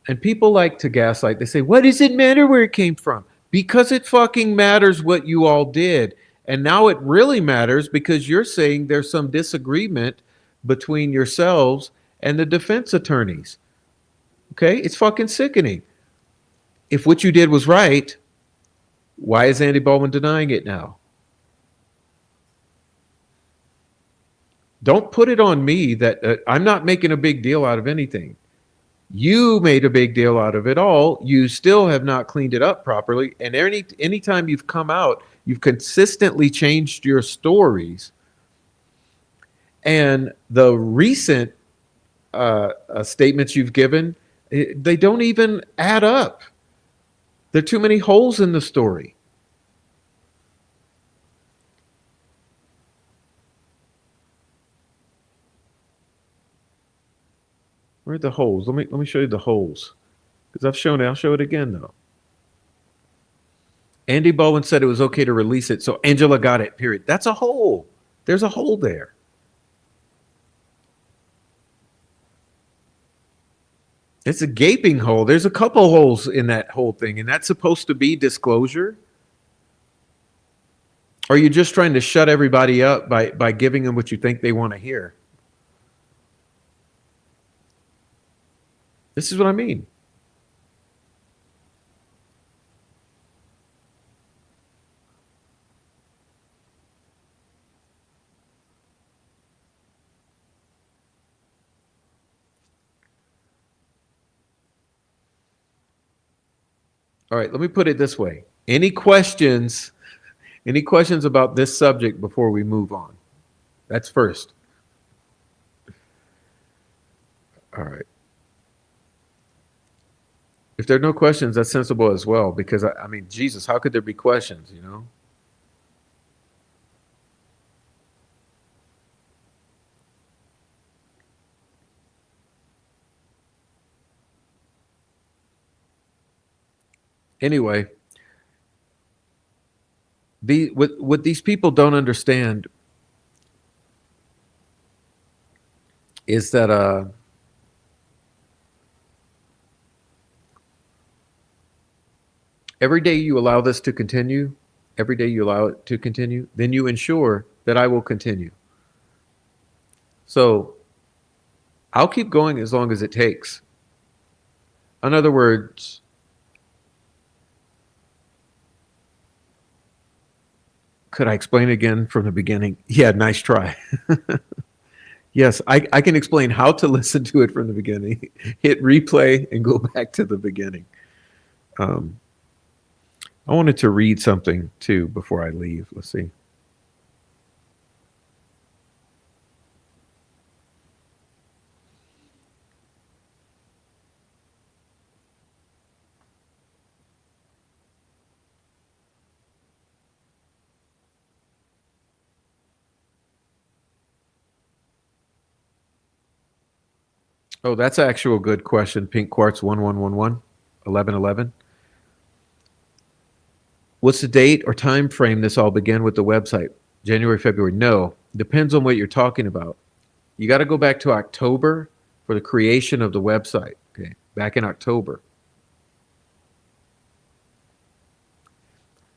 And people like to gaslight. They say, what does it matter where it came from? Because it fucking matters what you all did. And now it really matters because you're saying there's some disagreement between yourselves and the defense attorneys. Okay? It's fucking sickening. If what you did was right, why is Andy Baldwin denying it now? Don't put it on me that I'm not making a big deal out of anything. You made a big deal out of it all. You still have not cleaned it up properly. And anytime you've come out, you've consistently changed your stories. And the recent statements you've given, they don't even add up. There are too many holes in the story. Where are the holes? Let me show you the holes. Because I've shown it. I'll show it again though. Andy Bowen said it was okay to release it, so Angela got it, period. That's a hole. There's a hole there. It's a gaping hole. There's a couple holes in that whole thing, and that's supposed to be disclosure? Or are you just trying to shut everybody up by giving them what you think they want to hear? This is what I mean. All right, let me put it this way. Any questions about this subject before we move on? That's first. All right. If there are no questions, that's sensible as well, because I mean, Jesus, how could there be questions, you know? Anyway, what these people don't understand is that every day you allow this to continue, every day you allow it to continue, then you ensure that I will continue. So I'll keep going as long as it takes. In other words, could I explain again from the beginning? Yeah, nice try. Yes, I can explain how to listen to it from the beginning. Hit replay and go back to the beginning. I wanted to read something too before I leave. Let's see. Oh, that's actual good question. Pink Quartz 1111 1111. What's the date or time frame this all began with the website? January, February? No. Depends on what you're talking about. You got to go back to October for the creation of the website. Okay. Back in October.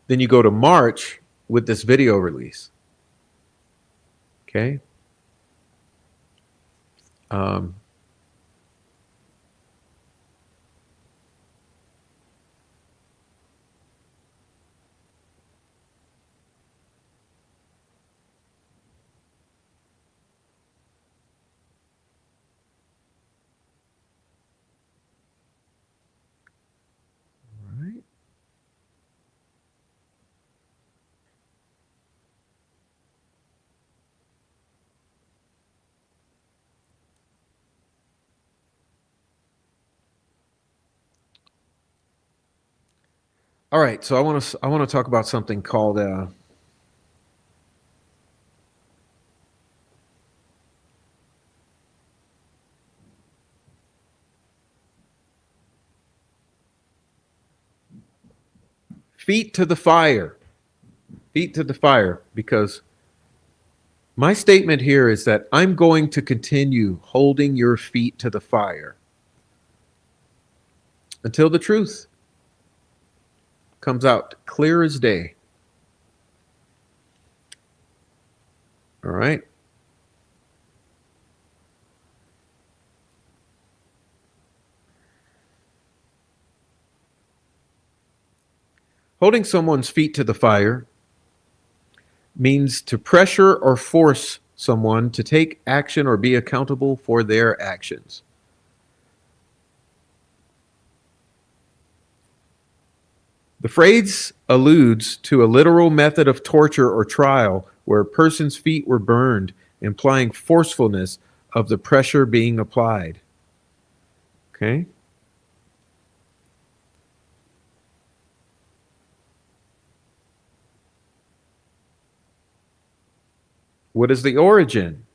Then you go to March with this video release. Okay. Um, right. All right. So I want to talk about something called feet to the fire. Feet to the fire, because my statement here is that I'm going to continue holding your feet to the fire until the truth comes out clear as day. All right. Holding someone's feet to the fire means to pressure or force someone to take action or be accountable for their actions. The phrase alludes to a literal method of torture or trial where a person's feet were burned, implying forcefulness of the pressure being applied. Okay? What is the origin?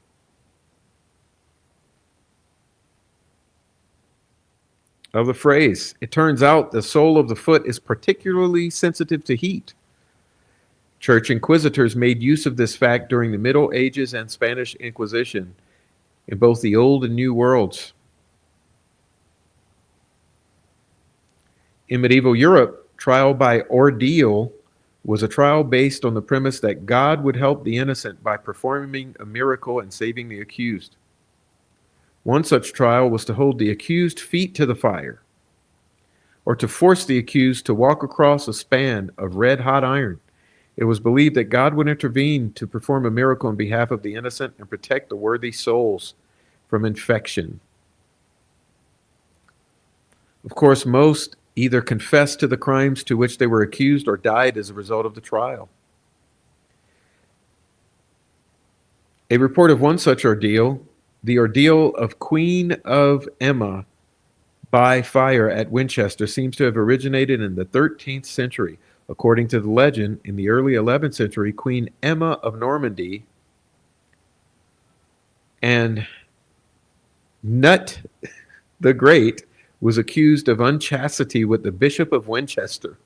of the phrase. It turns out the sole of the foot is particularly sensitive to heat. Church inquisitors made use of this fact during the Middle Ages and Spanish Inquisition in both the Old and New Worlds. In medieval Europe, trial by ordeal was a trial based on the premise that God would help the innocent by performing a miracle and saving the accused. One such trial was to hold the accused feet to the fire, or to force the accused to walk across a span of red hot iron. It was believed that God would intervene to perform a miracle on behalf of the innocent and protect the worthy souls from infection. Of course, most either confessed to the crimes to which they were accused or died as a result of the trial. A report of one such ordeal, the ordeal of Queen of Emma by fire at Winchester, seems to have originated in the 13th century. According to the legend, in the early 11th century, Queen Emma of Normandy and Nut the Great was accused of unchastity with the Bishop of Winchester.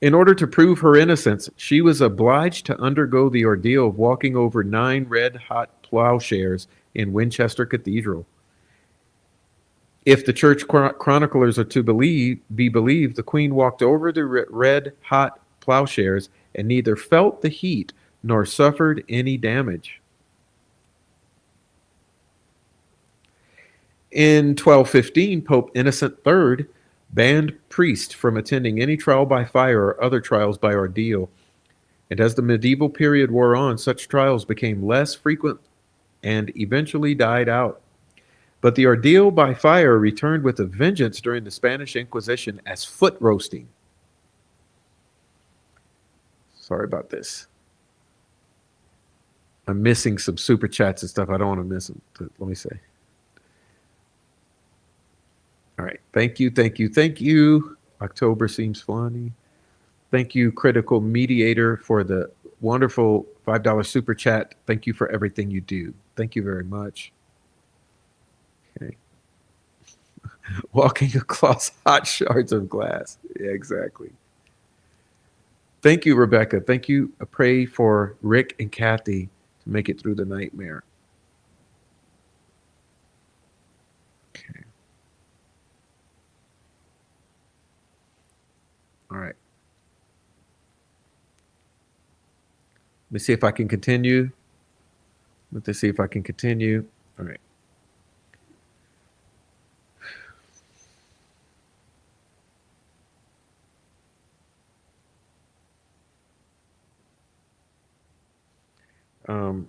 In order to prove her innocence, she was obliged to undergo the ordeal of walking over 9 red-hot plowshares in Winchester Cathedral. If the church chroniclers are to be believed, the queen walked over the red-hot plowshares and neither felt the heat nor suffered any damage. In 1215, Pope Innocent III banned priests from attending any trial by fire or other trials by ordeal. And as the medieval period wore on, such trials became less frequent and eventually died out. But the ordeal by fire returned with a vengeance during the Spanish Inquisition as foot roasting. Sorry about this. I'm missing some super chats and stuff. I don't want to miss them. Let me say. All right. Thank you, thank you, thank you. October seems funny. Thank you, Critical Mediator, for the wonderful $5 super chat. Thank you for everything you do. Thank you very much. Okay. Walking across hot shards of glass. Yeah, exactly. Thank you, Rebecca. Thank you. I pray for Rick and Kathy to make it through the nightmare. Okay. All right. Let me see if I can continue. Let me see if I can continue. All right. Um,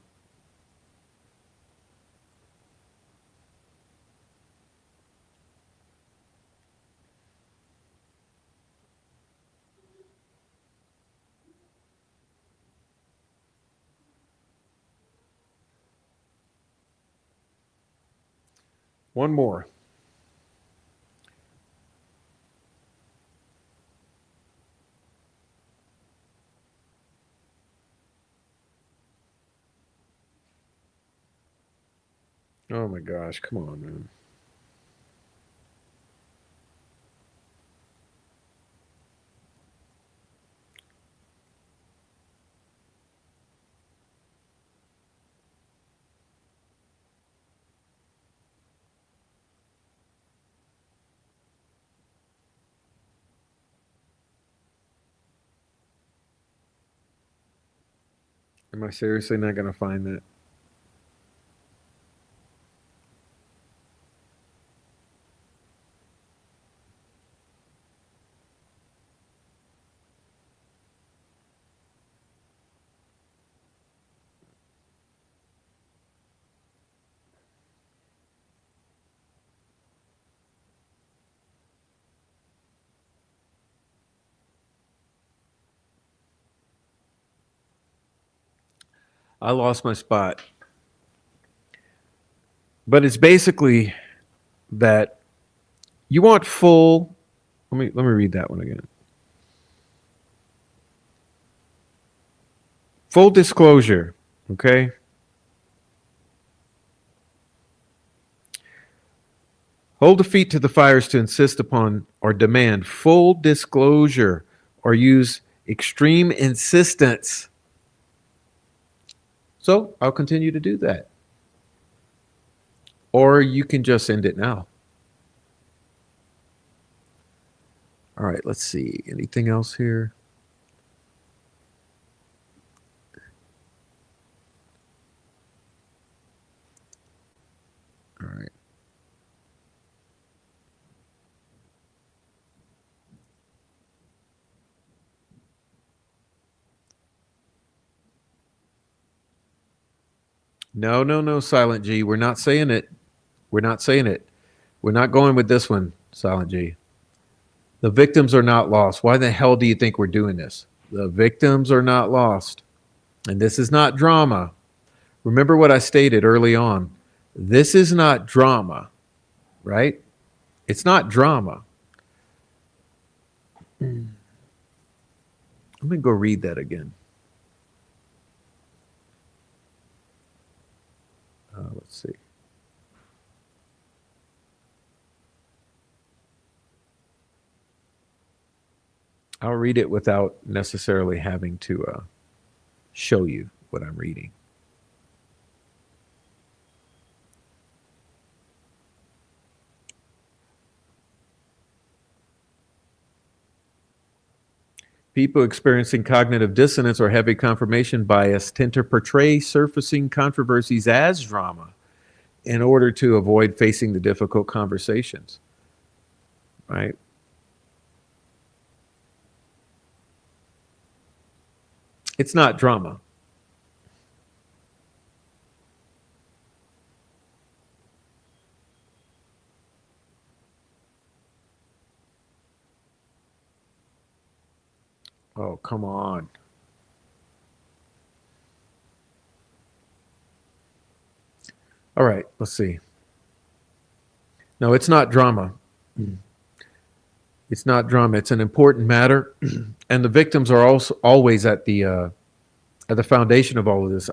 one more. Oh my gosh, come on, man. Am I seriously not going to find that? I lost my spot. But it's basically that you want full. Let me read that one again. Full disclosure, okay? Hold the feet to the fires to insist upon or demand full disclosure or use extreme insistence. So I'll continue to do that. Or you can just end it now. All right, let's see. Anything else here? All right. No, no, no, Silent G. We're not saying it. We're not saying it. We're not going with this one, Silent G. The victims are not lost. Why the hell do you think we're doing this? The victims are not lost. And this is not drama. Remember what I stated early on. This is not drama, right? It's not drama. Let me go read that again. Let's see. I'll read it without necessarily having to show you what I'm reading. People experiencing cognitive dissonance or heavy confirmation bias tend to portray surfacing controversies as drama in order to avoid facing the difficult conversations, right? It's not drama. Oh, come on. All right, let's see. No, it's not drama. It's not drama. It's an important matter, and the victims are also always at the foundation of all of this.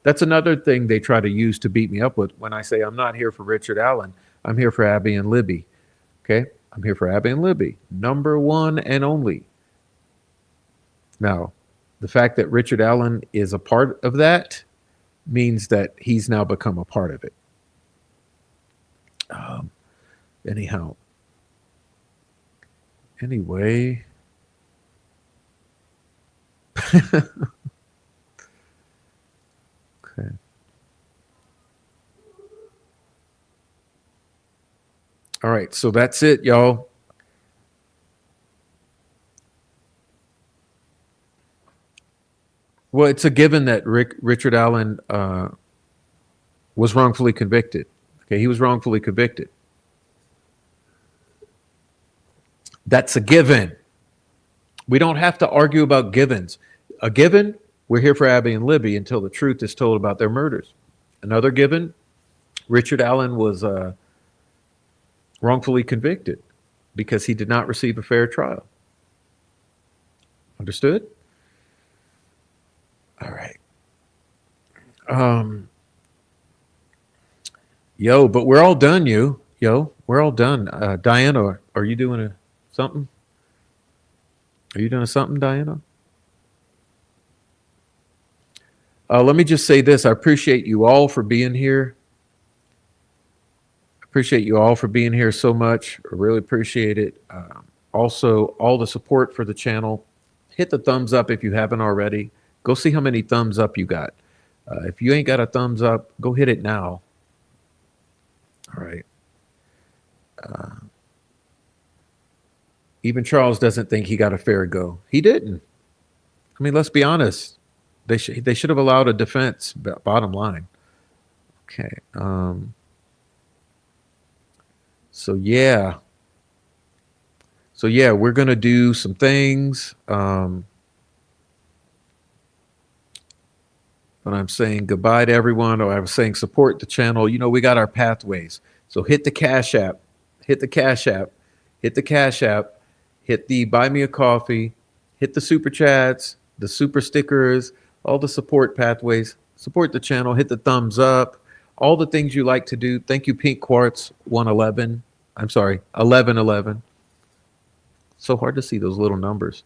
That's another thing they try to use to beat me up with when I say I'm not here for Richard Allen. I'm here for Abby and Libby. Okay, I'm here for Abby and Libby, number one and only. Now, the fact that Richard Allen is a part of that means that he's now become a part of it. Anyhow. Anyway. Okay. All right, so that's it, y'all. Well, it's a given that Richard Allen was wrongfully convicted. Okay, he was wrongfully convicted. That's a given. We don't have to argue about givens. A given, we're here for Abby and Libby until the truth is told about their murders. Another given, Richard Allen was wrongfully convicted because he did not receive a fair trial. Understood? All right. Yo, but we're all done, we're all done. Diana, are you doing something? Are you doing something, Diana? Let me just say this. I appreciate you all for being here. Appreciate you all for being here so much. I really appreciate it. Also, all the support for the channel. Hit the thumbs up if you haven't already. Go see how many thumbs up you got. If you ain't got a thumbs up, go hit it now. All right. Even Charles doesn't think he got a fair go. He didn't. I mean, let's be honest. They should have allowed a defense, bottom line. Okay. So yeah, we're going to do some things. But I'm saying goodbye to everyone, or I was saying support the channel. You know, we got our pathways. So hit the Cash App, hit the Cash App, hit the Cash App, hit the Buy Me a Coffee, hit the Super Chats, the Super Stickers, all the support pathways. Support the channel, hit the thumbs up. all the things you like to do. Thank you, Pink Quartz 111. I'm sorry, 1111. So hard to see those little numbers.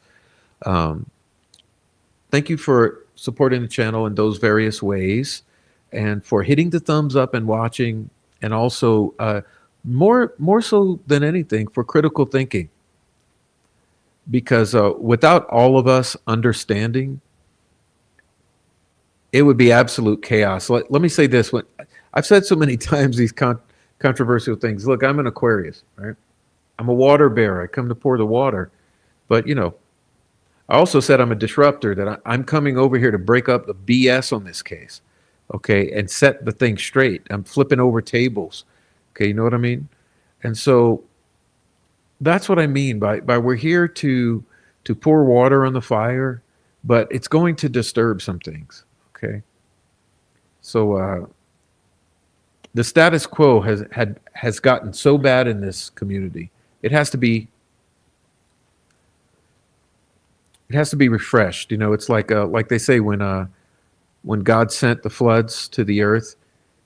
Um, Thank you for supporting the channel in those various ways and for hitting the thumbs up and watching, and also more so than anything for critical thinking, because without all of us understanding, it would be absolute chaos. Let me say this. When I've said so many times these controversial things. Look, I'm an Aquarius, right? I'm a water bearer. I come to pour the water. But, I also said I'm a disruptor, that I'm coming over here to break up the BS on this case, okay, and set the thing straight. I'm flipping over tables, okay, you know what I mean? And so that's what I mean by we're here to pour water on the fire, but it's going to disturb some things, okay? So the status quo has gotten so bad in this community. It has to be refreshed. It's like they say, when God sent the floods to the earth,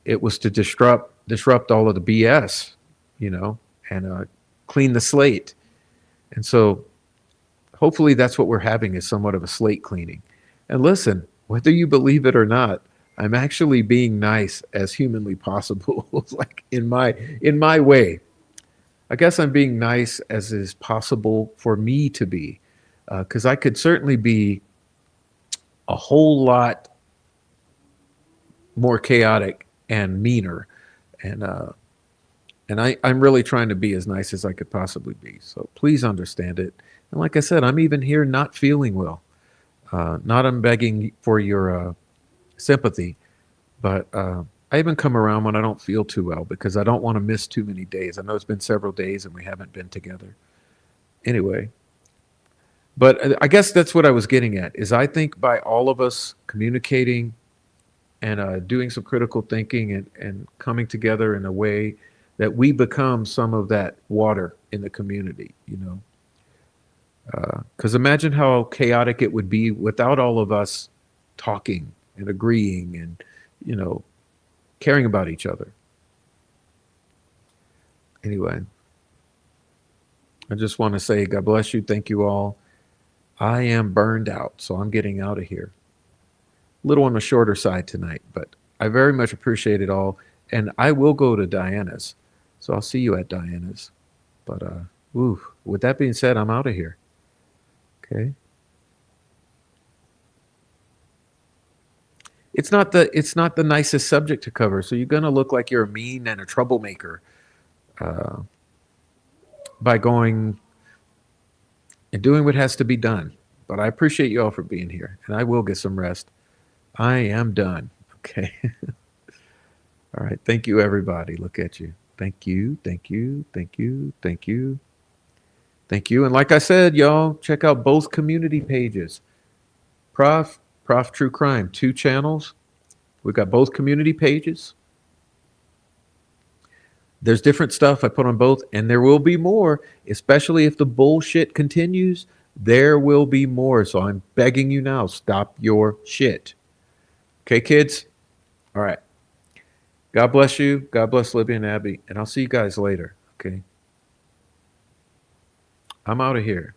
it was to disrupt all of the BS, and clean the slate. And so hopefully that's what we're having, is somewhat of a slate cleaning. And listen, whether you believe it or not, I'm actually being nice as humanly possible. Like in my way. I guess I'm being nice as is possible for me to be. Because I could certainly be a whole lot more chaotic and meaner, and I'm really trying to be as nice as I could possibly be. So please understand it. And like I said, I'm even here not feeling well. Not I'm begging for your sympathy, but I even come around when I don't feel too well, because I don't want to miss too many days. I know it's been several days and we haven't been together. Anyway. But I guess that's what I was getting at, is I think by all of us communicating and doing some critical thinking and coming together in a way that we become some of that water in the community, because imagine how chaotic it would be without all of us talking and agreeing and, caring about each other. Anyway, I just want to say God bless you. Thank you all. I am burned out, so I'm getting out of here. A little on the shorter side tonight, but I very much appreciate it all. And I will go to Diana's, so I'll see you at Diana's. But with that being said, I'm out of here. Okay. It's not the nicest subject to cover, so you're gonna look like you're a mean and a troublemaker by going and doing what has to be done. But I appreciate you all for being here, and I will get some rest. I am done. Okay. All right. Thank you, everybody. Look at you. Thank you. Thank you. Thank you. Thank you. Thank you. And like I said, y'all, check out both community pages. Prof True Crime, 2 channels. We've got both community pages. There's different stuff I put on both, and there will be more, especially if the bullshit continues. There will be more. So I'm begging you now, stop your shit. Okay, kids? All right. God bless you. God bless Libby and Abby. And I'll see you guys later. Okay? I'm out of here.